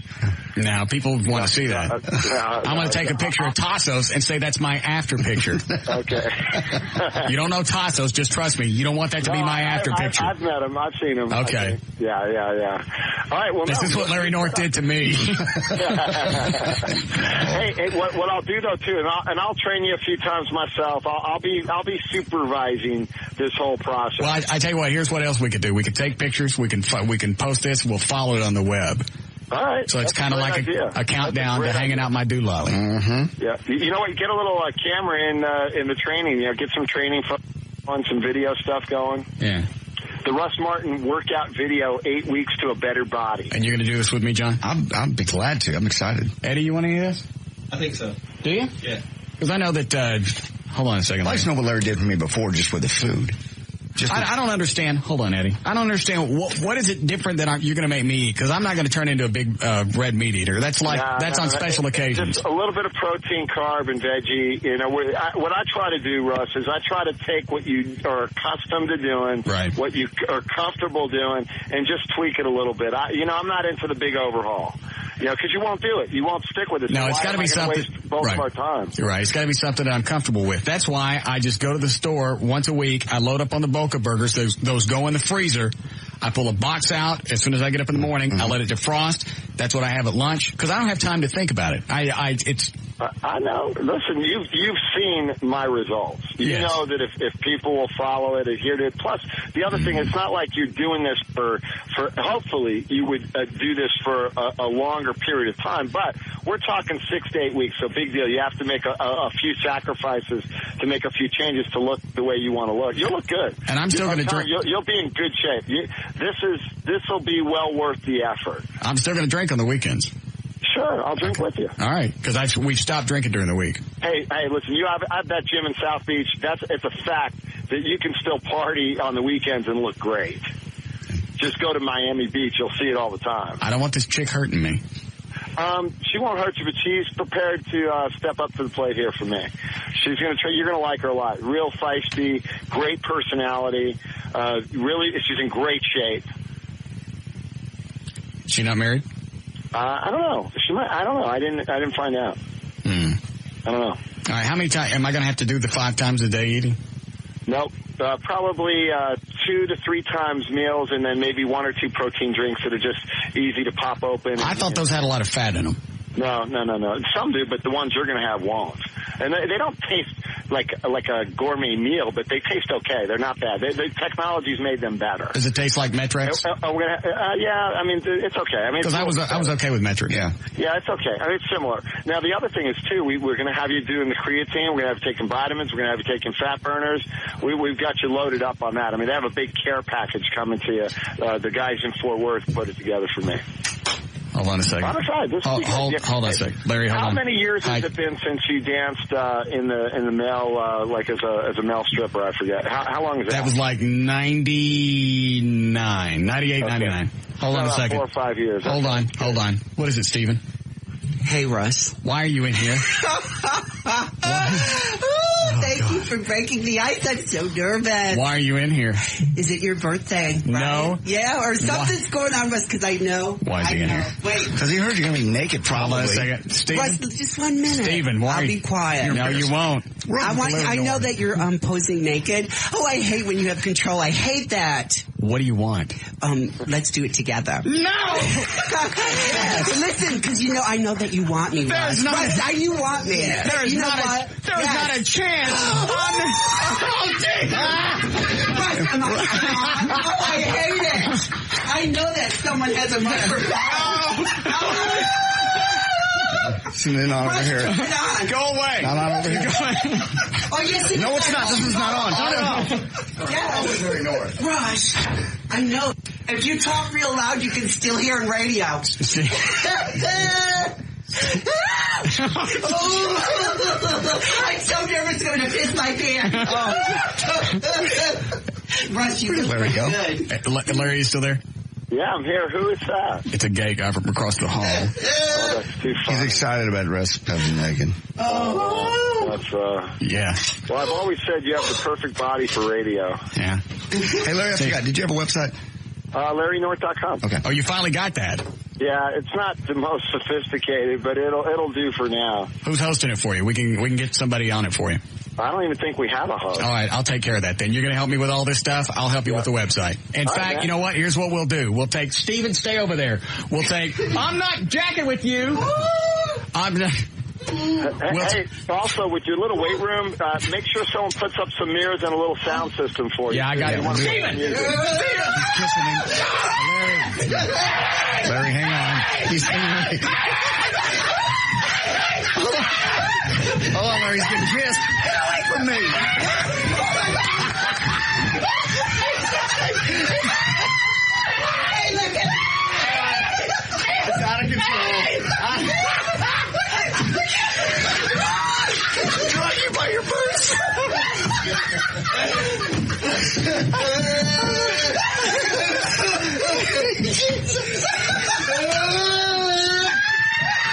Now, people want to see that. I'm going to take a picture of Tassos and say that's my after picture. Okay. You don't know Tassos, just trust me. You don't want that to be my after picture. I've met him. I've seen him. Okay. Yeah. All right. Well, this is what Larry North did to me. Hey, what I'll do though too, and I'll train you a few times myself. I'll be supervising this whole process. Well, I tell you what. Here's what else we could do. We could take pictures. We can post this. We'll follow it on the web. All right. So it's kind of like a countdown to hanging out my doolally. Mm-hmm. Yeah. You know what? Get a little camera in the training. Get some training on some video stuff going. Yeah. The Russ Martin workout video, 8 weeks to a better body. And you're going to do this with me, John? I'll be glad to. I'm excited. Eddie, you want to hear this? I think so. Do you? Yeah. Because I know that, hold on a second. I just know what Larry did for me before just with the food. I don't understand. Hold on, Eddie. I don't understand. What is it different that you're going to make me eat? Because I'm not going to turn into a big red meat eater. That's on special occasions. Just a little bit of protein, carb, and veggie. What I try to do, Russ, is I try to take what you are accustomed to doing, what you are comfortable doing, and just tweak it a little bit. I'm not into the big overhaul. Because you won't do it. You won't stick with it. No, it's got to be something. Waste both of our time. You're right. It's got to be something that I'm comfortable with. That's why I just go to the store once a week. I load up on the Boca burgers. Those go in the freezer. I pull a box out as soon as I get up in the morning. Mm-hmm. I let it defrost. That's what I have at lunch because I don't have time to think about it. I know. Listen, you've seen my results. You know that if people will follow it, adhere to it. Plus, the other thing, it's not like you're doing this for hopefully you would do this for a longer period of time. But we're talking 6 to 8 weeks, so big deal. You have to make a few sacrifices to make a few changes to look the way you want to look. You'll look good. And I'm still going to drink. You'll be in good shape. This will be well worth the effort. I'm still going to drink on the weekends. Sure, I'll drink with you. All right, because we've stopped drinking during the week. Hey, listen, I have that gym in South Beach. It's a fact that you can still party on the weekends and look great. Just go to Miami Beach. You'll see it all the time. I don't want this chick hurting me. She won't hurt you, but she's prepared to step up to the plate here for me. She's going to try. You're going to like her a lot. Real feisty, great personality. Really, she's in great shape. She not married? I don't know. She might. I don't know. I didn't find out. I don't know. All right. How many times am I going to have to do the 5 times a day eating? Nope. Probably 2 to 3 times meals, and then maybe 1 or 2 protein drinks that are just easy to pop open. I thought those had a lot of fat in them. No. Some do, but the ones you're going to have won't. And they don't taste like a gourmet meal, but they taste okay. They're not bad. The technology's made them better. Does it taste like Metrex? Yeah, I mean, it's okay. I mean, because I was okay with Metrex. Yeah, it's okay. I mean, it's similar. Now, the other thing is, too, we're going to have you doing the creatine. We're going to have you taking vitamins. We're going to have you taking fat burners. We've got you loaded up on that. I mean, they have a big care package coming to you. The guys in Fort Worth put it together for me. Hold on a second. Hold on a second, Larry. Hold on. How many years has it been since you danced in the male, like as a male stripper? I forget. How long is that? That was like 98, 99. Hold on a second. 4 or 5 years. Hold on. What is it, Steven? Hey, Russ. Why are you in here? Thank you for breaking the ice. I'm so nervous. Why are you in here? Is it your birthday? Right? No. Yeah, or something's going on, Russ, because I know. Why is he in here? Wait. Because he heard you're going to be naked probably. Hold on a second. Steven? Russ, just 1 minute. Steven, why? I'll be quiet. No, you won't. I know that you're posing naked. Oh, I hate when you have control. I hate that. What do you want? Let's do it together. No! Listen, because I know that you want me, Russ. You want me. There's not a chance. I hate it. I I know that someone has a microphone. It's not over here. Go away. Not on over here. Oh, yes, it No, is. it's not. This is not on. Turn it off. Yes. Rush, I know. If you talk real loud, you can still hear on radio. I'm so nervous going to piss my pants. Rush, you look Larry, go. good. Larry, are you still there? Yeah, I'm here. Who is that? It's a gay guy from across the hall. Oh, that's too funny. He's excited about Russ having Megan. Oh, that's, yeah. Well, I've always said you have the perfect body for radio. Yeah. Hey, Larry, I forgot. Did you have a website? LarryNorth.com. Okay. Oh, you finally got that. Yeah, it's not the most sophisticated, but it'll do for now. Who's hosting it for you? We can get somebody on it for you. I don't even think we have a host. All right, I'll take care of that then. You're going to help me with all this stuff? I'll help you with the website. In fact, you know what? Here's what we'll do. We'll take... Steven, stay over there. We'll take... I'm not jacking with you. I'm not... Hey, also, with your little weight room, make sure someone puts up some mirrors and a little sound system for you. Yeah, I got it. Steven! Larry, hang on. He's hanging. Oh, Larry's getting pissed. Get away from me. Hey, look at It's out of control. Draw you by your boots.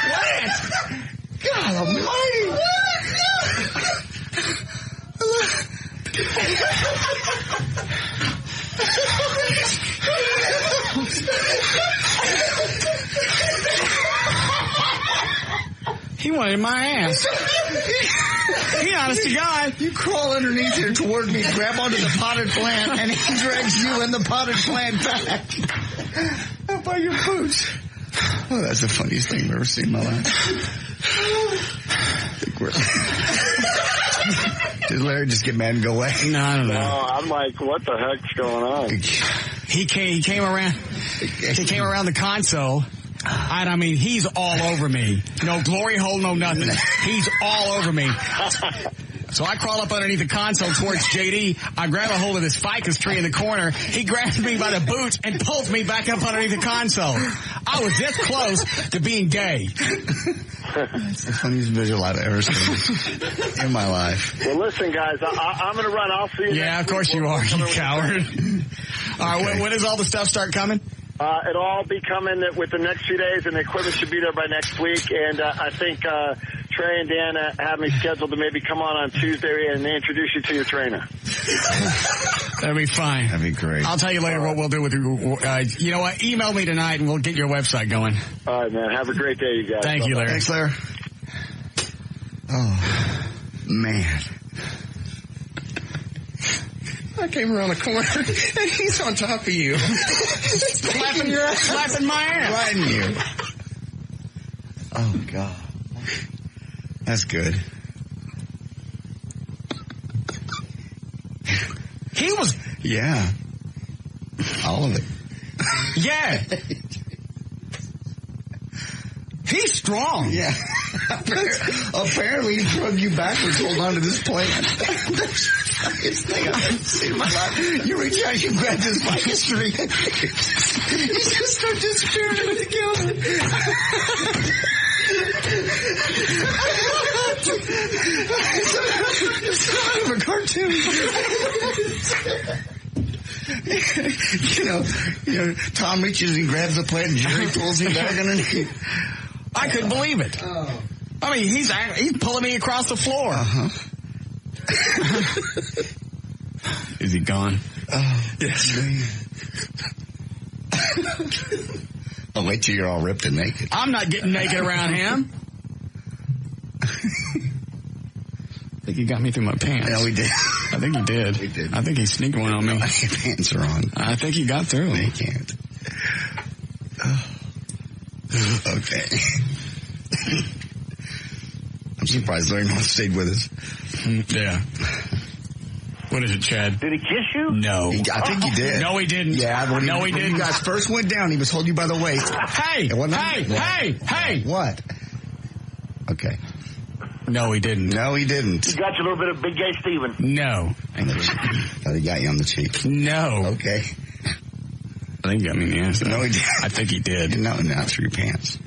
What? God almighty. He wanted my ass. He honest to God. You crawl underneath here toward me, grab onto the potted plant, and he drags you and the potted plant back. Up by your boots. Oh, that's the funniest thing I've ever seen in my life. I think Did Larry just get mad and go away? No, I don't know. No, I'm like, what the heck's going on? He came around the console. I mean, he's all over me. No glory hole, no nothing. He's all over me. So I crawl up underneath the console towards JD. I grab a hold of this ficus tree in the corner. He grabs me by the boots and pulls me back up underneath the console. I was this close to being gay. That's the funniest visual I've ever seen in my life. Well, listen, guys, I'm going to run. I'll see you Yeah, next of course week. you are, you coward. All right, when does all the stuff start coming? It'll all be coming with the next few days, and the equipment should be there by next week. And I think Trey and Dan have me scheduled to maybe come on Tuesday and introduce you to your trainer. That'd be fine. That'd be great. I'll tell you later what we'll do with you. You know what? Email me tonight, and we'll get your website going. All right, man. Have a great day, you guys. Thank you, Larry. Thanks, Larry. Oh, man. I came around the corner, and he's on top of you. slapping my ass. Riding you. Oh, God. That's good. He was... Yeah. All of it. Yeah. He's strong. Yeah. Apparently he drug you backwards holding on to this plant. Funniest thing I've ever seen in my life. You reach out, you grab this ficus tree. You just start disappearing in it together. It's kind of a cartoon. you know, Tom reaches and grabs the plant and Jerry pulls him back underneath. I couldn't believe it. Oh. I mean, he's pulling me across the floor. Uh-huh. Is he gone? Oh, yes. I'll wait till you're all ripped and naked. I'm not getting naked around him. I think he got me through my pants. Yeah, we did. I think he did. We did. I think he sneaked one on me. Your pants are on. I think he got through. They can't. Okay. I'm surprised Larry North stayed with us. Yeah. What is it, Chad? Did he kiss you? No. I think he did. No, he didn't. Yeah. When he didn't. You guys first went down, he was holding you by the waist. Hey! Hey! What? Okay. No, he didn't. No, he didn't. He got you a little bit of Big Gay Steven. No. Thought he got you on the cheek. No. Okay. I think he got me in the ass. No, he did. I think he did. No, not through your pants.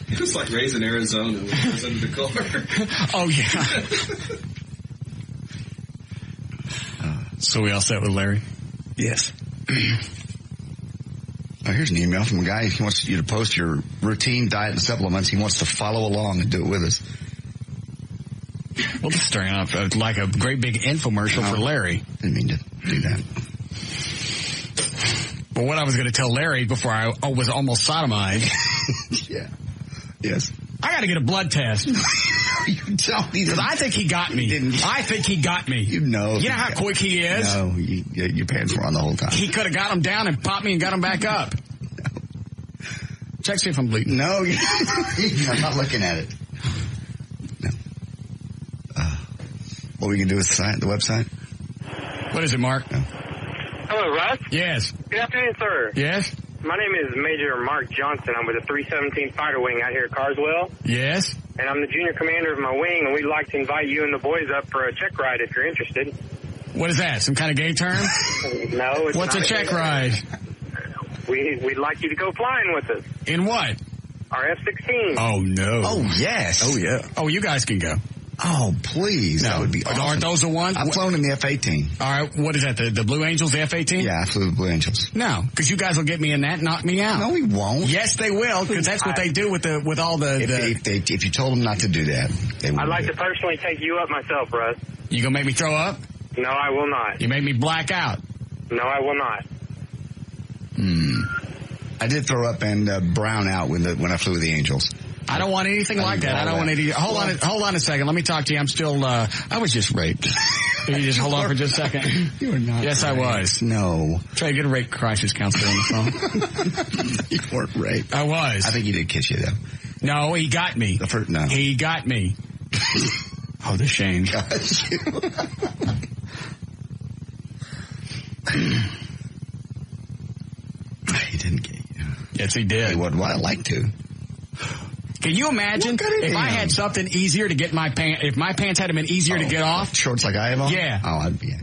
It was like raising Arizona when he was under the car. Oh, yeah. So we all set with Larry? Yes. Oh, here's an email from a guy. He wants you to post your routine diet and supplements. He wants to follow along and do it with us. Well, this is starting off like a great big infomercial for Larry. Didn't mean to do that. But what I was going to tell Larry before I was almost sodomized. Yeah. Yes. I got to get a blood test. You don't. Because I think he got me. I think he got me. You know. You know how quick he is? No, your pants were on the whole time. He could have got him down and popped me and got him back up. No. Check, see if I'm bleeding. No, I'm not looking at it. No. What we can do with the website? What is it, Mark? No. Hello, Russ? Yes. Good afternoon, sir. Yes? My name is Major Mark Johnson. I'm with the 317 Fighter Wing out here at Carswell. Yes? And I'm the junior commander of my wing, and we'd like to invite you and the boys up for a check ride if you're interested. What is that? Some kind of gay term? No. It's What's a check ride? We'd like you to go flying with us. In what? Our F-16. Oh, no. Oh, yes. Oh, yeah. Oh, you guys can go. Oh, please. No. That would be awesome. Aren't those the ones? I've flown in the F-18. All right. What is that? The Blue Angels, the F-18? Yeah, I flew the Blue Angels. No, because you guys will get me in that and knock me out. No, we won't. Yes, they will, because that's what they do with all the... If you told them not to do that, they would. I'd like to personally take you up myself, Russ. You gonna make me throw up? No, I will not. You make me black out? No, I will not. I did throw up and brown out when I flew with the Angels. I don't want anything like that. I don't want any. Hold on a second. Let me talk to you. I'm still. I was just raped. Can you just hold on for just a second? You were not. Yes, raped. I was. No. Try to get a rape crisis counselor on the phone. You weren't raped. I was. I think he did kiss you though. No, he got me. No. He got me. Oh, the shame. Got you. He didn't get you. Yes, he did. He would. Well, I'd like to. Can you imagine if I had something easier to get my pants? If my pants had been easier to get off, shorts like I have on. Yeah. Oh, I'd be.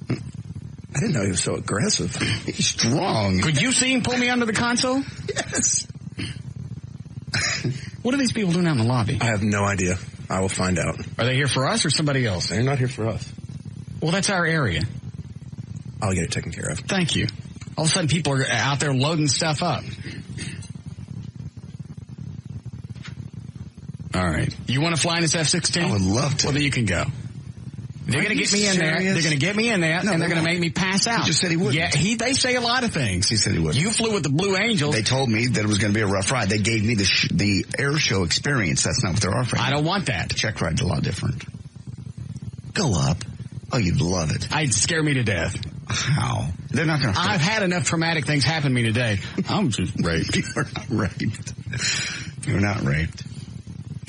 I didn't know he was so aggressive. He's strong. Could you see him pull me under the console? Yes. What are these people doing out in the lobby? I have no idea. I will find out. Are they here for us or somebody else? They're not here for us. Well, that's our area. I'll get it taken care of. Thank you. All of a sudden, people are out there loading stuff up. All right. You want to fly in this F-16? I would love to. Well, then you can go. They're going to get me in there. They're going to get me in there, and they're going to make me pass out. He just said he would. Yeah, they say a lot of things. He said he would. You flew with the Blue Angels. They told me that it was going to be a rough ride. They gave me the air show experience. That's not what they're offering. I don't want that. The check ride's a lot different. Go up. Oh, you'd love it. It'd scare me to death. How? They're not going to. I've had enough traumatic things happen to me today. I'm just raped. You were not raped. You were not raped.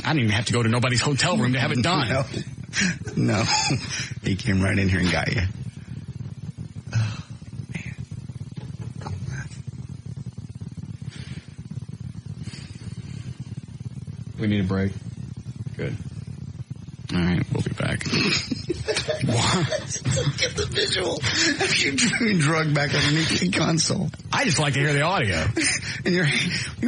I didn't even have to go to nobody's hotel room to have it done. No. He came right in here and got you. Oh, man. We need a break. Good. All right, we'll be back. Get the visual of you drug back underneath the console. I just like to hear the audio. And you're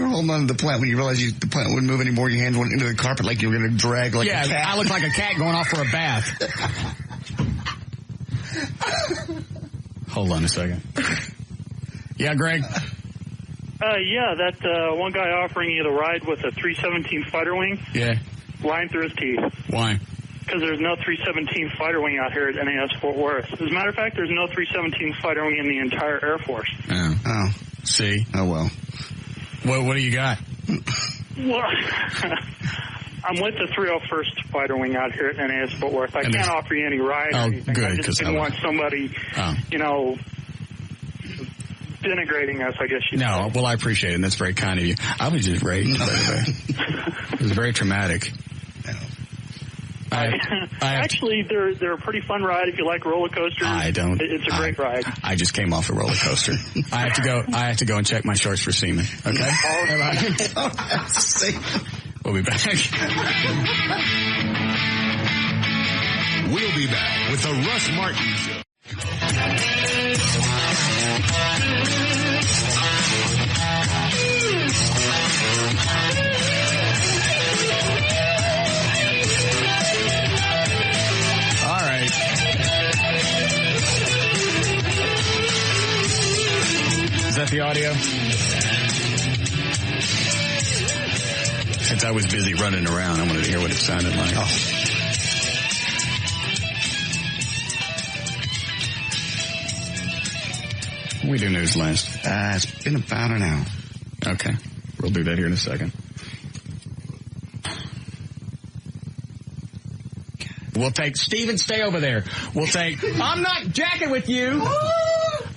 holding on to the plant when you realize the plant wouldn't move anymore. Your hands went into the carpet like you were going to drag like a cat. Yeah, I look like a cat going off for a bath. Hold on a second. Yeah, Greg? Yeah, that one guy offering you the ride with a 317 Fighter Wing. Yeah. Lying through his teeth. Why? Because there's no 317 Fighter Wing out here at NAS Fort Worth. As a matter of fact, there's no 317 Fighter Wing in the entire Air Force. Oh. See? Oh, well. What do you got? Well, I'm with the 301st Fighter Wing out here at NAS Fort Worth. I can't offer you any ride or anything. Good, I just didn't want somebody, denigrating us, I guess you No, well, I appreciate it, and that's very kind of you. I was just raped, by the way. It was very traumatic. Actually, they're a pretty fun ride if you like roller coasters. It's a great ride. I just came off a roller coaster. I have to go and check my shorts for semen. Okay? We'll be back. We'll be back with the Russ Martin Show. All right. Is that the audio? Since I was busy running around, I wanted to hear what it sounded like. We do news last. It's been about an hour. Okay. We'll do that here in a second. We'll take... Steven, stay over there. We'll take... I'm not jacking with you.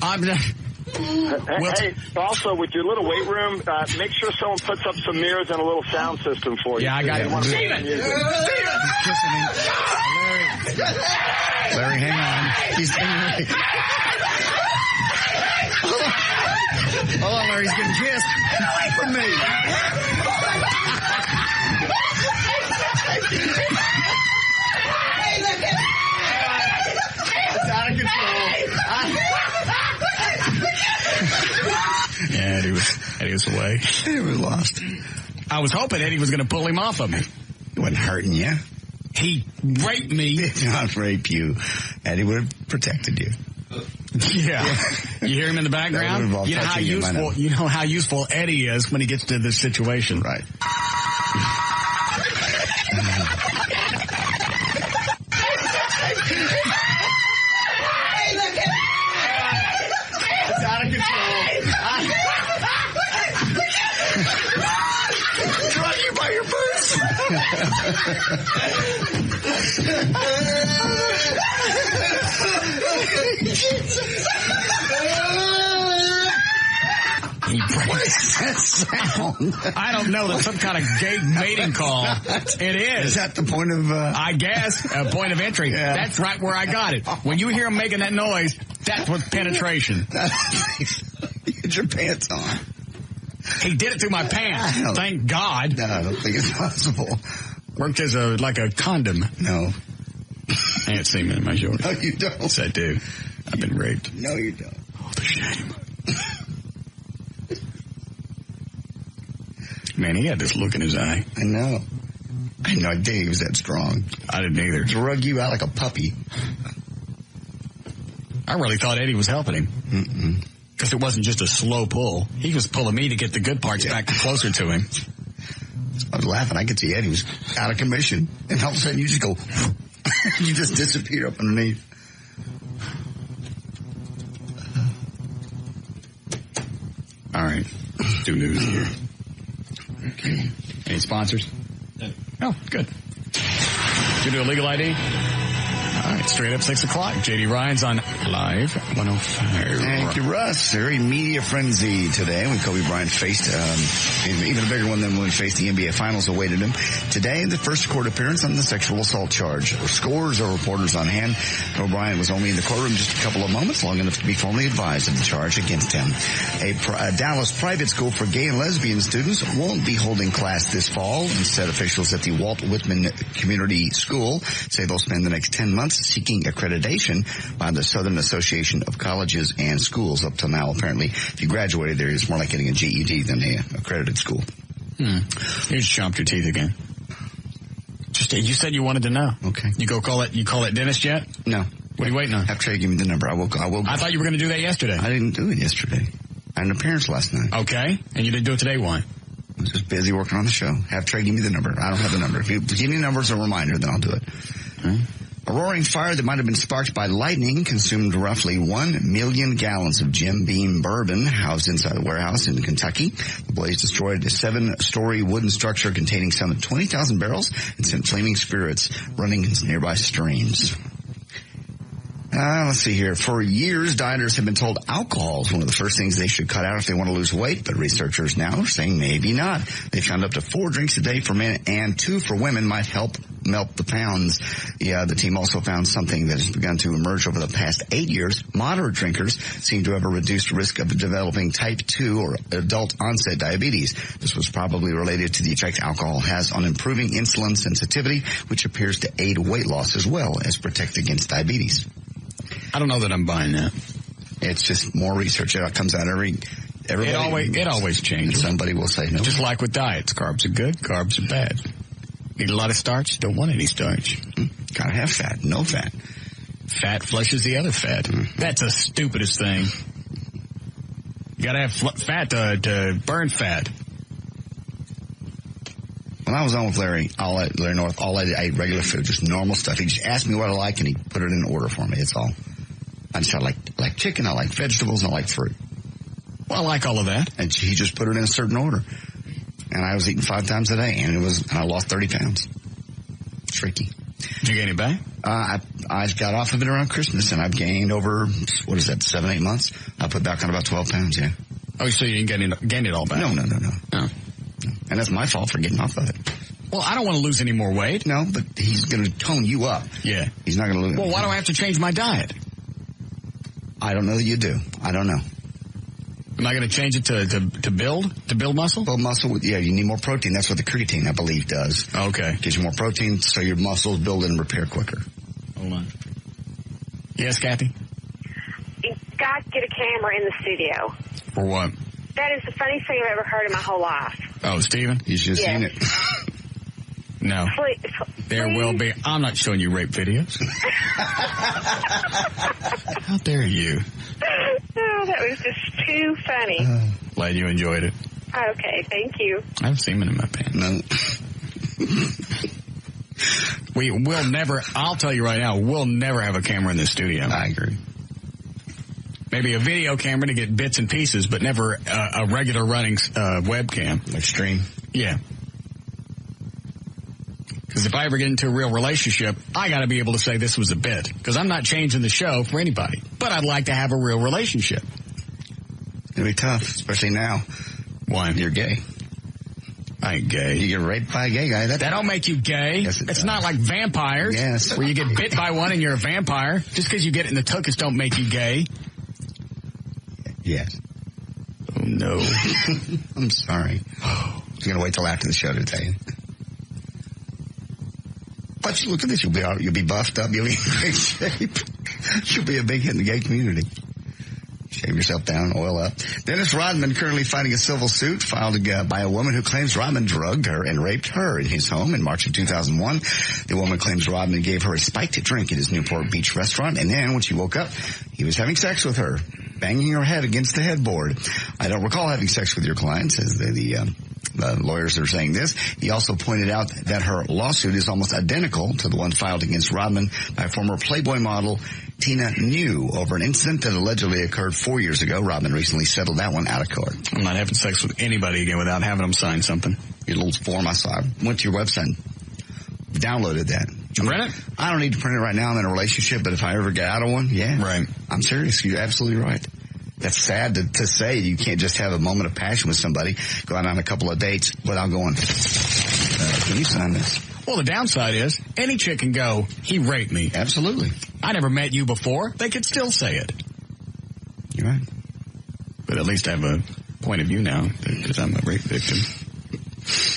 I'm not... Hey, also, with your little weight room, make sure someone puts up some mirrors and a little sound system for you. Yeah, I got it. Steven! Larry, hang on. He's getting Hold on, Larry's getting kissed. Get away from me! Hey, look at that! It's out of control. Yeah, Eddie was away. He was lost. I was hoping Eddie was going to pull him off of me. He wasn't hurting you. He raped me. He did not rape you. Eddie would have protected you. Yeah. You hear him in the background? You know how useful Eddie is when he gets to this situation. Right. Hey, look at that! It's out of control. Drug you by your What is that sound? I don't know. That's some kind of gay mating call. It is. Is that the point of... I guess, a point of entry. Yeah. That's right where I got it. When you hear him making that noise, that's what's penetration. You had your pants on. He did it through my pants. Thank God. No, I don't think it's possible. Worked as like a condom. No. I ain't semen in my shorts. No, you don't. Yes, I do. I've been raped. No, you don't. Oh, the shame. Man, he had this look in his eye. I know. I had no idea he was that strong. I didn't either. Drug you out like a puppy. I really thought Eddie was helping him. Because it wasn't just a slow pull. He was pulling me to get the good parts back closer to him. I was laughing. I could see Eddie was out of commission. And all of a sudden you just go... you just disappear up underneath. All right. Let's do news here. Okay. Any sponsors? No. Oh, good. Did you do a legal ID? All right, straight up 6 o'clock. JD Ryan's on Live 105. Thank you, Russ. Very media frenzy today when Kobe Bryant faced even a bigger one than when he faced the NBA Finals awaited him. Today, the first court appearance on the sexual assault charge. Scores of reporters on hand. Kobe Bryant was only in the courtroom just a couple of moments, long enough to be formally advised of the charge against him. A Dallas private school for gay and lesbian students won't be holding class this fall. Instead, officials at the Walt Whitman Community School say they'll spend the next 10 months seeking accreditation by the Southern Association of Colleges and Schools. Up till now, apparently, if you graduated there, it's more like getting a GED than an accredited school. You just chomped your teeth again. You said you wanted to know. Okay. You call it dentist yet? No. What are you waiting on? Have Trey give me the number. I will. I thought you were going to do that yesterday. I didn't do it yesterday. I had an appearance last night. Okay. And you didn't do it today? Why? I was just busy working on the show. Have Trey give me the number. I don't have the number. If you give me the number as a reminder, then I'll do it. A roaring fire that might have been sparked by lightning consumed roughly 1 million gallons of Jim Beam bourbon housed inside a warehouse in Kentucky. The blaze destroyed a 7-story wooden structure containing some 20,000 barrels and sent flaming spirits running into nearby streams. Let's see here. For years, dieters have been told alcohol is one of the first things they should cut out if they want to lose weight, but researchers now are saying maybe not. They found up to 4 drinks a day for men and 2 for women might help melt the pounds. Yeah, the team also found something that has begun to emerge over the past 8 years. Moderate drinkers seem to have a reduced risk of developing type 2 or adult onset diabetes. This was probably related to the effect alcohol has on improving insulin sensitivity, which appears to aid weight loss as well as protect against diabetes. I don't know that I'm buying that. It's just more research. It comes out it always changes. Somebody will say no. Just like with diets. Carbs are good, carbs are bad. Eat a lot of starch, don't want any starch. Gotta have fat, no fat. Fat flushes the other fat. That's the stupidest thing. You gotta have fat to burn fat. When I was on with Larry North, I ate regular food, just normal stuff. He just asked me what I like, and he put it in order for me. That's all. I like chicken, I like vegetables, and I like fruit. Well, I like all of that. And he just put it in a certain order. And I was eating 5 times a day, and I lost 30 pounds. Tricky. Did you gain it back? I got off of it around Christmas, and I've gained over, 7-8 months. I put back on about 12 pounds, yeah. Oh, so you didn't gain it all back? No. Oh. And that's my fault for getting off of it. Well, I don't want to lose any more weight. No, but he's going to tone you up. Yeah. He's not going to lose. Well, why do I have to change my diet? I don't know that you do. I don't know. Am I going to change it to build muscle? Build muscle, yeah, you need more protein. That's what the creatine, I believe, does. Okay. Gives you more protein so your muscles build and repair quicker. Hold on. Yes, Kathy? You got to get a camera in the studio. For what? That is the funniest thing I've ever heard in my whole life. Oh, Steven? He's just seen it. No. Please. There will be. I'm not showing you rape videos. How dare you? Oh, that was just too funny. Glad you enjoyed it. Okay, thank you. I have semen in my pants. No. We'll never, I'll tell you right now, we'll never have a camera in this studio. I agree. Maybe a video camera to get bits and pieces, but never a regular running webcam. Like stream? Yeah. Because if I ever get into a real relationship, I got to be able to say this was a bit. Because I'm not changing the show for anybody. But I'd like to have a real relationship. It'll be tough, especially now. Why? You're gay. I ain't gay. You get raped by a gay guy. That don't make you gay. Yes, it it's does. not like vampires. Yes. Where you get bit by one and you're a vampire. Just because you get it in the tuchus don't make you gay. Yes. Oh, no. I'm sorry. I'm going to wait till after the show to tell you. But you look at this, you'll be buffed up, you'll be in great shape. You'll be a big hit in the gay community. Shave yourself down, oil up. Dennis Rodman currently fighting a civil suit filed by a woman who claims Rodman drugged her and raped her in his home in March of 2001. The woman claims Rodman gave her a spiked drink at his Newport Beach restaurant, and then when she woke up, he was having sex with her, banging her head against the headboard. I don't recall having sex with your client, says the lawyers are saying this. He also pointed out that her lawsuit is almost identical to the one filed against Rodman by former Playboy model Tina New over an incident that allegedly occurred 4 years ago. Rodman recently settled that one out of court. I'm not having sex with anybody again without having them sign something. Your little form I saw. I went to your website and downloaded that. Did you print it? I don't need to print it right now. I'm in a relationship, but if I ever get out of one, yeah. Right. I'm serious. You're absolutely right. That's sad to say. You can't just have a moment of passion with somebody, go out on a couple of dates without going, can you sign this? Well, the downside is any chick can go, he raped me. Absolutely. I never met you before. They could still say it. You're right. But at least I have a point of view now because I'm a rape victim.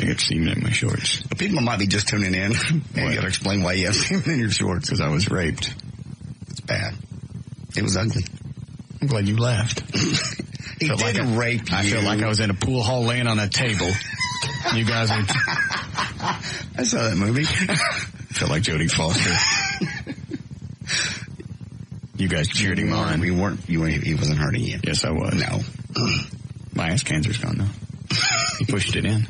I get semen in my shorts. But people might be just tuning in and you got to explain why you have semen in your shorts. Because I was raped. It's bad. It was ugly. I'm glad you laughed. He didn't rape you. I feel like I was in a pool hall laying on a table. You guys are... I saw that movie. I feel like Jodie Foster. You guys cheered him on. He wasn't hurting you. Yes, I was. No. My ass cancer's gone now. He pushed it in.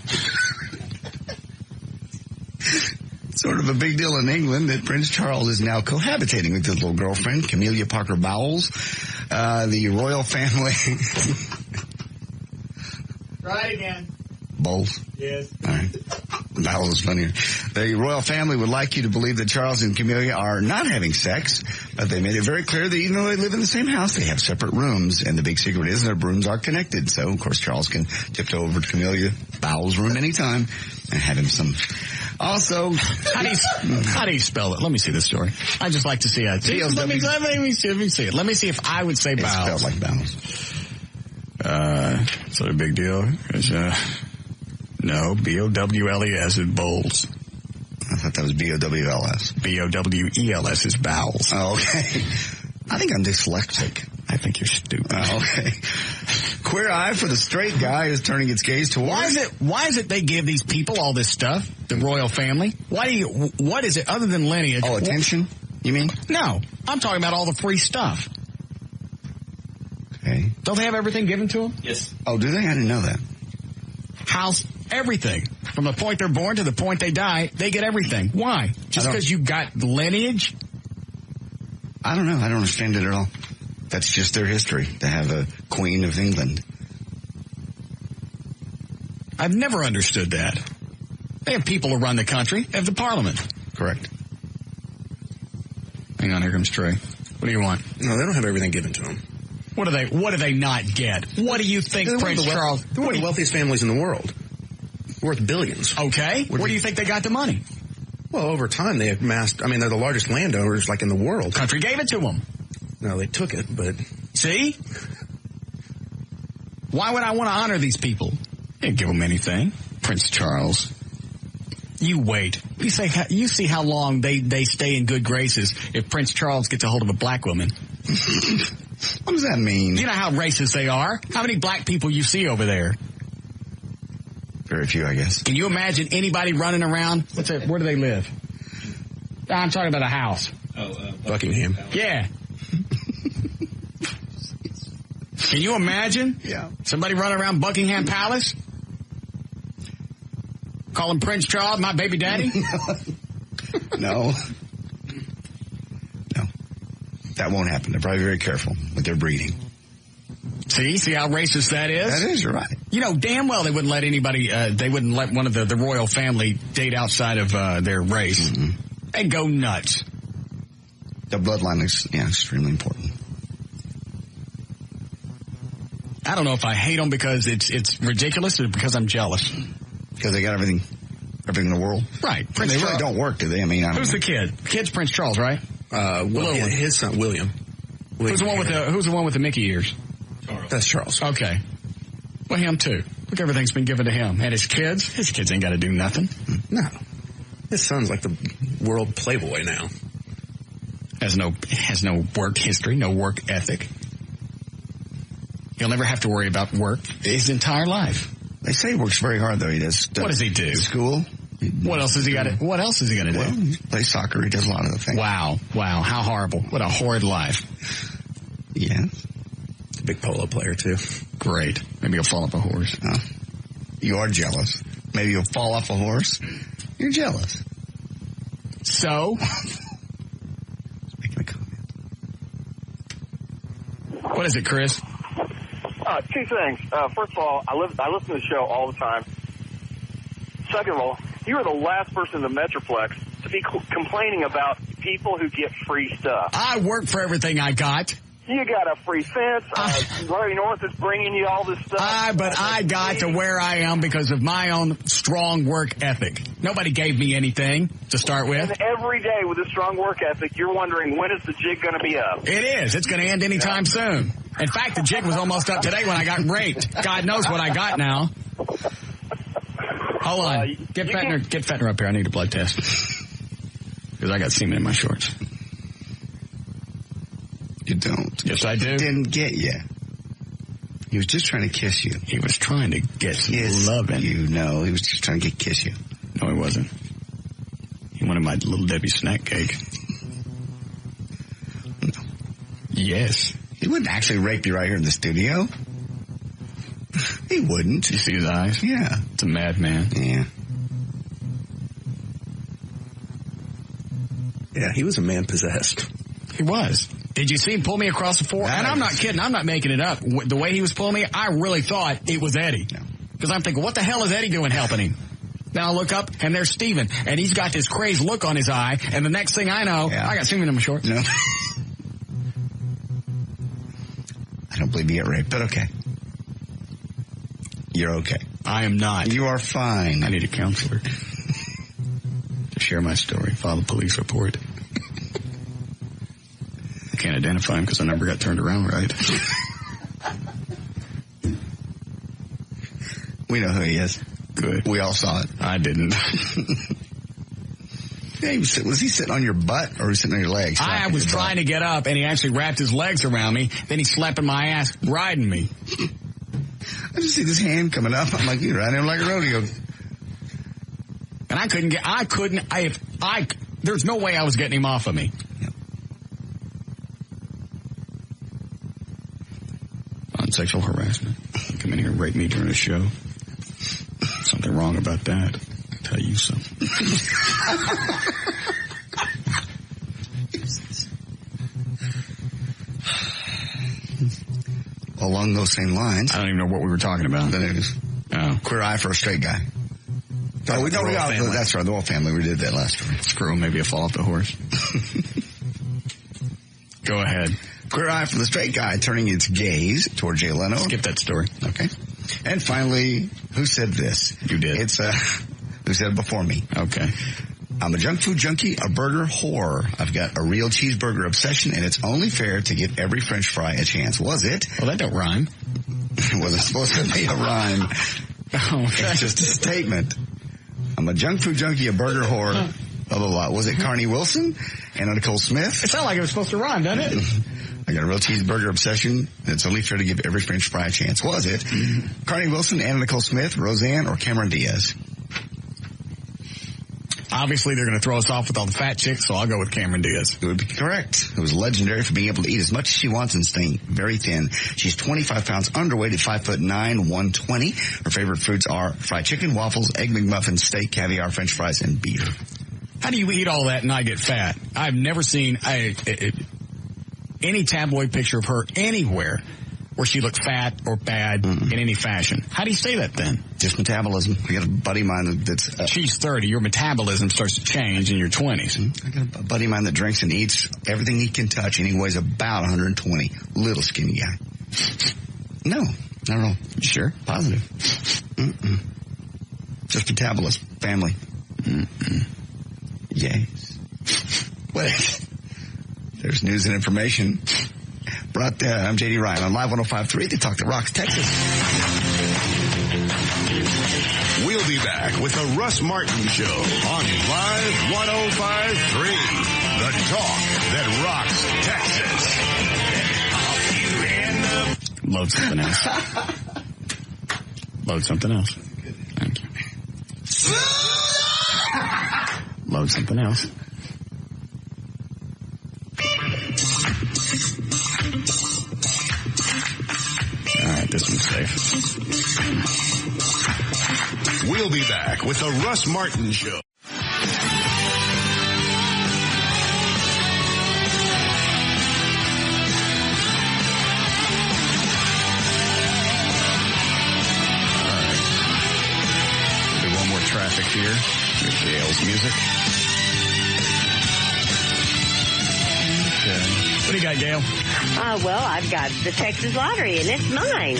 Sort of a big deal in England that Prince Charles is now cohabitating with his little girlfriend, Camelia Parker Bowles. The royal family. Try it again. Bowles? Yes. All right. Bowles is funnier. The royal family would like you to believe that Charles and Camilla are not having sex, but they made it very clear that even though they live in the same house, they have separate rooms, and the big secret is their rooms are connected. So, of course, Charles can tiptoe over to Camilla Bowles' room anytime and have him some... Also, how do you spell it? Let me see this story. I just like to see it. Let me see it. Let me see if I would say Bowles. It's spelled like Bowles. It's not a big deal. No, B-O-W-L-E-S is Bowles. I thought that was B-O-W-L-S. B-O-W-E-L-S is Bowles. Oh, okay. I think I'm dyslexic. I think you're stupid. Oh, okay. Queer Eye for the Straight Guy is turning its gaze towards... Why is it they give these people all this stuff, the royal family? What is it other than lineage? Oh, attention, you mean? No, I'm talking about all the free stuff. Okay. Don't they have everything given to them? Yes. Oh, do they? I didn't know that. House, everything. From the point they're born to the point they die, they get everything. Why? Just because you got lineage? I don't know. I don't understand it at all. That's just their history, to have a Queen of England. I've never understood that. They have people who run the country. They have the parliament. Correct. Hang on, here comes Trey. What do you want? No, they don't have everything given to them. What do they not get? What do you think Prince Charles... They're one of the wealthiest families in the world. Worth billions. Okay. Where do you think they got the money? Well, over time, they amassed... I mean, they're the largest landowners, like, in the world. Country gave it to them. No, they took it, but... See? Why would I want to honor these people? Didn't give them anything. Prince Charles. You wait. You see how long they stay in good graces if Prince Charles gets a hold of a black woman. What does that mean? You know how racist they are. How many black people you see over there? Very few, I guess. Can you imagine anybody running around? Where do they live? I'm talking about a house. Buckingham. Yeah. Can you imagine? Yeah. Somebody running around Buckingham Palace? Calling Prince Charles my baby daddy? No. That won't happen. They're probably very careful with their breeding. See how racist that is? That is, you're right. You know, damn well they wouldn't let anybody, they wouldn't let one of the royal family date outside of their race. Mm-hmm. They'd go nuts. The bloodline is, extremely important. I don't know if I hate them because it's ridiculous or because I'm jealous. Because they got everything in the world? Right. Prince Charles. Really don't work, do they? I mean, who's the kid? The kid's Prince Charles, right? His son, William. Who's the one with the Mickey ears? Charles. That's Charles. Okay. Well, him too. Look, everything's been given to him. And his kids ain't got to do nothing. No. His son's like the world playboy now. Has no work history, no work ethic. He'll never have to worry about work his entire life. They say he works very hard, though. He does. What does he do? School. What else is he got to do? He plays soccer. He does a lot of the things. Wow. How horrible. What a horrid life. Yeah. Big polo player, too. Great. Maybe he'll fall off a horse. Oh. You are jealous. Maybe you'll fall off a horse. You're jealous. So? Making a comment. What is it, Chris? Two things. First of all, I listen to the show all the time. Second of all, you are the last person in the Metroplex to be complaining about people who get free stuff. I work for everything I got. You got a free fence. Larry North is bringing you all this stuff. But I got to where I am because of my own strong work ethic. Nobody gave me anything to start with. And every day with a strong work ethic, you're wondering, when is the jig going to be up? It is. It's going to end anytime soon. In fact, the jig was almost up today when I got raped. God knows what I got now. Hold on. Get Fetner up here. I need a blood test. Because I got semen in my shorts. You don't. Yes, I do. He didn't get you. He was just trying to kiss you. He was trying to get some loving. You know, he was just trying to kiss you. No, he wasn't. He wanted my Little Debbie snack cake. No. Yes. He wouldn't actually rape you right here in the studio. He wouldn't. You see his eyes? Yeah. It's a madman. Yeah. Yeah, he was a man possessed. He was. Did you see him pull me across the floor? And I'm not kidding. I'm not making it up. The way he was pulling me, I really thought it was Eddie. Because I'm thinking, what the hell is Eddie doing helping him? Then I'll look up, and there's Steven, and he's got this crazed look on his eye, and the next thing I know, I got swimming in my shorts. No. I don't believe you get raped, but okay. You're okay. I am not. You are fine. I need a counselor to share my story, file a police report. I can't identify him because I never got turned around right. We know who he is. Good. We all saw it. I didn't. Yeah, was he sitting on your butt or was he sitting on your legs? I was trying to get up, and he actually wrapped his legs around me. Then he's slapping my ass, riding me. I just see this hand coming up. I'm like, you're riding him like a rodeo. And there's no way I was getting him off of me. Yep. On sexual harassment. Come in here and rape me during a show. Something wrong about that. I'll tell you something. Along those same lines. I don't even know what we were talking about. The news. Oh. Queer eye for a straight guy. That's right, the whole family. We did that last week. Screw him, maybe a fall off the horse. Go ahead. Queer eye for the straight guy turning its gaze toward Jay Leno. Skip that story. Okay. And finally, who said this? You did. It's who said it before me. Okay. I'm a junk food junkie, a burger whore. I've got a real cheeseburger obsession, and it's only fair to give every French fry a chance. Was it? Well, that don't rhyme. It wasn't supposed to be a rhyme. Oh, okay. It's just a statement. I'm a junk food junkie, a burger whore, blah, blah, blah. Was it Carney Wilson? Anna Nicole Smith? It sounded like it was supposed to rhyme, doesn't it? I got a real cheeseburger obsession, and it's only fair to give every French fry a chance. Was it Carney Wilson, Anna Nicole Smith, Roseanne, or Cameron Diaz? Obviously, they're going to throw us off with all the fat chicks, so I'll go with Cameron Diaz. It would be correct. It was legendary for being able to eat as much as she wants and staying very thin. She's 25 pounds underweight at 5'9", 120. Her favorite foods are fried chicken, waffles, egg McMuffins, steak, caviar, French fries, and beer. How do you eat all that and not get fat? I've never seen any tabloid picture of her anywhere where she looked fat or bad in any fashion. How do you say that then? Just metabolism. I got a buddy of mine that's... She's 30. Your metabolism starts to change in your 20s. I got a buddy of mine that drinks and eats everything he can touch, and he weighs about 120. Little skinny guy. No, not at all. You sure? Positive. Just metabolism. Family. Yes. Wait. There's news and information. I'm J.D. Ryan on Live 105.3. They talk to Rocks, Texas. We'll be back with the Russ Martin Show on Live 105.3. The talk that rocks Texas. Load something else. Load something else. Thank you. Load something else. All right, this one's safe. We'll be back with the Russ Martin Show. Do one more traffic here. Here's Gail's music. Okay. What do you got, Gail? Well, I've got the Texas Lottery, and it's mine.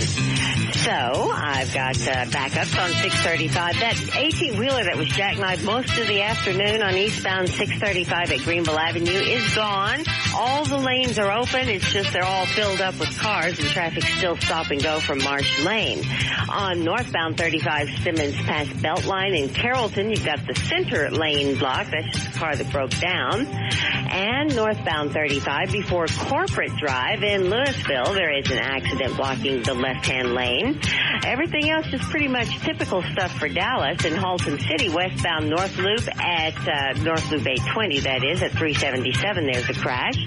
So I've got backups on 635. That 18-wheeler that was jackknifed most of the afternoon on eastbound 635 at Greenville Avenue is gone. All the lanes are open. It's just they're all filled up with cars, and traffic's still stop and go from Marsh Lane. On northbound 35 Simmons past Beltline in Carrollton, you've got the center lane blocked. That's just a car that broke down. And northbound 35 before Corporate Drive in Louisville, there is an accident blocking the left-hand lane. Everything else is pretty much typical stuff for Dallas. In Halton City, westbound North Loop at North Loop 820, that is, at 377, there's a crash.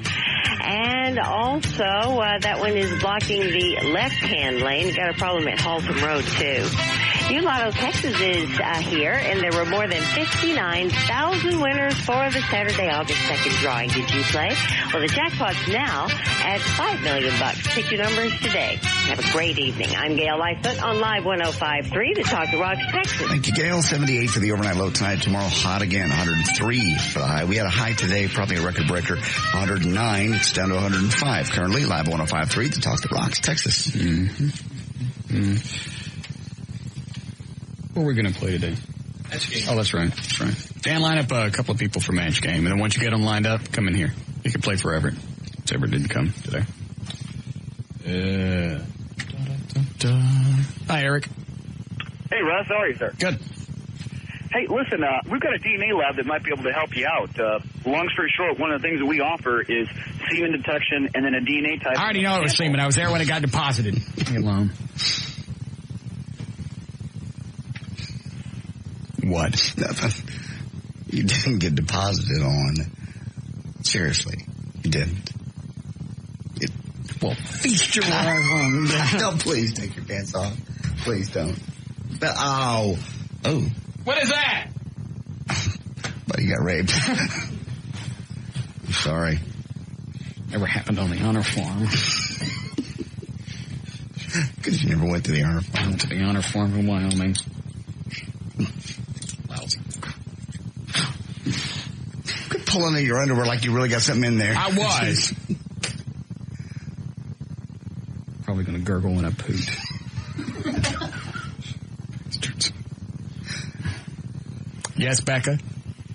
And also, that one is blocking the left-hand lane. Got a problem at Halton Road, too. Lotto Texas is here, and there were more than 59,000 winners for the Saturday, August 2nd drawing. Did you play? Well, the jackpot's now at $5 million. Pick your numbers today. Have a great evening. I'm Gail Lightfoot on Live 105.3 to Talk to Rocks, Texas. Thank you, Gail. 78 for the overnight low tonight. Tomorrow, hot again. 103 for the high. We had a high today, probably a record breaker. 109. It's down to 105 currently. Live 105.3 to Talk to Rocks, Texas. What are we going to play today? Match game. Oh, that's right. That's right. Dan, line up a couple of people for match game, and then once you get them lined up, come in here. You can play for Everett. Everett didn't come today. Hi, Eric. Hey, Russ. How are you, sir? Good. Hey, listen, we've got a DNA lab that might be able to help you out. Long story short, one of the things that we offer is semen detection and then a DNA type. I already know it was semen. I was there when it got deposited. Leave me alone. What? Nothing. You didn't get deposited on. Seriously, you didn't. Well, feast your wife on. No, please take your pants off. Please don't. Oh. What is that? Buddy got raped. I'm sorry. Never happened on the honor farm. Because you never went to the honor farm. I went to the honor farm in Wyoming. Quit pulling at your underwear like you really got something in there. I was. Probably going to gurgle when I poot. Yes, Becca?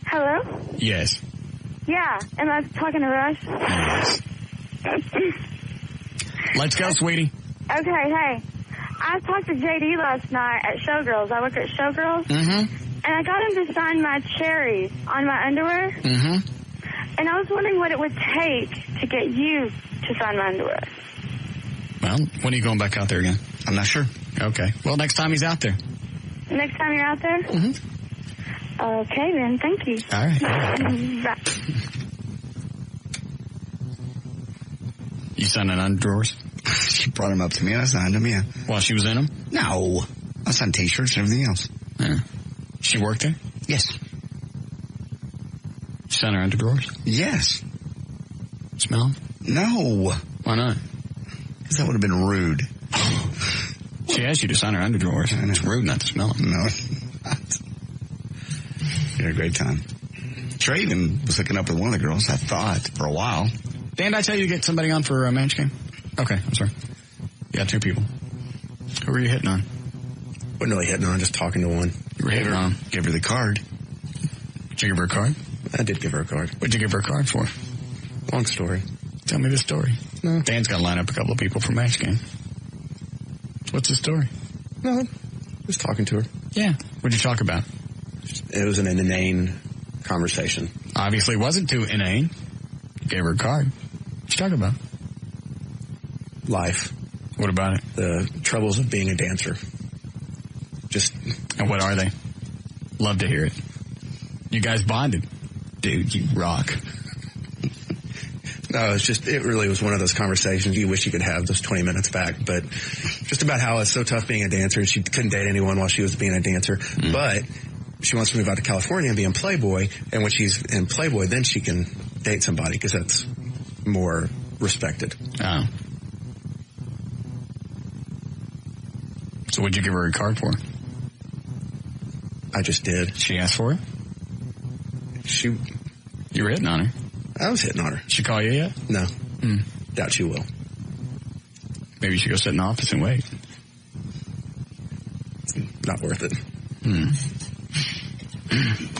Hello? Yes. Yeah. Am I talking to Russ? Yes. Let's go, sweetie. Okay, hey. I talked to JD last night at Showgirls. I work at Showgirls. Mm-hmm. And I got him to sign my cherries on my underwear. Mm-hmm. And I was wondering what it would take to get you to sign my underwear. Well, when are you going back out there again? I'm not sure. Okay. Well, next time he's out there. Next time you're out there? Mm-hmm. Okay, then. Thank you. All right. Bye. You signed underdrawers? She brought them up to me and I signed them, yeah. While she was in them? No. I signed T-shirts and everything else. Yeah. She worked there? Yes. You signed her underdrawers? Yes. Smell them? No. Why not? Because that would have been rude. She asked you to sign her underdrawers. It's rude not to smell them. No, it's not. You had a great time. Trey even was hooking up with one of the girls, I thought, for a while. Dan, did I tell you to get somebody on for a match game? Okay, I'm sorry. You got two people. Who were you hitting on? Wasn't really hitting on, just talking to one. You were hitting on? Gave her the card. Did you give her a card? I did give her a card. What'd you give her a card for? Long story. Tell me the story. No. Dan's got to line up a couple of people for match game. What's the story? No, just talking to her. Yeah. What'd you talk about? It was an inane conversation. Obviously wasn't too inane. You gave her a card. What'd you talk about? Life. What about it? The troubles of being a dancer. And what are they? Love to hear it. You guys bonded. Dude, you rock. No, it really was one of those conversations you wish you could have those 20 minutes back, but just about how it's so tough being a dancer. She couldn't date anyone while she was being a dancer, but she wants to move out to California and be in Playboy, and when she's in Playboy, then she can date somebody because that's more respected. Oh. So what'd you give her a card for? I just did. She asked for it? You were hitting on her. I was hitting on her. She call you yet? No. Doubt she will. Maybe you should go sit in the office and wait. It's not worth it.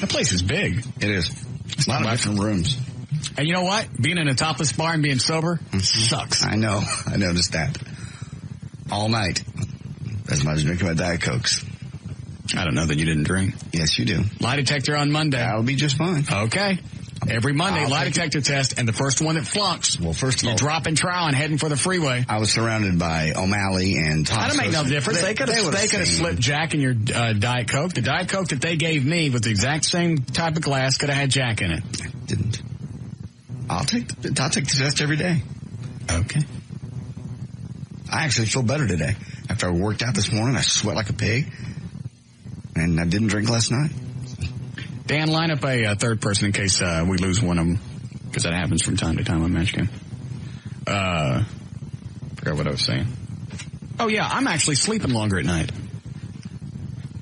That place is big. It is. It's a lot of different rooms. And you know what? Being in a topless bar and being sober sucks. I know. I noticed that. All night. As much as drinking my Diet Cokes. I don't know that you didn't drink. Yes, you do. Lie detector on Monday. That'll be just fine. Okay. Every Monday, lie detector test, and the first one that flunks. Well, first of all, you're dropping trowel and heading for the freeway. I was surrounded by O'Malley and Tom. That don't make no difference. They could have slipped Jack in your Diet Coke. The Diet Coke that they gave me with the exact same type of glass could have had Jack in it. Didn't. I'll take the test every day. Okay. I actually feel better today. After I worked out this morning, I sweat like a pig. and I didn't drink last night. Dan, line up a third person in case we lose one of them, because that happens from time to time on Match Game. Forgot what I was saying. Oh, yeah, I'm actually sleeping longer at night.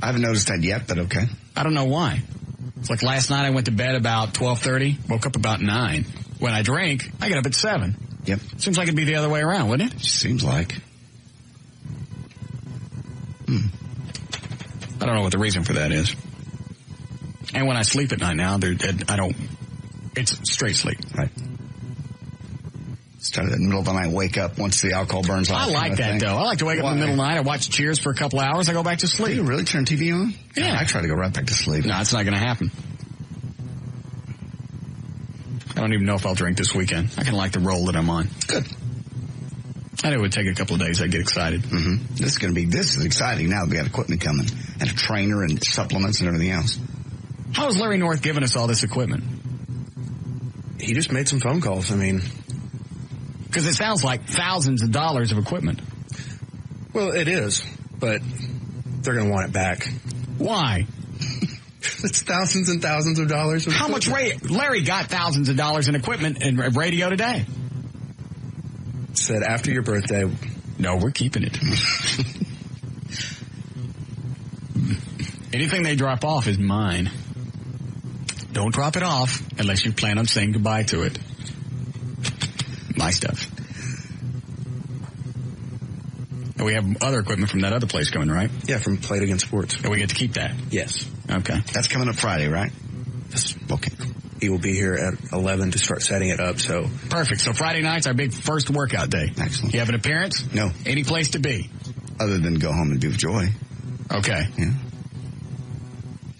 I haven't noticed that yet, but okay. I don't know why. It's like last night I went to bed about 12:30, woke up about 9. When I drink, I get up at 7. Yep. Seems like it'd be the other way around, wouldn't it? Seems like. I don't know what the reason for that is. And when I sleep at night now, it's straight sleep. Right. Start in the middle of the night, wake up once the alcohol burns off. I like that, though. I like to wake up in the middle of the night. I watch Cheers for a couple hours. I go back to sleep. Do you really turn TV on? Yeah. I try to go right back to sleep. No, it's not going to happen. I don't even know if I'll drink this weekend. I kind of like the roll that I'm on. Good. I knew it would take a couple of days. I'd get excited. Mm-hmm. This is exciting now that we got equipment coming and a trainer and supplements and everything else. How is Larry North giving us all this equipment? He just made some phone calls. I mean, because it sounds like thousands of dollars of equipment. Well, it is, but they're going to want it back. Why? It's thousands and thousands of dollars. How much? Larry got thousands of dollars in equipment and radio today. Said after your birthday. No, we're keeping it. Anything they drop off is mine. Don't drop it off unless you plan on saying goodbye to it. My stuff. And we have other equipment from that other place coming, right? Yeah, from Play It Again Sports. And we get to keep that? Yes. Okay. That's coming up Friday, right? Yes. Okay. He will be here at 11 to start setting it up, so. Perfect. So Friday night's our big first workout day. Excellent. You have an appearance? No. Any place to be? Other than go home and be with Joy. Okay. Yeah.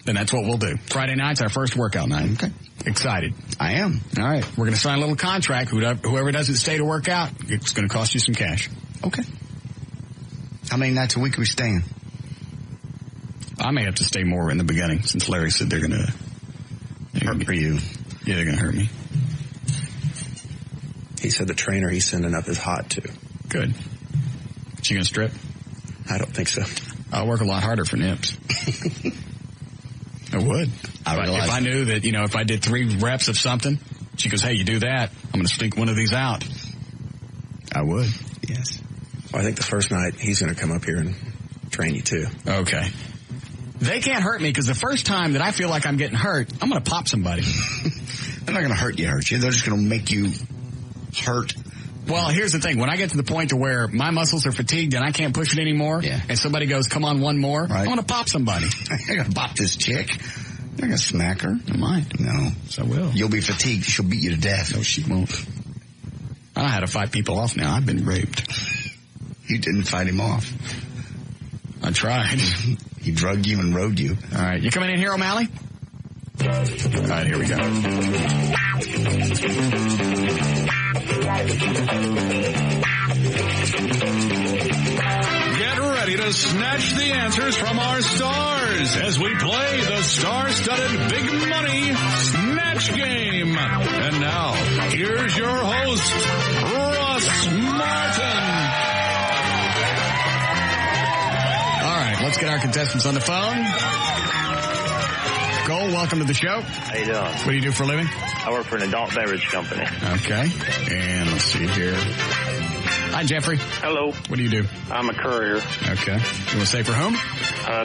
Then that's what we'll do. Friday night's our first workout night. Okay. Excited. I am. All right. We're going to sign a little contract. Whoever doesn't stay to work out, it's going to cost you some cash. Okay. How many nights a week are we staying? I may have to stay more in the beginning since Larry said they're going to hurt you. Yeah, they're going to hurt me. He said the trainer he's sending up is hot, too. Good. She going to strip? I don't think so. I'll work a lot harder for Nips. I would. If I knew that, if I did 3 reps of something, she goes, hey, you do that, I'm going to sneak one of these out. I would. Yes. Well, I think the first night he's going to come up here and train you, too. Okay. They can't hurt me because the first time that I feel like I'm getting hurt, I'm going to pop somebody. They're not going to hurt you. They're just going to make you hurt. Well, here's the thing. When I get to the point to where my muscles are fatigued and I can't push it anymore, and somebody goes, come on, one more, right. I'm going to pop somebody. I'm going to pop this chick. You're going to smack her. I might. No. So I will. You'll be fatigued. She'll beat you to death. No, she won't. I know how to fight people off now. I've been raped. You didn't fight him off. I tried. He drugged you and rode you. All right. You coming in here, O'Malley? All right, here we go. Get ready to snatch the answers from our stars as we play the star-studded Big Money Snatch Game. And now, here's your host, Russ Martin. All right, let's get our contestants on the phone. Cole, welcome to the show. How you doing? What do you do for a living? I work for an adult beverage company. Okay. And let's see here. Hi, Jeffrey. Hello. What do you do? I'm a courier. Okay. You want to say for whom?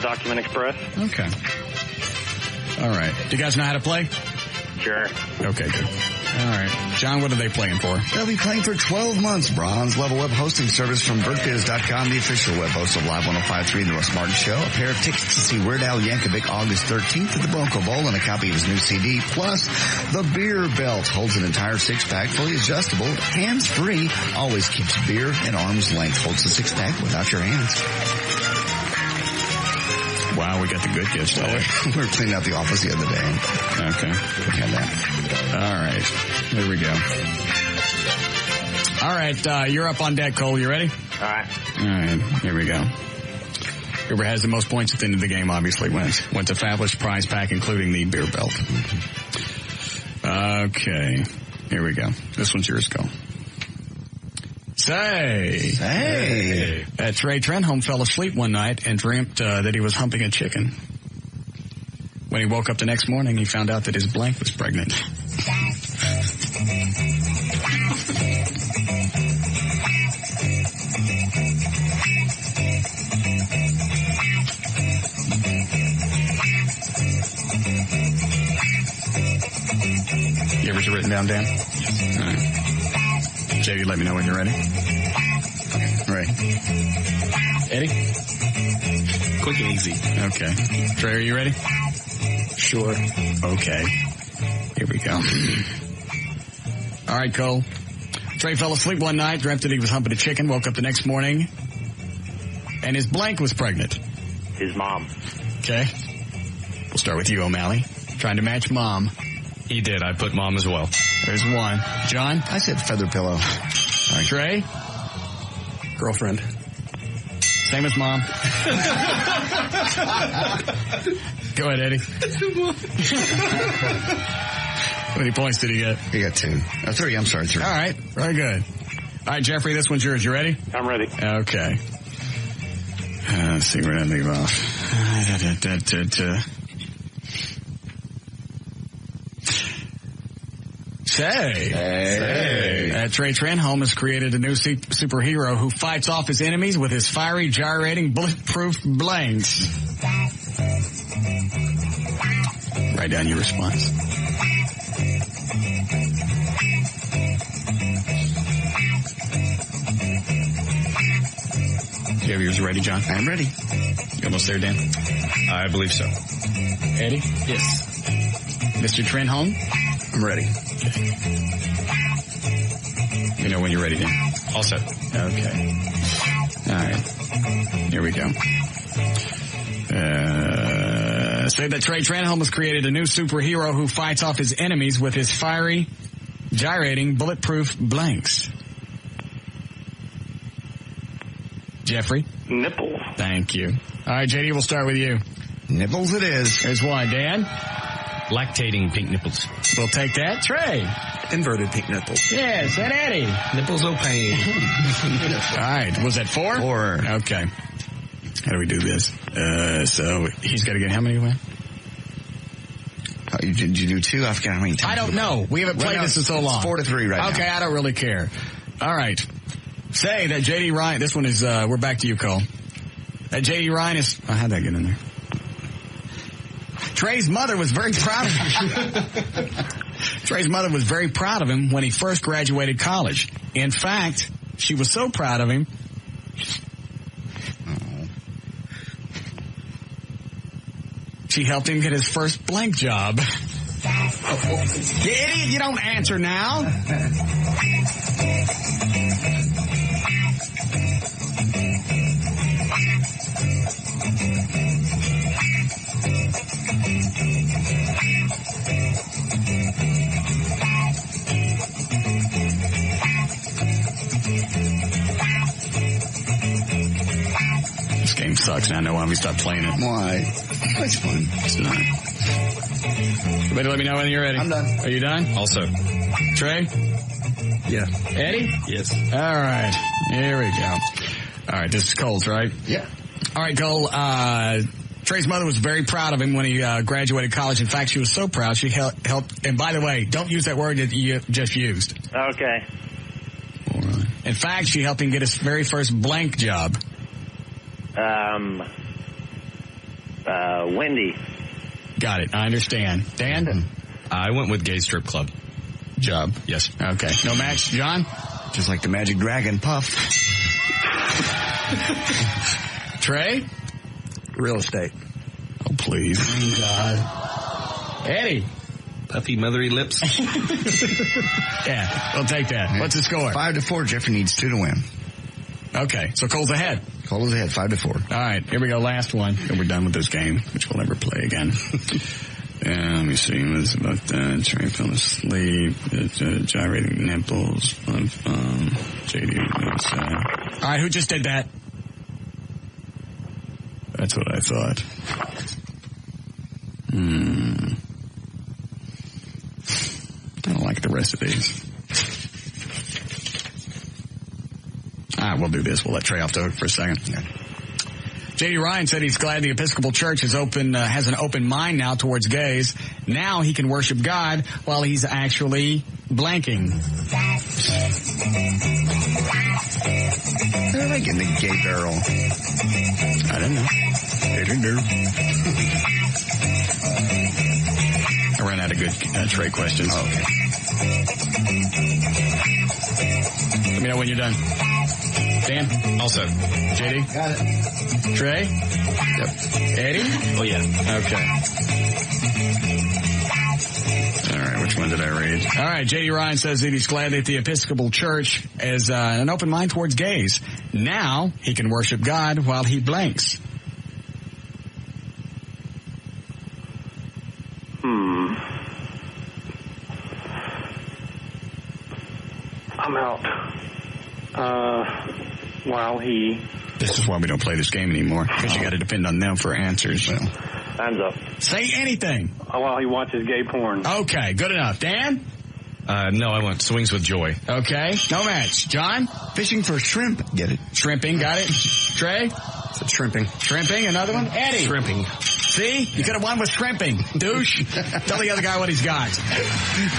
Document Express. Okay. All right. Do you guys know how to play? Sure. Okay, good. All right. John, what are they playing for? They'll be playing for 12 months. Bronze level web hosting service from BurtBiz.com, the official web host of Live 105.3 and the Russ Martin Show. A pair of tickets to see Weird Al Yankovic August 13th at the Bronco Bowl and a copy of his new CD. Plus, the beer belt holds an entire 6-pack, fully adjustable, hands-free, always keeps beer at arm's length. Holds the 6-pack without your hands. Wow, we got the good gifts today. We were cleaning out the office the other day. Okay. We had that. All right. Here we go. All right. You're up on deck, Cole. You ready? All right. All right. Here we go. Whoever has the most points at the end of the game obviously wins. Wins a fabulous prize pack, including the beer belt. Okay. Here we go. This one's yours, Cole. Say. That Trey Trenholm fell asleep one night and dreamt that he was humping a chicken. When he woke up the next morning, he found out that his blank was pregnant. You ever written down, Dan? All right. JD, let me know when you're ready. Right. Eddie? Quick and easy. Okay. Trey, are you ready? Sure. Okay. Here we go. All right, Cole. Trey fell asleep one night, dreamt that he was humping a chicken, woke up the next morning, and his blank was pregnant. His mom. Okay. We'll start with you, O'Malley. Trying to match mom. He did. I put mom as well. There's one. John? I said feather pillow. All right. Trey? Girlfriend. Same as mom. Go ahead, Eddie. How many points did he get? He got 2. 3. I'm sorry, 3. All right. Very good. All right, Jeffrey, this one's yours. You ready? I'm ready. Okay. Let's see where I leave off. Say. Trey Trenholm has created a new superhero who fights off his enemies with his fiery, gyrating, bulletproof blanks. Write down your response. You have yours ready, John? I'm ready. You almost there, Dan? I believe so. Eddie? Yes. Mr. Trenholm? I'm ready. You know when you're ready, Dan. All set. Okay. All right. Here we go. Say that Trey Trenholm has created a new superhero who fights off his enemies with his fiery, gyrating, bulletproof blanks. Jeffrey? Nipples. Thank you. All right, JD, we'll start with you. Nipples it is. There's one. Dan? Lactating pink nipples. We'll take that. Trey? Inverted pink nipples. Yes, and Eddie? Nipples o' pain. All right. Was that 4? 4. Okay. How do we do this? So he's got to get how many away? Did you do 2? I forgot how many times. I don't know. We haven't played this in so long. It's 4-3 right now. Okay, I don't really care. All right. Say that J.D. Ryan, this one is, we're back to you, Cole. That J.D. Ryan is, how'd that get in there? Trey's mother was very proud of him. Trey's mother was very proud of him when he first graduated college. In fact, she was so proud of him. She helped him get his first blank job. You idiot, you don't answer now. This game sucks, and I know why we stopped playing it. Why? It's fun. It's not. Everybody let me know when you're ready. I'm done. Are you done? Also. Trey? Yeah. Eddie? Yes. All right. Here we go. All right, this is Cole's, right? Yeah. All right, Cole. Trey's mother was very proud of him when he graduated college. In fact, she was so proud she helped. And by the way, don't use that word that you just used. Okay. All right. In fact, she helped him get his very first blank job. Wendy. Got it. I understand. Dan? I went with gay strip club. Job. Yes. Okay. No match, John? Just like the Magic Dragon, Puff. Trey? Real estate. Oh, please. Oh, God. Eddie? Puffy, mothery lips. Yeah, we'll take that. What's the score? 5-4. Jeffrey needs 2 to win. Okay, so Cole's ahead. Cole is ahead, 5-4. All right, here we go. Last one. And we're done with this game, which we'll never play again. Let me see. It was about that. Trey fell asleep. Gyrating nipples. JD was, all right, who just did that? That's what I thought. I don't like the rest of these. All right, we'll do this. We'll let Trey off the hook for a second. Yeah. J.D. Ryan said he's glad the Episcopal Church is has an open mind now towards gays. Now he can worship God while he's actually blanking. They're like in the gay barrel. I don't know. I ran out of good Trey questions. Oh, okay. Let me know when you're done. Dan? Also. JD? Got it. Trey? Yep. Eddie? Oh, yeah. Okay. All right, which one did I read? All right, J.D. Ryan says that he's glad that the Episcopal Church has an open mind towards gays. Now he can worship God while he blanks. I'm out. While he... This is why we don't play this game anymore, because you got to depend on them for answers. Well, Time's up. say anything. While he watches gay porn. Okay, good enough. Dan? No, I went swings with joy. Okay, no match. John? Fishing for shrimp. Get it. Shrimping, got it. Trey? Shrimping. Shrimping, another one? Eddie? Shrimping. See? You could have won with shrimping. Douche. Tell the other guy what he's got.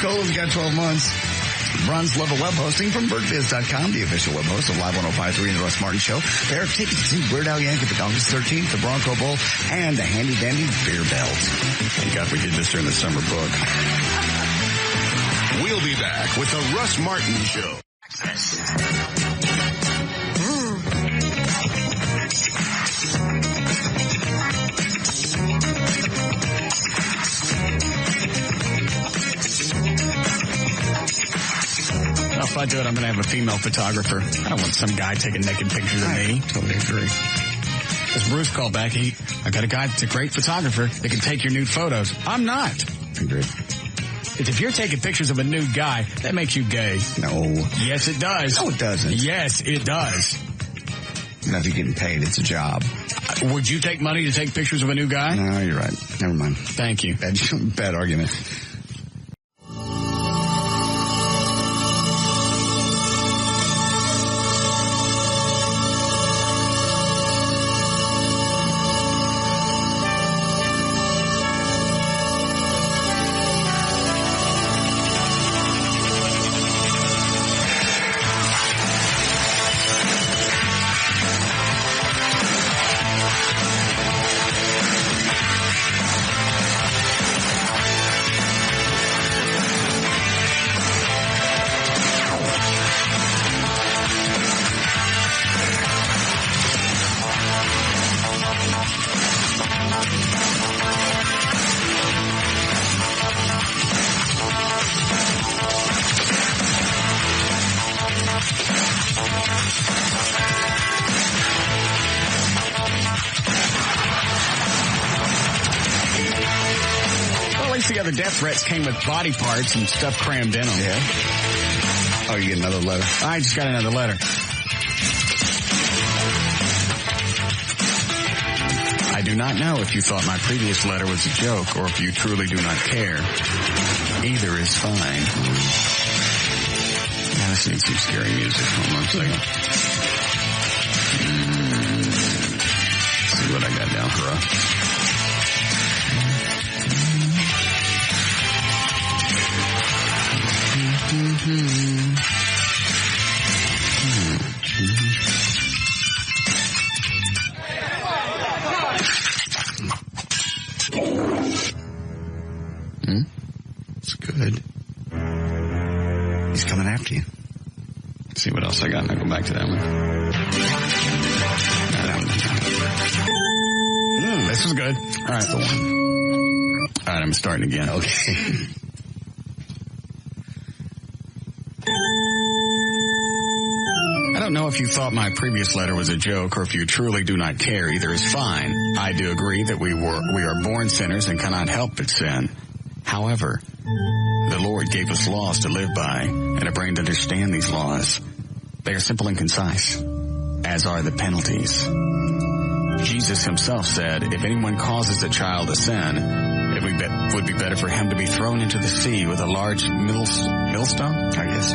Cole's got 12 months. Runs Level Web Hosting from birdbiz.com, the official web host of Live 105.3 and the Russ Martin Show. There are tickets to see Weird Al Yankovic August 13th, the Bronco Bowl, and the Handy Dandy Beer Belt. Thank God we did this during the summer book. We'll be back with the Russ Martin Show. If I do it, I'm going to have a female photographer. I don't want some guy taking naked pictures of me. Totally agree. As Bruce called back, I got a guy that's a great photographer that can take your nude photos. I'm not. Agree. If you're taking pictures of a nude guy, that makes you gay. No. Yes, it does. No, it doesn't. Yes, it does. Now, if you're getting paid, it's a job. Would you take money to take pictures of a new guy? No, you're right. Never mind. Thank you. Bad argument. The other death threats came with body parts and stuff crammed in them. Yeah. Oh, you get another letter? I just got another letter. I do not know if you thought my previous letter was a joke or if you truly do not care. Either is fine. Now this needs some scary music. Hold on a second. See what I got down for us. It's good. He's coming after you. Let's see what else I got, and I'll go back to that one. This is good. All right, the one. All right, I'm starting again. Okay. I don't know if you thought my previous letter was a joke or if you truly do not care. Either is fine. I do agree that we are born sinners and cannot help but sin. However, the Lord gave us laws to live by and a brain to understand these laws. They are simple and concise, as are the penalties. Jesus himself said, if anyone causes a child to sin, it would be better for him to be thrown into the sea with a large millstone, I guess,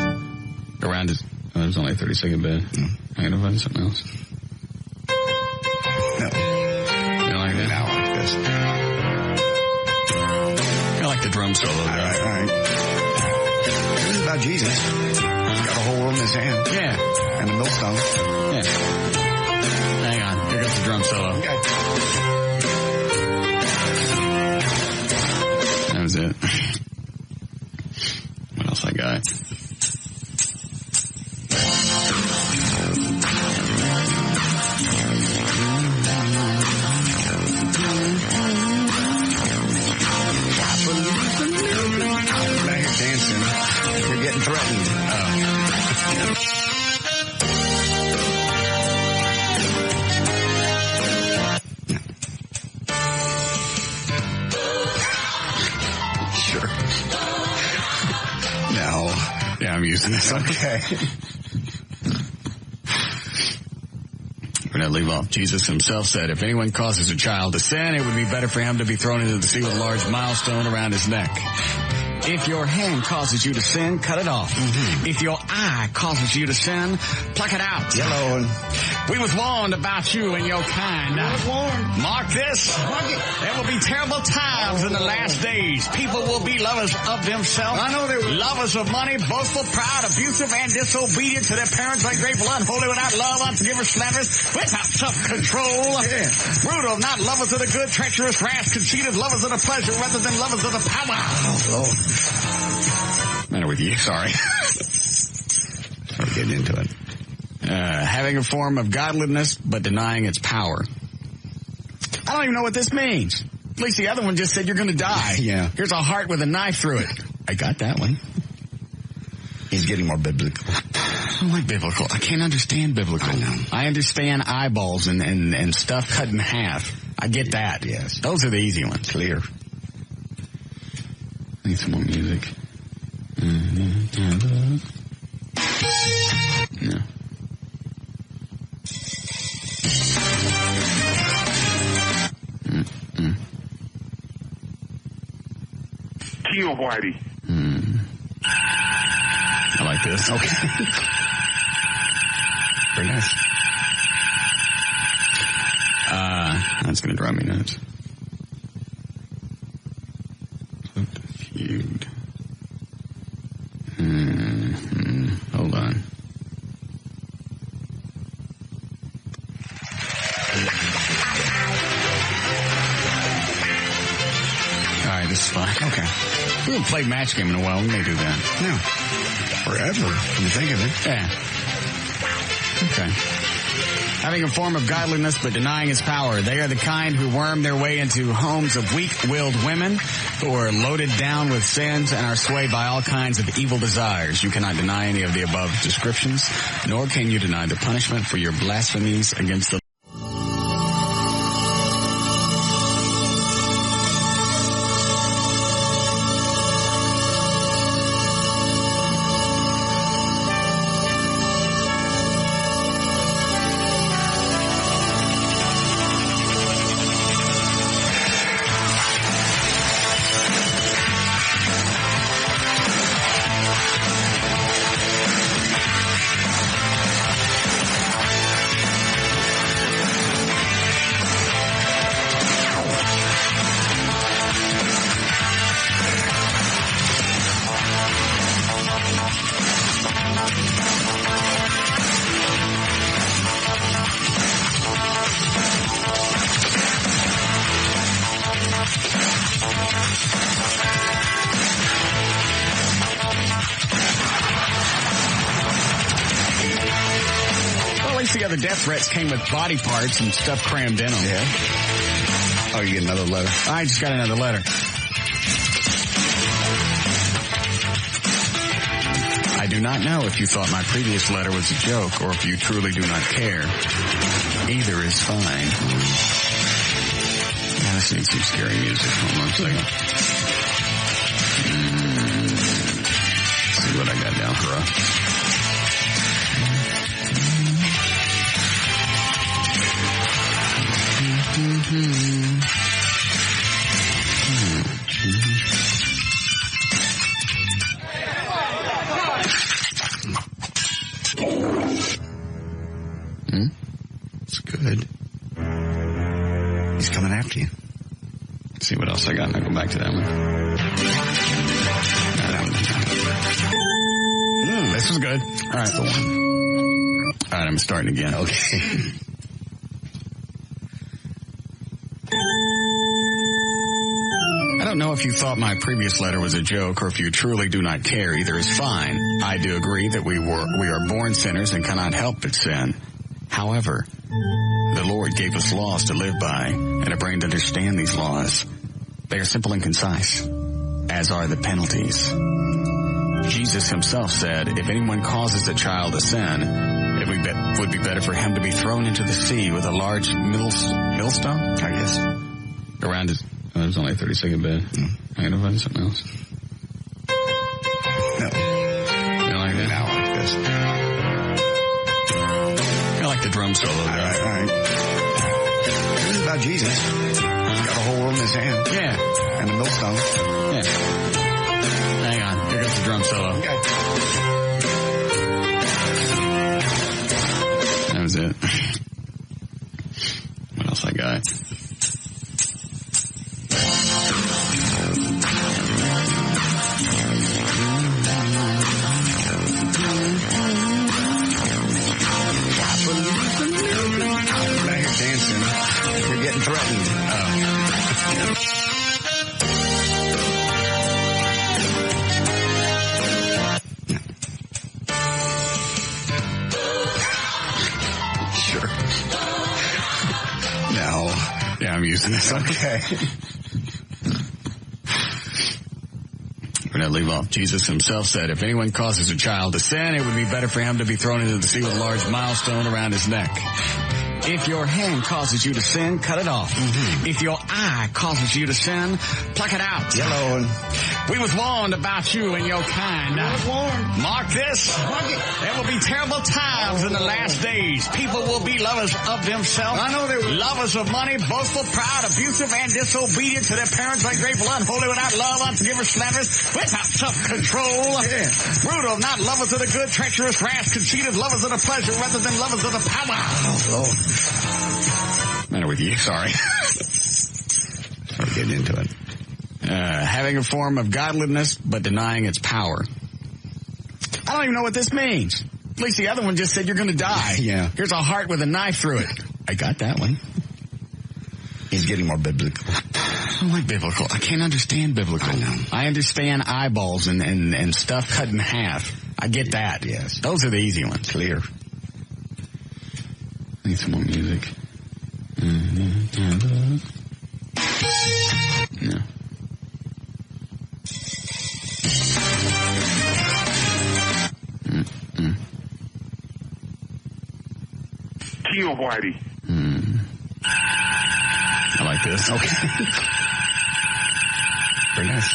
around his... Oh, there's only a 30-second bed. I gotta find something else. No. this. I like the drum solo. All right. This is about Jesus. He's got a whole world in his hand. Yeah. And a millstone. Yeah. Hang on. Here goes the drum solo. Okay. That was it. What else I got? Now you're dancing. You're getting threatened. Sure. No. Yeah, I'm using this. Okay. We're going to leave off. Jesus himself said, if anyone causes a child to sin, it would be better for him to be thrown into the sea with a large milestone around his neck. If your hand causes you to sin, cut it off. Mm-hmm. If your eye causes you to sin, pluck it out. Yellow one. We was warned about you and your kind. Mark this. There will be terrible times in the last days. People will be lovers of themselves. I know they will. Lovers of money, boastful, proud, abusive, and disobedient to their parents, ungrateful, unholy, without love, unforgivers, slanderers, without self-control. Yeah. Brutal, not lovers of the good, treacherous, rash, conceited, lovers of the pleasure rather than lovers of the power. Oh, Lord. Matter with you? Sorry. I'm getting into it. Having a form of godliness, but denying its power. I don't even know what this means. At least the other one just said you're going to die. Yeah. Here's a heart with a knife through it. I got that one. He's getting more biblical. I don't like biblical. I can't understand biblical. I know. I understand eyeballs and stuff cut in half. I get that. Yes. Those are the easy ones. Clear. I need some more music. No. Kill Whitey. I like this. Okay. Very nice. That's going to drive me nuts. Feud. Hold on. All right, this is fine. Okay. We haven't played match game in a while. We may do that. No. Forever, when you think of it. Yeah. Okay. Having a form of godliness but denying its power. They are the kind who worm their way into homes of weak-willed women who are loaded down with sins and are swayed by all kinds of evil desires. You cannot deny any of the above descriptions, nor can you deny the punishment for your blasphemies against the the other death threats came with body parts and stuff crammed in them. Yeah. Oh, you get another letter? I just got another letter. I do not know if you thought my previous letter was a joke or if you truly do not care. Either is fine. Yeah, this needs some scary music. Hold on a second. Let's see what I got down for us. It's good. He's coming after you. Let's see what else I got. I'll go back to that one. This was good. All right, the one. All right, I'm starting again. Okay. I don't know if you thought my previous letter was a joke or if you truly do not care. Either is fine. I do agree that we are born sinners and cannot help but sin. However, the Lord gave us laws to live by and a brain to understand these laws. They are simple and concise, as are the penalties. Jesus himself said, if anyone causes a child to sin, it would be better for him to be thrown into the sea with a large millstone, I guess, around his... Oh, it was only a 30-second bed. I gotta find something else. No. You don't like that? No, I like this. I like the drum solo. All right. This is about Jesus. He's got a whole world in his hand. Yeah. And a millstone. Yeah. Hang on. Here goes the drum solo. Okay. That was it. What else I got? Now you're dancing. You're getting threatened. Sure. No. Yeah, I'm using this. Okay. We're going to leave off. Jesus himself said, if anyone causes a child to sin, it would be better for him to be thrown into the sea with a large milestone around his neck. If your hand causes you to sin, cut it off. Mm-hmm. If your eye causes you to sin, pluck it out. Yellow. We was warned about you and your kind. Mark this. There will be terrible times in the last days. People will be lovers of themselves. I know they will. Lovers of money, boastful, proud, abusive, and disobedient to their parents, ungrateful, unholy, without love, unforgiving, slanderous, without self-control. Yeah. Brutal, not lovers of the good, treacherous, rash, conceited, lovers of the pleasure rather than lovers of the power. Oh, Lord. Matter with you? Sorry. I'll get into it. Having a form of godliness, but denying its power. I don't even know what this means. At least the other one just said you're going to die. Yeah. Here's a heart with a knife through it. I got that one. He's getting more biblical. I don't like biblical. I can't understand biblical. I know. I understand eyeballs and stuff cut in half. I get that. Yes. Those are the easy ones. Clear. I need some more music. No. Teal Whitey. I like this. Okay. Very nice.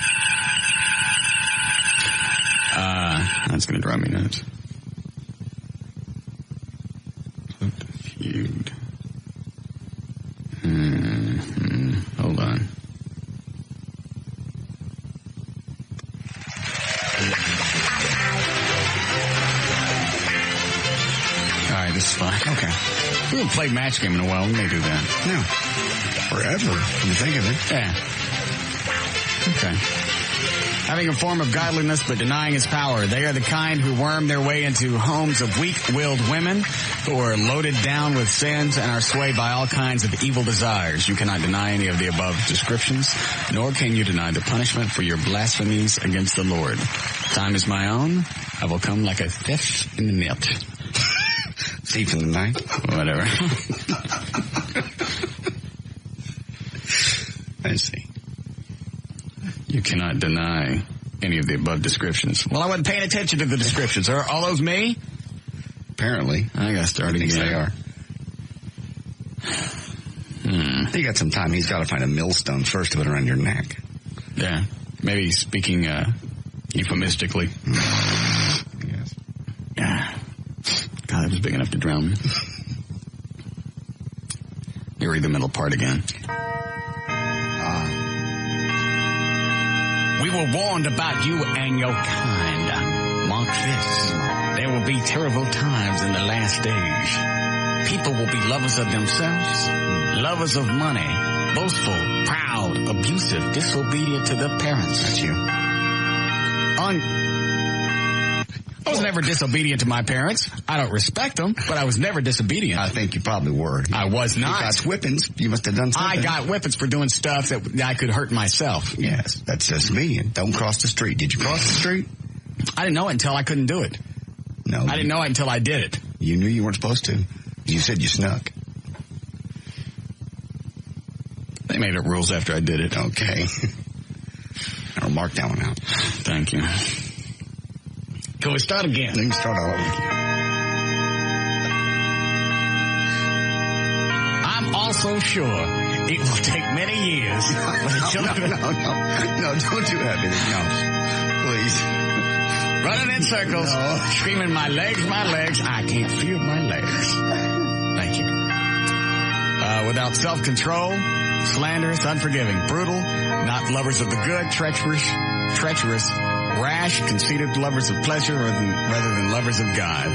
That's going to drive me nuts. Feud. Hold on. All right, this is fine. Okay. We haven't played match game in a while. We may do that. No. Forever, when you think of it. Yeah. Okay. Having a form of godliness but denying its power. They are the kind who worm their way into homes of weak-willed women who are loaded down with sins and are swayed by all kinds of evil desires. You cannot deny any of the above descriptions, nor can you deny the punishment for your blasphemies against the Lord. Time is my own. I will come like a thief in the night. Thief in the night? Whatever. I see. You cannot deny any of the above descriptions. Well, I wasn't paying attention to the descriptions. Are all those me? Apparently. I got to start again. They are. You got some time. He's got to find a millstone first to put around your neck. Yeah. Maybe speaking euphemistically. Yes. Yeah. God, that was big enough to drown me. You read the middle part again. We were warned about you and your kind. Mark this. There will be terrible times in the last days. People will be lovers of themselves, lovers of money, boastful, proud, abusive, disobedient to their parents. That's you. I was never disobedient to my parents. I don't respect them, but I was never disobedient. I think you probably were. I was not. You got whippings. You must have done something. I got whippings for doing stuff that I could hurt myself. Yes, that's disobedient. Don't cross the street. Did you cross the street? I didn't know it until I couldn't do it. No. I didn't know it until I did it. You knew you weren't supposed to. You said you snuck. They made up rules after I did it. Okay. I'll mark that one out. Thank you. Can we start again? We can start all over again. I'm also sure it will take many years for the children. No, don't do that, baby. No. Please. Running in circles, screaming, my legs. I can't feel my legs. Thank you. Without self-control, slanderous, unforgiving, brutal, not lovers of the good, treacherous, rash, conceited lovers of pleasure rather than lovers of God,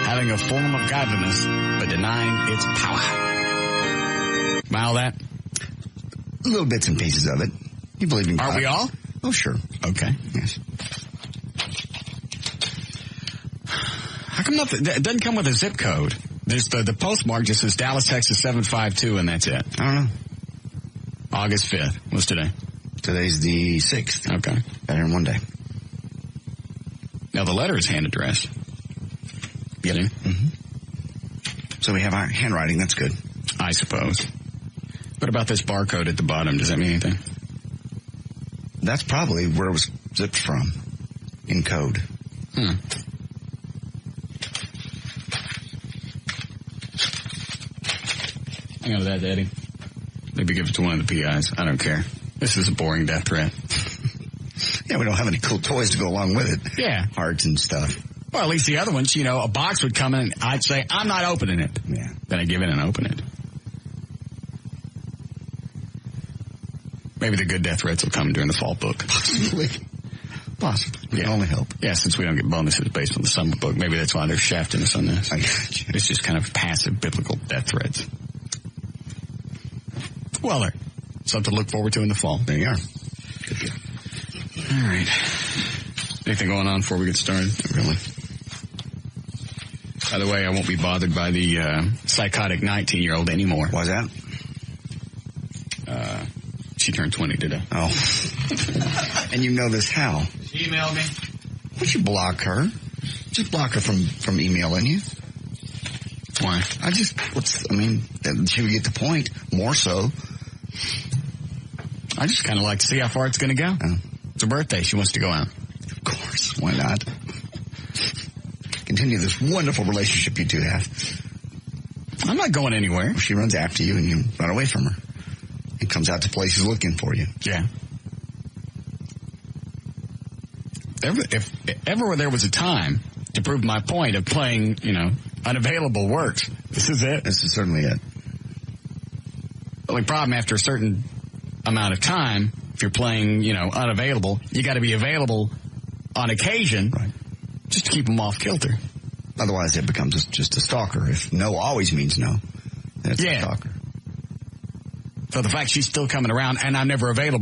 having a form of godliness but denying its power. Smile that? Little bits and pieces of it. You believe in God. Are we all? Oh, sure. Okay. Yes. How come it doesn't come with a zip code? There's the postmark just says Dallas, Texas 752, and that's it. I don't know. August 5th. What's today? Today's the 6th. Okay. Better in one day. Now the letter is hand addressed. Get in? Mm-hmm. So we have our handwriting. That's good. I suppose. What about this barcode at the bottom? Does that mean anything? That's probably where it was zipped from in code. Hang on to that, Daddy. Maybe give it to one of the PIs. I don't care. This is a boring death threat. Yeah, we don't have any cool toys to go along with it. Yeah. Hearts and stuff. Well, at least the other ones, a box would come in and I'd say, I'm not opening it. Yeah. Then I'd give it and open it. Maybe the good death threats will come during the fall book. Possibly. We can only hope. Yeah, since we don't get bonuses based on the summer book, maybe that's why they're shafting us on this. I got you. It's just kind of passive biblical death threats. Well, there. Something to look forward to in the fall. There you are. Good deal. All right. Anything going on before we get started? Really? By the way, I won't be bothered by the psychotic 19-year-old anymore. Why's that? She turned 20 today. Oh. And you know this how? She emailed me. Why don't you block her? Just block her from emailing you. Why? she would get the point. More so. I just kind of like to see how far it's going to go. Oh. It's her birthday. She wants to go out. Of course. Why not? Continue this wonderful relationship you two have. I'm not going anywhere. Well, she runs after you and you run away from her. And comes out to places looking for you. Yeah. If ever there was a time to prove my point of playing, unavailable works, this is it. This is certainly it. The only problem after a certain amount of time, if you're playing, unavailable, you got to be available on occasion, right, just to keep them off kilter. Otherwise, it becomes just a stalker. If no always means no, then it's a stalker. So the fact she's still coming around and I'm never available